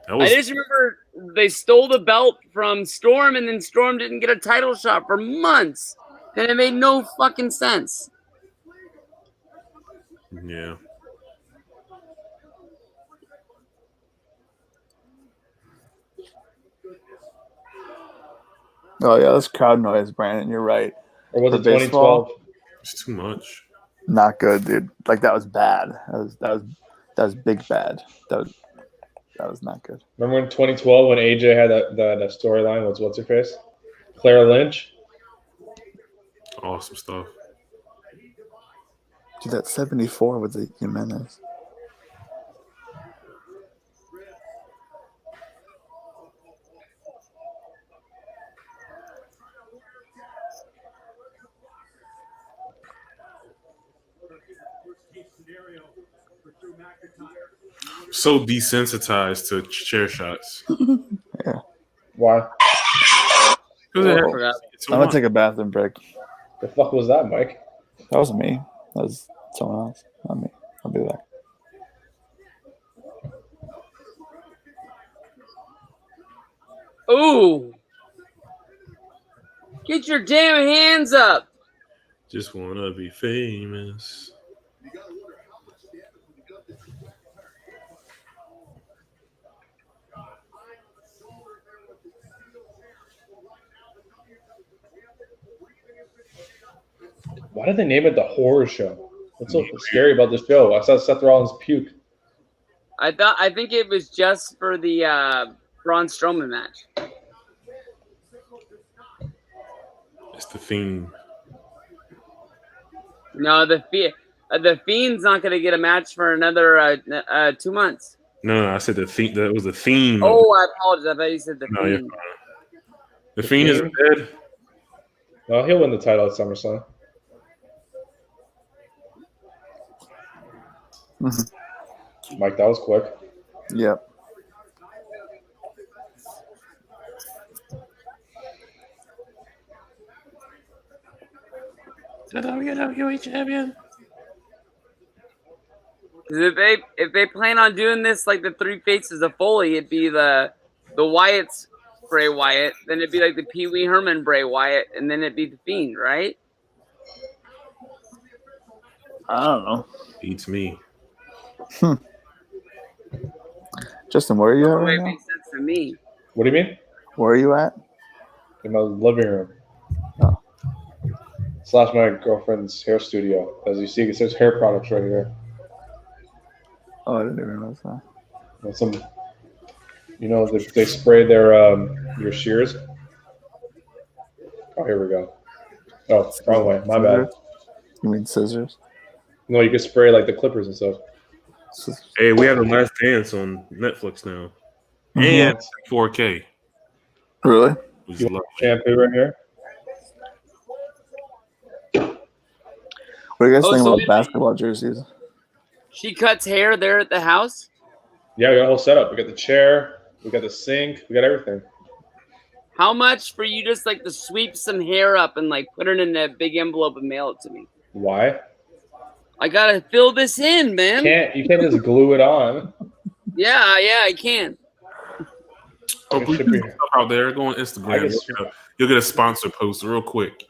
I just remember they stole the belt from Storm, and then Storm didn't get a title shot for months. And it made no fucking sense. Yeah. Oh yeah, that's crowd noise, Brandon. You're right. Or was For it 2012? It's too much. Not good, dude. Like that was bad. That was big bad. That was not good. Remember in 2012 when AJ had that storyline? What's her face? Clara Lynch. Awesome stuff. Dude, that 74 with the Jimenez. So desensitized to chair shots. Yeah. Why? I'm gonna take a bathroom break. The fuck was that, Mike? That wasn't me. That was someone else. Not me. I'll be back. Ooh. Get your damn hands up. Just wanna be famous. Why did they name it the horror show? What's so scary about the show? I saw Seth Rollins puke. I think it was just for the Braun Strowman match. It's the Fiend. No, the Fiend's not going to get a match for another 2 months. No, I said the Fiend. That was the theme. Oh, I apologize. I thought you said the No, Fiend. The Fiend is dead. Well, he'll win the title at SummerSlam. Mike, that was quick. Yep. The WWE champion. If they plan on doing this like the Three Faces of Foley, it'd be the Wyatts Bray Wyatt, then it'd be like the Pee Wee Herman Bray Wyatt, and then it'd be the Fiend, right? I don't know. Beats me. Justin, where are you at right It now? makes sense to me. What do you mean? Where are you at? In my living room. Oh. / my girlfriend's hair studio. As you see, it says hair products right here. Oh, I didn't even realize that. And some, they spray their your shears. Oh, here we go. Oh, wrong way. My bad. You mean scissors? No, you can spray like the clippers and stuff. Hey, we have The Last Dance on Netflix now. And 4K. Really? You want shampoo right here? What do you guys think about basketball jerseys? She cuts hair there at the house? Yeah, we got a whole setup. We got the chair, we got the sink, we got everything. How much for you just like to sweep some hair up and like put it in a big envelope and mail it to me? Why? I gotta fill this in, man. You can't just glue it on. Yeah, I can. Oh, please put stuff out there. Go on Instagram. You'll get a sponsor post real quick.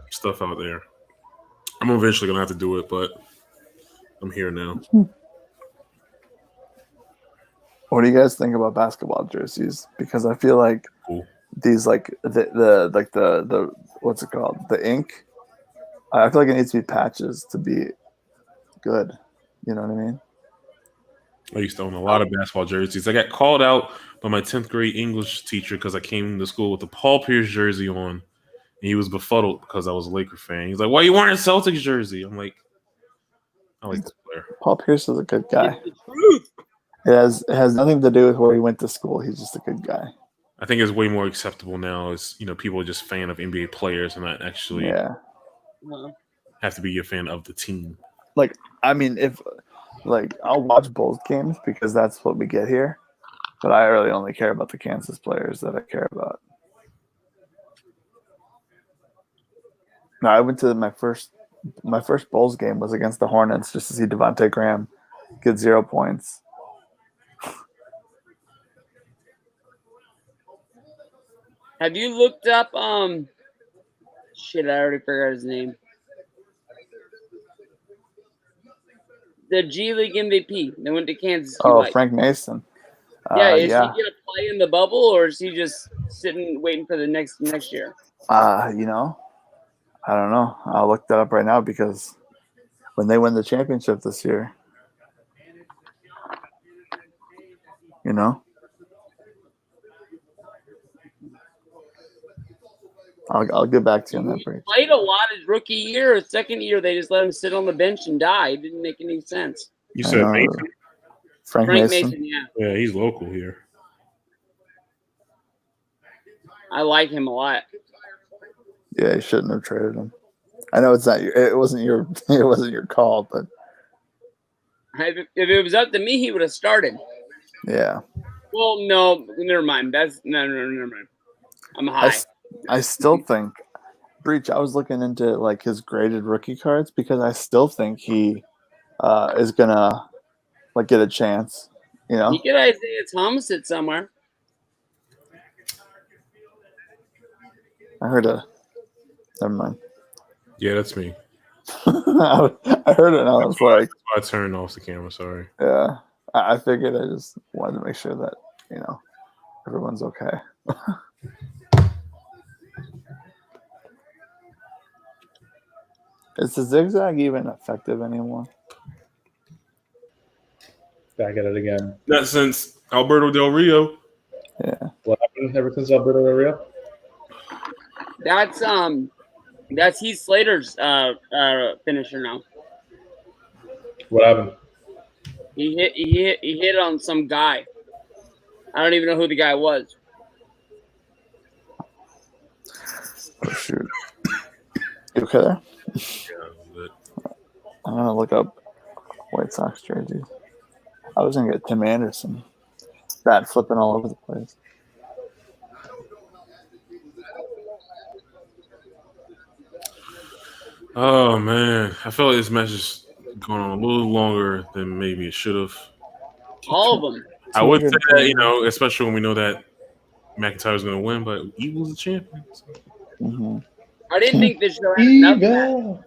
Stuff out there. I'm eventually gonna have to do it, but I'm here now. What do you guys think about basketball jerseys? Because I feel like Cool. these like the what's it called? The ink. I feel like it needs to be patches to be good. You know what I mean? I used to own a lot of basketball jerseys. I got called out by my 10th grade English teacher because I came to school with a Paul Pierce jersey on. And he was befuddled because I was a Laker fan. He's like, "Why are you wearing a Celtics jersey?" I'm like, "I like this player." Paul Pierce is a good guy. It's the truth. It has nothing to do with where he went to school. He's just a good guy. I think it's way more acceptable now. Is people are just fan of NBA players and not actually have to be a fan of the team. Like, I mean, if like I'll watch both games because that's what we get here, but I really only care about the Kansas players that I care about. No, I went to my first Bulls game was against the Hornets just to see Devontae Graham get 0 points. Have you looked up shit, I already forgot his name. The G League MVP. They went to Kansas. Frank Mason. Is he gonna play in the bubble or is he just sitting waiting for the next year? I don't know. I'll look that up right now because when they win the championship this year, I'll get back to you on that. He played a lot his rookie year. His second year, they just let him sit on the bench and die. It didn't make any sense. You said Mason? Frank Mason? Yeah. Yeah, he's local here. I like him a lot. Yeah, you shouldn't have traded him. I know it wasn't your call, but If it was up to me, he would have started. Yeah. Well, no, never mind. Never mind. I'm high. I still think Breach. I was looking into like his graded rookie cards because I still think he is gonna like get a chance. You get Isaiah Thomas it somewhere. I heard Never mind. Yeah, that's me. I heard it and I was like, I turned off the camera. Sorry. Yeah, I figured. I just wanted to make sure that everyone's okay. Is the zigzag even effective anymore? Back at it again. Not since Alberto Del Rio. Yeah. What happened ever since Alberto Del Rio? That's Heath Slater's finisher now. What happened? He hit on some guy. I don't even know who the guy was. Oh, shoot. You okay there? Yeah, I'm gonna look up White Sox jerseys. I was gonna get Tim Anderson. Bat flipping all over the place. Oh man, I feel like this match is going on a little longer than maybe it should have. All of them. I would say that, especially when we know that McIntyre's going to win, but Eagle's the champion. So. Mm-hmm. I didn't think this show had enough.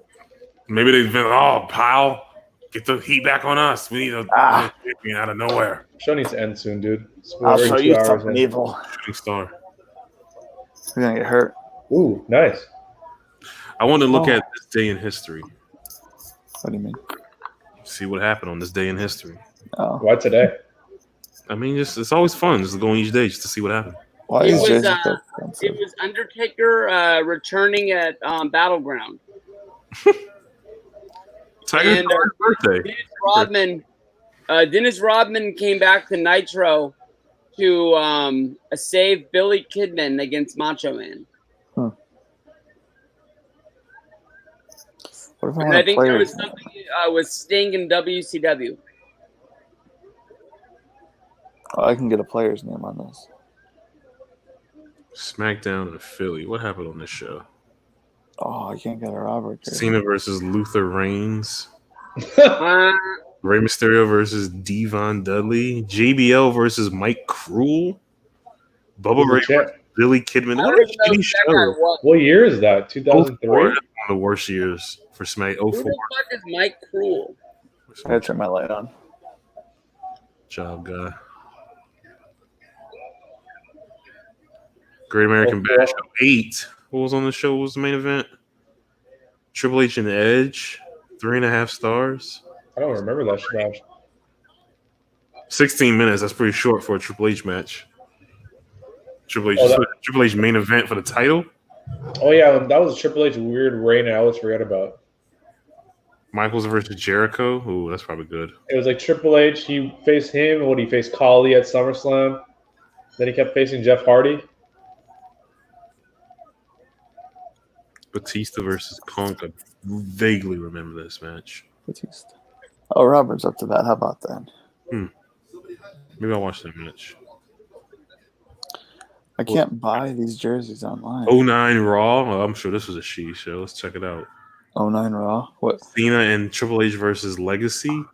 Maybe they've been, Powell, get the heat back on us. We need a champion out of nowhere. Show needs to end soon, dude. I'll show you something evil. Shooting star. You're going to get hurt. Ooh, nice. I want to look at this day in history. What do you mean? See what happened on this day in history. Oh. Why today? I mean, it's always fun just going each day just to see what happened. Why It is was, Jason it was Undertaker returning at Battleground. Tiger's birthday. Dennis Rodman came back to Nitro to save Billy Kidman against Macho Man. And I think there was something with Sting and WCW. Oh, I can get a player's name on this. SmackDown and Philly. What happened on this show? Oh, I can't get a Robert. Cena versus Luther Reigns. Rey Mysterio versus Devon Dudley. JBL versus Mike Cruel. Bubba Ray versus Billy Kidman. What year is that? 2003? One of the worst years for SmackDown. Who the fuck is Mike Cruel? I gotta turn my light on. Job guy. Great American Bash 8. What was on the show? What was the main event? Triple H and Edge. 3.5 stars. I don't remember that match. 16 minutes. That's pretty short for a Triple H match. Triple H main event for the title. Oh yeah, that was a Triple H weird reign I always forget about. Michaels versus Jericho. Ooh, that's probably good. It was like Triple H. He faced him. What he faced Khali at SummerSlam. Then he kept facing Jeff Hardy. Batista versus Punk. I vaguely remember this match. Batista. Oh, Robert's up to that. How about that? Maybe I'll watch that match. I can't buy these jerseys online. 09 Raw. Oh, I'm sure this was a she show. Let's check it out. 09 Raw. What? Cena and Triple H versus Legacy.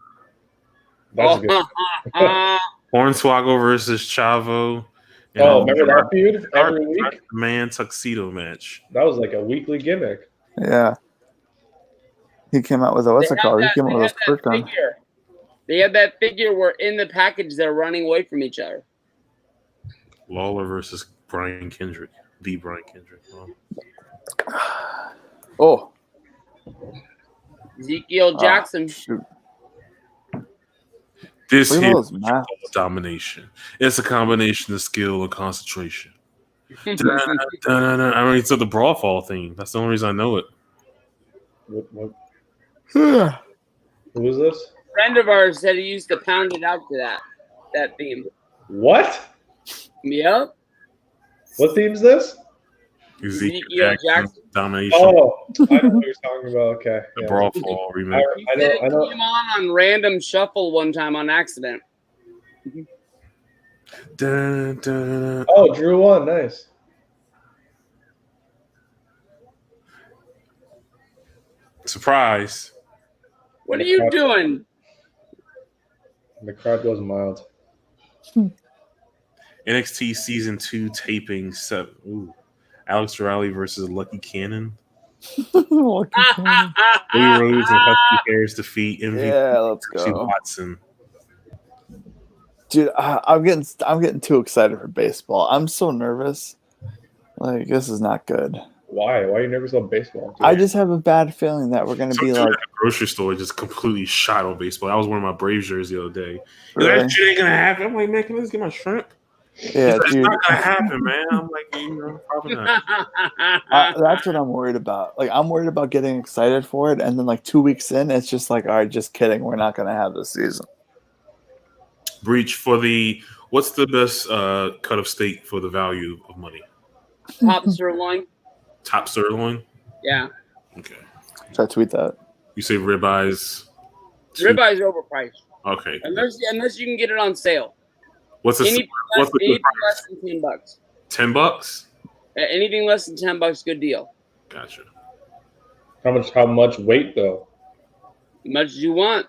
That's good. Hornswoggle versus Chavo. Remember that feud every week? Man tuxedo match. That was like a weekly gimmick. Yeah. He came out with a what's it called? He came out with a skirt on. They had that figure where in the package they're running away from each other. Lawler versus Brian Kendrick. The Brian Kendrick. Oh. Ezekiel Jackson. Shoot. This is domination. It's a combination of skill and concentration. I mean, it's the brawl fall theme. That's the only reason I know it. What? Who is this? A friend of ours said he used to pound it out to that theme. What? Yep. What theme is this? Ezekiel Jackson. Domination. Oh, I know what you're talking about. Okay. The brawl fall remake. I know. Came on random shuffle one time on accident. Oh, Drew won. Nice. Surprise. What are you doing? The crowd goes mild. NXT Season 2 taping 7. Ooh. Alex Riley versus Lucky Cannon. Lucky Cannon. Lee Rhodes and Husky Harris defeat MVP. Yeah, let's go. Watson. Dude, I'm getting too excited for baseball. I'm so nervous. Like, this is not good. Why? Why are you nervous about baseball? I just have a bad feeling that we're going to be like... At the grocery store just completely shot on baseball. That was one of my Braves jerseys the other day. Really? That shit ain't going to happen. I'm like, man, can I just get my shrimp? Yeah, it's not going to happen, man. I'm like, probably not. That's what I'm worried about. Like, I'm worried about getting excited for it, and then, like, 2 weeks in, it's just like, all right, just kidding. We're not going to have this season. Breach for the... What's the best cut of steak for the value of money? Top sirloin. Top sirloin? Yeah. Okay. Should I tweet that? You say ribeyes? Ribeyes are overpriced. Okay. Unless you can get it on sale. What's the anything less than $10? $10? Anything less than $10, good deal. Gotcha. How much weight though? As much as you want.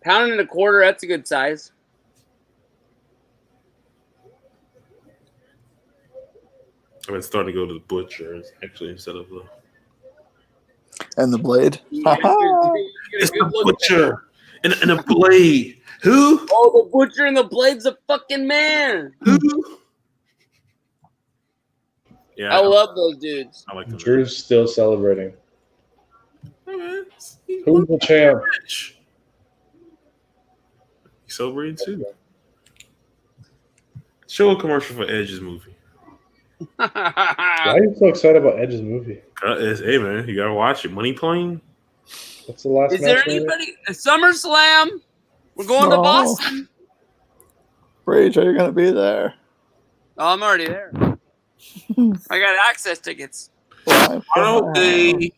Pound and a quarter, that's a good size. I've been starting to go to the butcher actually instead of the. And the blade. It's the butcher and a blade. Who? Oh, the butcher and the blade's a fucking man. Who? Yeah, I love those dudes. I like them. Drew's still celebrating. Hey, man. Who's the champ? He's celebrating too. Show a commercial for Edge's movie. Why are you so excited about Edge's movie? Hey man, you gotta watch it. Money Plane. What's the last? Is there anybody? SummerSlam. We're going to Boston. Rage, are you gonna be there? Oh, I'm already there. I got access tickets. Why don't they?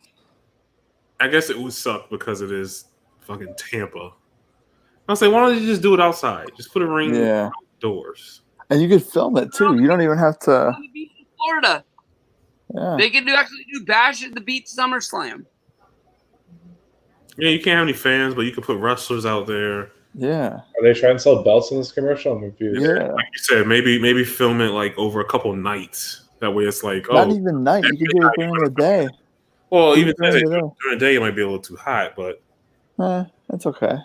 I guess it would suck because it is fucking Tampa. I'll say, why don't you just do it outside? Just put a ring outdoors. And you could film it too. You don't even have to. On the beach in Florida. Yeah. They could actually do Bash at the Beach SummerSlam. Yeah, you can't have any fans, but you can put wrestlers out there. Yeah. Are they trying to sell belts in this commercial? I'm confused. Yeah. Like you said, maybe film it like over a couple nights. That way, it's like not even night. You could do it during the day. Well, even during the day, it might be a little too hot, but that's okay.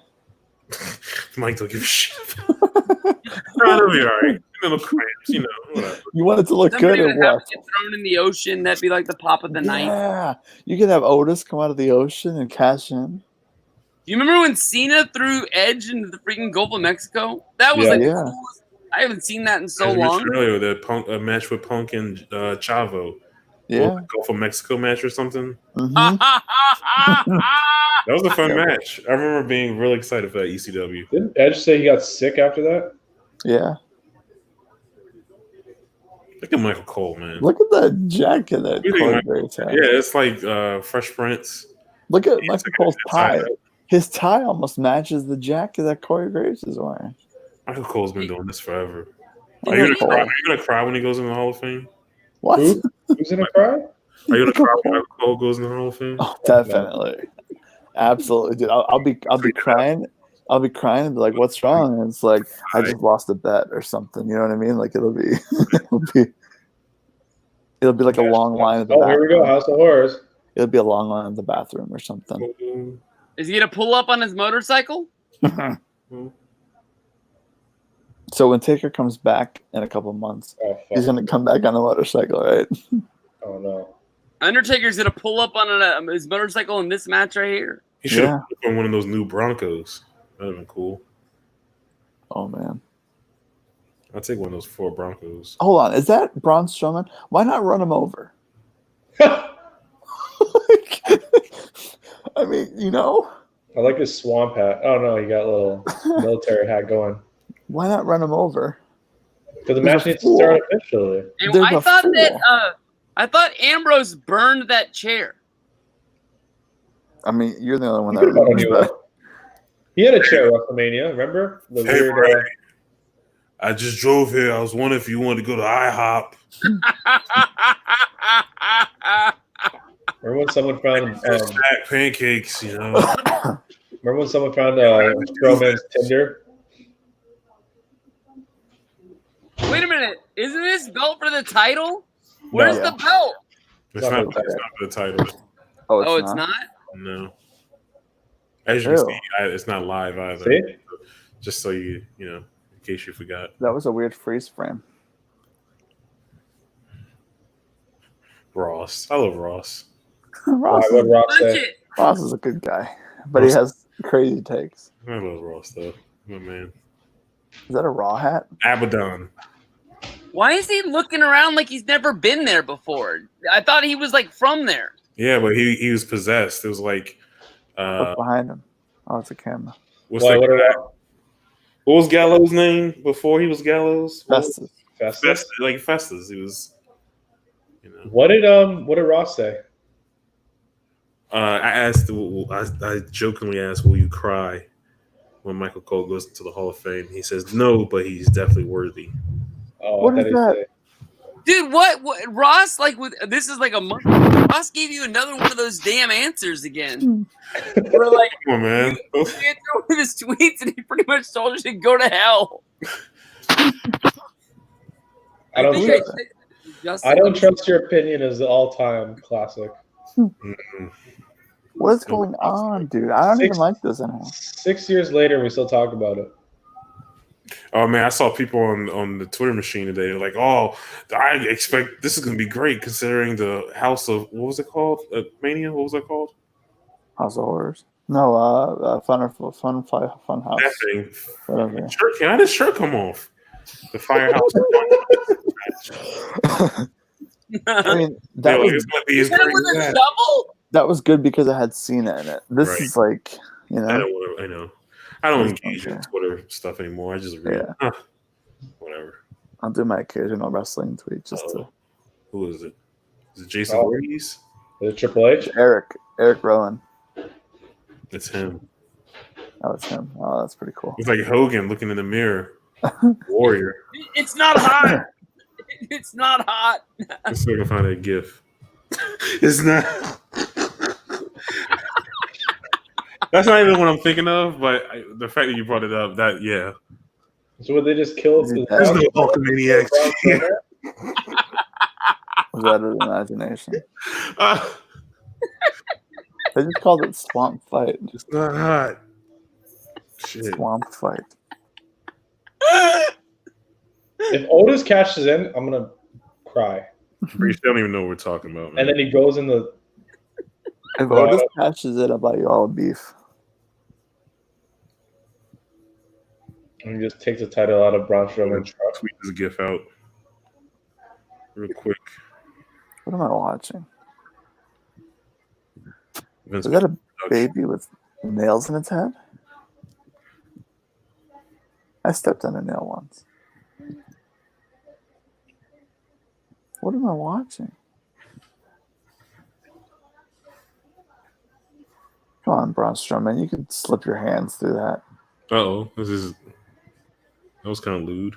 Mike don't give a shit. It'll be all right. Little cramps, whatever. You want it to look good or Somebody would have to get thrown in the ocean. That'd be like the pop of the night. Yeah, you could have Otis come out of the ocean and cash in. Do you remember when Cena threw Edge into the freaking Gulf of Mexico? That was the coolest. I haven't seen that in so long. Earlier, the match with Punk and Chavo. Yeah, Gulf of Mexico match or something. Mm-hmm. That was a fun match. I remember being really excited for that ECW. Didn't Edge say he got sick after that? Yeah. Look at Michael Cole, man. Look at that jacket that Corey Graves has. Yeah, it's like Fresh Prince. Look at Michael Cole's tie. His tie almost matches the jacket that Corey Graves is wearing. Michael Cole's been doing this forever. Are you gonna cry when he goes in the Hall of Fame? What? Who's gonna cry? Are you gonna cry when Michael Cole goes in the Hall of Fame? Oh, definitely, absolutely, dude. I'll be crying. I'll be crying and be like, "What's wrong?" And it's like, I just lost a bet or something. You know what I mean? Like it'll be like a long line at the bathroom. Here we go, House of Horrors. It'll be a long line in the bathroom or something. Is he gonna pull up on his motorcycle? So when Taker comes back in a couple months, he's gonna come back on a motorcycle, right? Oh no! Undertaker's gonna pull up on his motorcycle in this match right here. He should have put on one of those new Broncos. That'd have been cool. Oh man, I'll take one of those 4 Broncos. Hold on, is that Braun Strowman? Why not run him over? I mean, I like his swamp hat. Oh no, he got a little military hat going. Why not run him over? Because the match needs to start officially. I thought Ambrose burned that chair. I mean, you're the only one that remembers that. He had a chair at WrestleMania, remember? The weird. I just drove here. I was wondering if you wanted to go to IHOP. Remember when someone found pancakes? Remember when someone found Strowman's Tinder? Wait a minute! Isn't this belt for the title? Where's the belt? It's not for the title. Oh, it's not? No. As you can see, it's not live either. See? Just so in case you forgot. That was a weird freeze frame. Ross. I love Ross. Ross is a good guy, but he has crazy takes. I love Ross, though. My man. Is that a Raw hat? Abaddon. Why is he looking around like he's never been there before? I thought he was like from there. Yeah, but he was possessed. It was like what's behind him? Oh, it's a camera. What was Gallows' name before he was Gallows? Festus. Like Festus. He was. What did Ross say? I jokingly asked, "Will you cry when Michael Cole goes into the Hall of Fame?" He says, "No, but he's definitely worthy." Oh, what is that? Dude, what Ross this is like a month. Ross gave you another one of those damn answers again. We're like, come on, man. You answered one of his tweets, and he pretty much told you to go to hell. I don't trust your opinion as the all-time classic. What's going on, dude? I don't even like this anymore. 6 years later, we still talk about it. Oh man, I saw people on the Twitter machine today. They're like, "Oh, I expect this is going to be great considering the House of what was it called? Mania? What was it called? House of Horrors? No, Fun House. That thing. Whatever. How did shirt come off? The Firehouse. I mean, that was good because I had Cena in it. This is like, I know. I don't engage in Twitter stuff anymore. I just read. Yeah. Whatever. I'll do my occasional wrestling tweet just to. Who is it? Is it Jason Voorhees? Is it Triple H? Eric Rowan. It's him. Oh, it's him. Oh, that's pretty cool. It's like Hogan looking in the mirror. Warrior. It's not hot. It's not hot. Let's see if I can find a GIF. It's not. That's not even what I'm thinking of, but the fact that you brought it up, So would they just kill? There's no Hulkamaniacs. Was that an imagination? They just called it Swamp Fight. It's not hot. Shit. Swamp Fight. If Otis cashes in, I'm gonna cry. They don't even know what we're talking about, man. And then he goes in the. If Otis cashes it, I'll buy you all beef. And he just takes the title out of Braun Strowman's truck. Tweet this gif out real quick. What am I watching? Vince Is that a baby with nails in its head? I stepped on a nail once. What am I watching? Come on, Braun Strowman. You can slip your hands through that. Uh-oh. That was kind of lewd.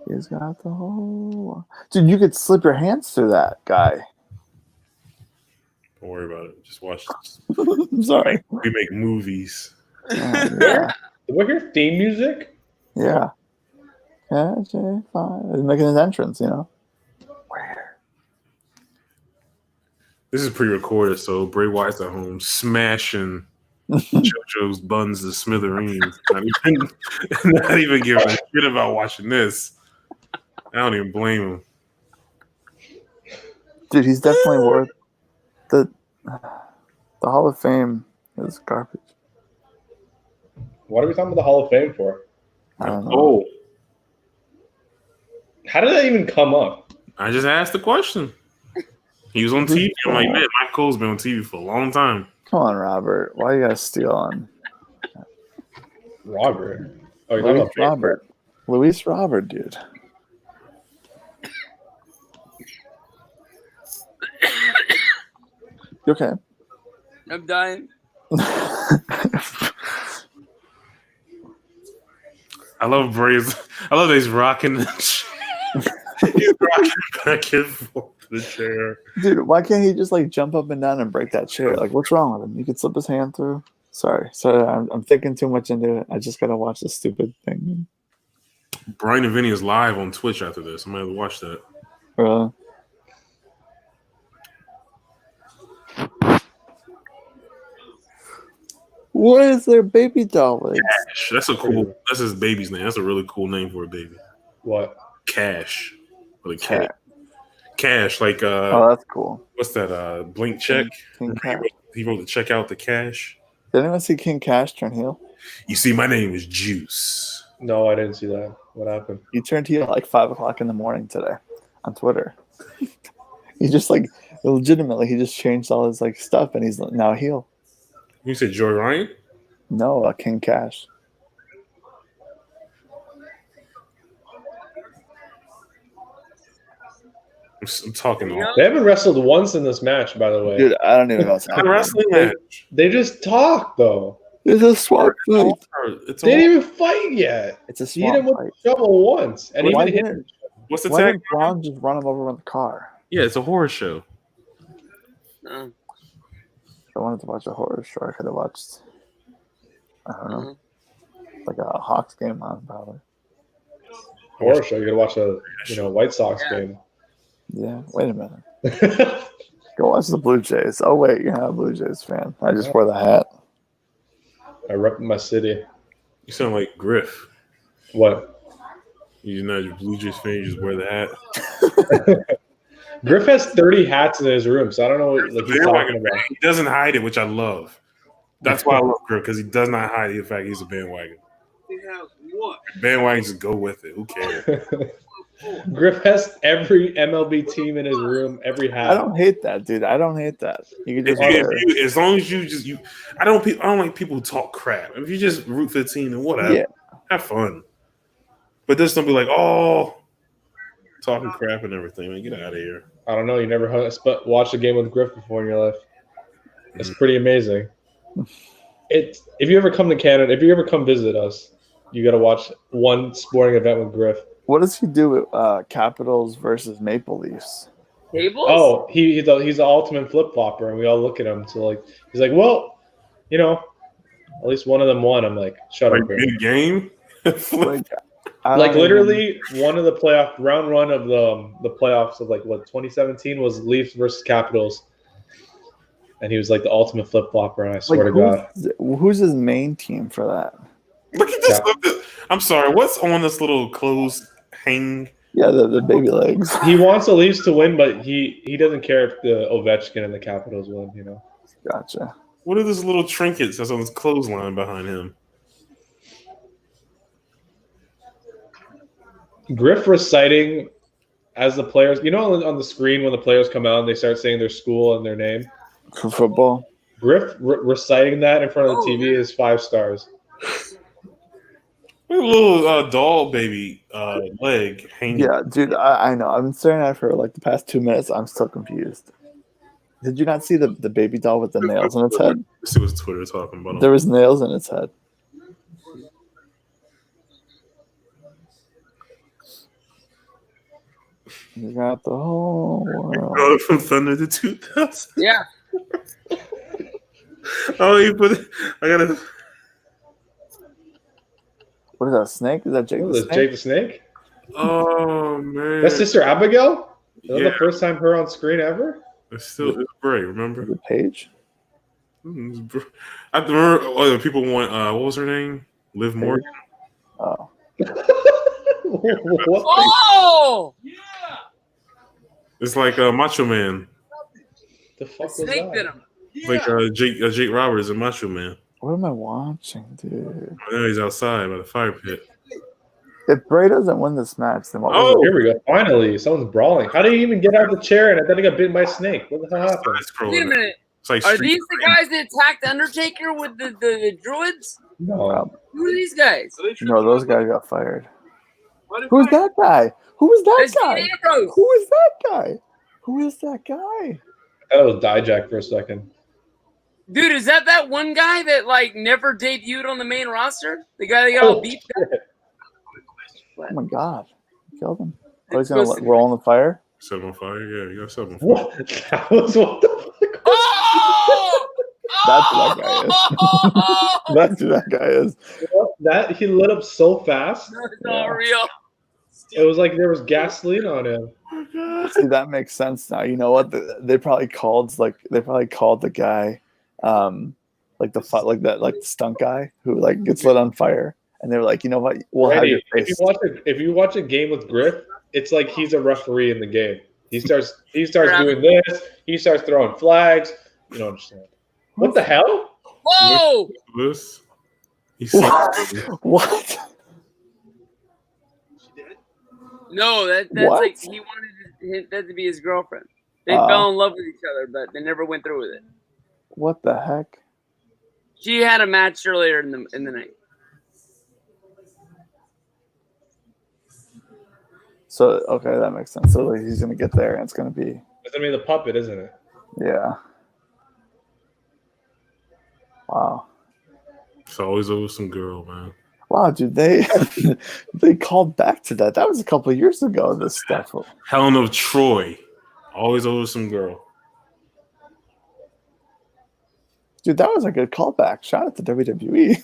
He's got the whole... Dude, you could slip your hands through that, guy. Don't worry about it. Just watch this. I'm sorry. We make movies. Yeah. Did we hear theme music? Yeah. He's making his entrance, you know. Where? This is pre-recorded, so Bray Wyatt's at home smashing JoJo's buns to smithereens. Not even giving a shit about watching this. I don't even blame him. Dude, he's definitely worth the Hall of Fame is garbage. What are we talking about the Hall of Fame for? I don't know. Oh, How did that even come up? I just asked the question. He was on TV. I'm like, man, Mike Cole's been on TV for a long time. Come on, Robert. Why you gotta steal on Robert. Oh, you're talking Luis about Facebook. Robert? Luis Robert, dude. You okay? I'm dying. I love Bray's. I love that he's rocking. He's rocking back and forth to the chair. Dude, why can't he just like jump up and down and break that chair? Like, what's wrong with him? You could slip his hand through. Sorry, I'm thinking too much into it. I just gotta watch this stupid thing. Brian and Vinny is live on Twitch after this. I'm gonna watch that. Really? What is their baby doll legs? Cash. That's a cool. That's his baby's name. That's a really cool name for a baby. What? Cash. Like cat. Cash. Like Oh, that's cool. what's that? Blink check. King Cash. He wrote the check out the cash. Did anyone see King Cash turn heel? You see, my name is Juice. No, I didn't see that. What happened? He turned heel at like 5 o'clock in the morning today on Twitter. He just like legitimately he just changed all his like stuff and he's now a heel. You said Joy Ryan? No, King Cash. I'm talking. They haven't wrestled once in this match, by the way. Dude, I don't even know what's It's a happening. wrestling match. They just talk, though. It's a swap fight. It's They didn't even fight yet. It's a He hit him swap with fight. the shovel once, and Why even hit didn't, What's the why tag? didn't Braun just run him over with the car? Yeah, it's a horror show. Uh, If I wanted to watch a horror show, I could have watched, I don't know, like a Hawks game on probably. horror show. You gotta watch a White Sox game. Yeah, wait a minute. Go watch the Blue Jays. Oh, wait, you're not a Blue Jays fan. I just wore the hat. I rep my city. You sound like Griff. What? You're not a Blue Jays fan. You just wear the hat. Griff has 30 hats in his room, so I don't know what he's talking about. He doesn't hide it, which I love. That's why I love Griff, because he does not hide the fact he's a bandwagon. what? Bandwagon just go with it. Who cares? Griff has every MLB team in his room, every hat. I don't hate that, dude. I don't hate that. You can just As long as you I don't like people who talk crap. If you just root for the team, then whatever. Have fun. But just don't be like, oh, talking crap and everything. Man, get out of here. I don't know. You never watched a game with Griff before in your life. It's pretty amazing. If you ever come to Canada, if you ever come visit us, you got to watch one sporting event with Griff. What does he do with Capitals versus Maple Leafs? Tables? Oh, he's the ultimate flip flopper, and we all look at him. So he's like, well, at least one of them won. I'm like, shut up, Griff. Big game. Like, Like literally, one of the round one of the playoffs of 2017 was Leafs versus Capitals, and he was like the ultimate flip flopper. And I swear to God, who's his main team for that? Look at this. Yeah. I'm sorry. What's on this little closed hang? Yeah, the baby legs. He wants the Leafs to win, but he doesn't care if the Ovechkin and the Capitals win. Gotcha. What are these little trinkets that's on this clothesline behind him? Griff reciting as the players, on the screen when the players come out and they start saying their school and their name. For football? Griff reciting that in front of the TV is 5 stars. A little doll baby leg hanging. Yeah, dude, I know. I've been staring at it for like the past 2 minutes. I'm still confused. Did you not see the baby doll with the nails in its head? Let's see what Twitter talking about. There was nails in its head. You got the whole world. From Thunder to 2000. Yeah. Oh, you put it. I gotta. What is that, a snake? Is that Jake the Snake? Jake the Snake? Oh, man. That's Sister Abigail? Is that the first time her on screen ever? It's great, remember? The page? I remember people want, what was her name? Liv Morgan? Oh. What? Oh! Yeah! It's like Macho Man. The fuck was Snake that? bit him. Like Jake Roberts and Macho Man. What am I watching, dude? I know he's outside by the fire pit. If Bray doesn't win this match, then what Oh, here we go. Finally, someone's brawling. How did he even get out of the chair? And I thought he got bitten by a snake. What the hell happened? Wait a minute. It's like Are these the guys that attacked Undertaker with the druids? No. Who are these guys? No, those guys got fired. Who's that guy? Who is that That's guy? Dean Ambrose. Who is that guy? Who is that guy? I thought it was Dijak for a second. Dude, is that one guy that never debuted on the main roster? The guy that got all beat up? Oh my god. Killed him. Oh, he's going to roll in the fire? Set him on fire? Yeah, you got set him on fire. What? That was what the fuck? Oh! That's who that guy is. That's who that guy is. That he lit up so fast. That's not real. It was like there was gasoline on him. See, that makes sense now. You know what? They probably called the guy, the stunt guy who gets lit on fire, and they were like, you know what? We'll have your face. If you watch a game with Griff, it's like he's a referee in the game. He starts doing this. He starts throwing flags. You don't understand. What the hell? Whoa! This? What? No, that's What? like he wanted that to be his girlfriend. They fell in love with each other, but they never went through with it. What the heck? She had a match earlier in the night. So okay, that makes sense. So he's gonna get there, and it's gonna be It's gonna be the puppet, isn't it? yeah. Wow. It's always over some girl, man. Wow, dude, they called back to that. That was a couple of years ago. This stuff. Helen of Troy. Always over some girl. Dude, that was a good callback. Shout out to WWE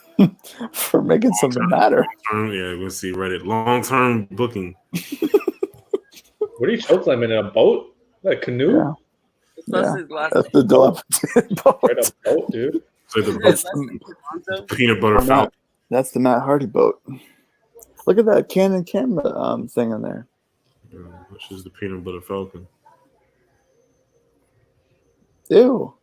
for making something matter. Yeah, we'll see. Reddit. Long-term booking. What are you chokeslamming in a boat? A canoe? Yeah. That's his last That's the dilapidated boat. Right, a boat, dude. So name. the peanut butter falcon. That's the Matt Hardy boat. Look at that Canon camera thing in there. Yeah, which is the peanut butter falcon. Ew.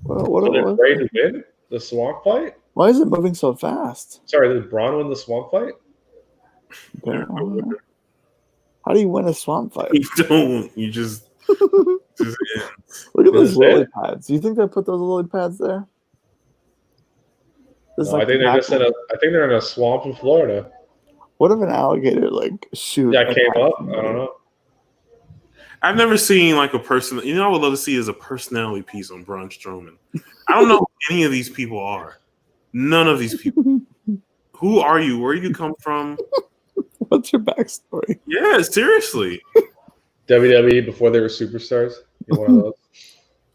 What So they're ready to win the swamp fight? Why is it moving so fast? Sorry, did Braun win the swamp fight? How do you win a swamp fight? You don't. You just Look at those lily pads. Do you think they put those lily pads there? No, I think they're in a swamp in Florida. What if an alligator shoot? Yeah, came up. I don't know. I've never seen a person. You know, I would love to see is a personality piece on Braun Strowman. I don't know who any of these people are. None of these people. Who are you? Where do you come from? What's your backstory? Yeah, seriously. WWE before they were superstars. You're one of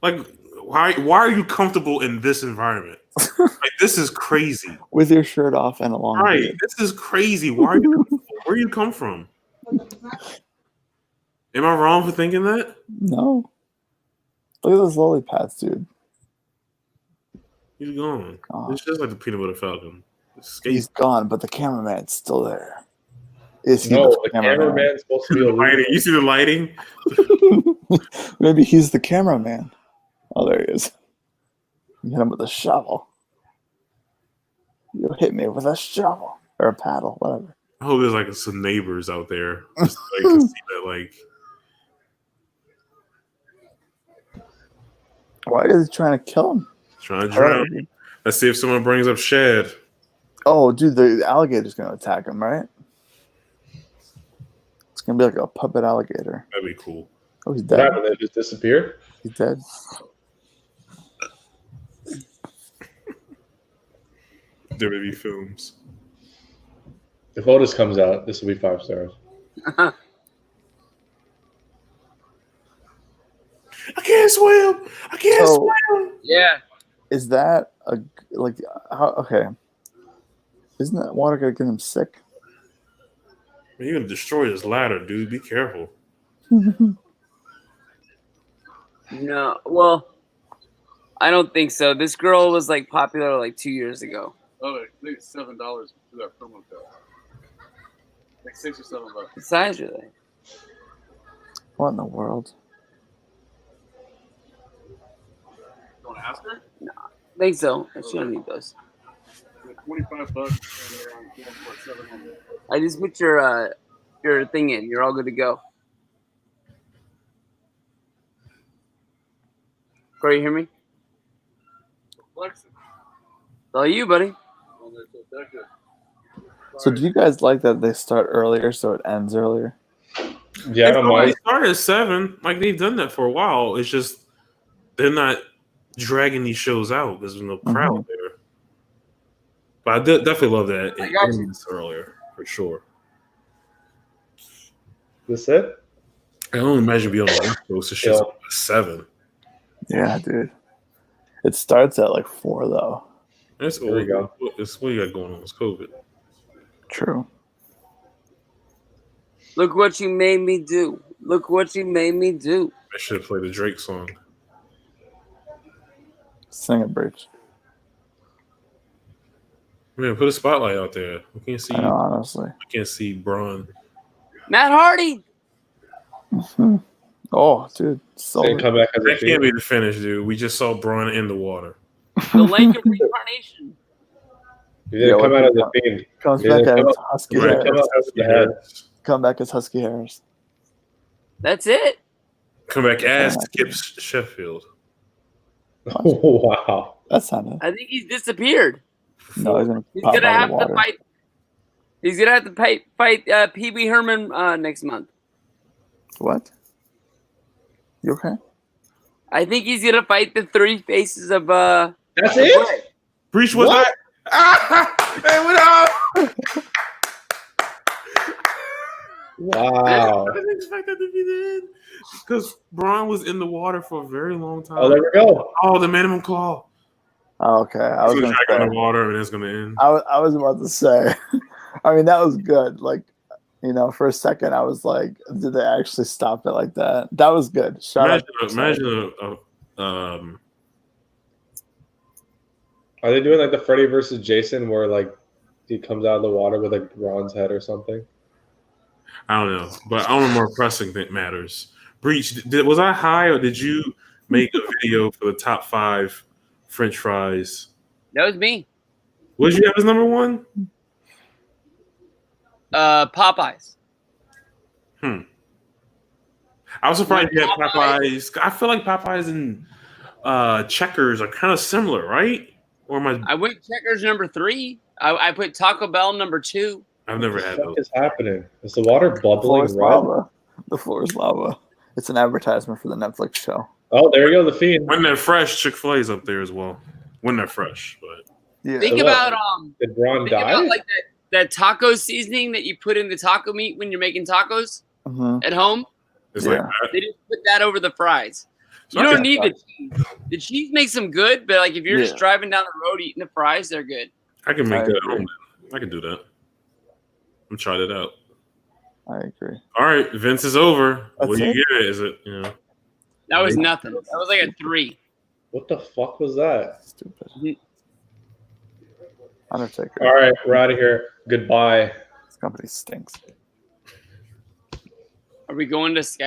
those. Why are you comfortable in this environment? Like, this is crazy. With your shirt off and a long Right. beard. This is crazy. Where you come from? Am I wrong for thinking that? No. Look at those lily pads, dude. He's gone. Oh. It's just like the peanut butter falcon. He's gone, but the cameraman's still there. Is he the cameraman's supposed to be a lighting. You see the lighting? Maybe he's the cameraman. Oh, there he is. You hit him with a shovel. You hit me with a shovel or a paddle, whatever. I hope there's like some neighbors out there just like to see that. Like, why is he trying to kill him? trying to drown. Let's see if someone brings up Shad. Oh, dude, the alligator's gonna attack him, right? It's gonna be like a puppet alligator. That'd be cool. Oh, he's dead. They just disappeared. He's dead. WWE films. If Otis comes out, this will be 5 stars. I can't swim. I can't swim. Yeah. Is that okay? Isn't that water gonna get him sick? Man, you're gonna destroy this ladder, dude. Be careful. No, well, I don't think so. This girl was like popular like 2 years ago. Oh, I think it's $7 to that promo code. Like $6 or $7. What size are they? What in the world? You want to ask her? No, I think so. She don't need those. Like $25 and they're on 700. I just put your thing in. You're all good to go. Corey, you hear me? Flexing. It's all you, buddy. Oh, they're so that good. So do you guys like that they start earlier so it ends earlier? Yeah, I don't They mind. started at 7. Like, they've done that for a while. It's just they're not dragging these shows out because there's no crowd there. But I definitely love that it ends earlier for sure. This it? I don't imagine being on the West Coast. It's just 7. Yeah, dude. It starts at like 4 though. That's There we go. It's what you got going on. It's COVID. True. Look what you made me do. Look what you made me do. I should have played the Drake song. Sing it, Breach. Man, put a spotlight out there. We can't see. I know, honestly. I can't see Braun. Matt Hardy. Oh, dude. So They come back as a That can't be the finish, dude. We just saw Braun in the water. The lake of reincarnation. He didn't come out as a fiend. comes Yeah, back come as up- Husky Right. Harris. Come out as the head. Come back as Husky Harris. That's it. Come back as Skip Sheffield. Oh, wow. That's not it. I think he's disappeared. No, he's gonna He's pop gonna out of have the to water. fight. He's gonna have to fight PB Herman next month. What? You okay? I think he's gonna fight the 3 faces of That's it? Breach was What? that? Ah! Hey, what up? Wow. I didn't expect that to be the end. Because Braun was in the water for a very long time. Oh, there we go. Oh, the minimum claw. Oh, okay. I was He's gonna gonna drag in say. the water and it's gonna end. I was about to say. I mean, that was good. Like, for a second, I was like, did they actually stop it like that? That was good. Shout out. Imagine Are they doing like the Freddy versus Jason where like he comes out of the water with like Ron's head or something? I don't know, but I don't know more pressing that matters. Breach, was I high or did you make a video for the top 5 French fries? that was me. What did you have as number 1? Popeyes. I was surprised you had Popeyes. I feel like Popeyes and Checkers are kind of similar, right? Or am I went Checkers number 3. I put Taco Bell number 2. I've never had What those. is happening? Is the water The floor bubbling is red? lava. The floor is lava. It's an advertisement for the Netflix show. Oh, there you go, the fiend. When they're fresh, Chick-fil-A's up there as well. When they're fresh, but Yeah. Think So what? about Did Ron think die? about like that taco seasoning that you put in the taco meat when you're making tacos Mhm. at home. it's Yeah. like that. They just put that over the fries. So You I don't can- need the cheese. The cheese makes them good, but like if you're just driving down the road eating the fries, they're good. I can make I that at agree. home. I can do that. I'm trying it out. I agree. All right, Vince is over. That's What do you it? give it? Is it That was nothing. That was like a 3. What the fuck was that? Stupid. Undertaker. All right, we're out of here. Goodbye. This company stinks. Are we going to Skype?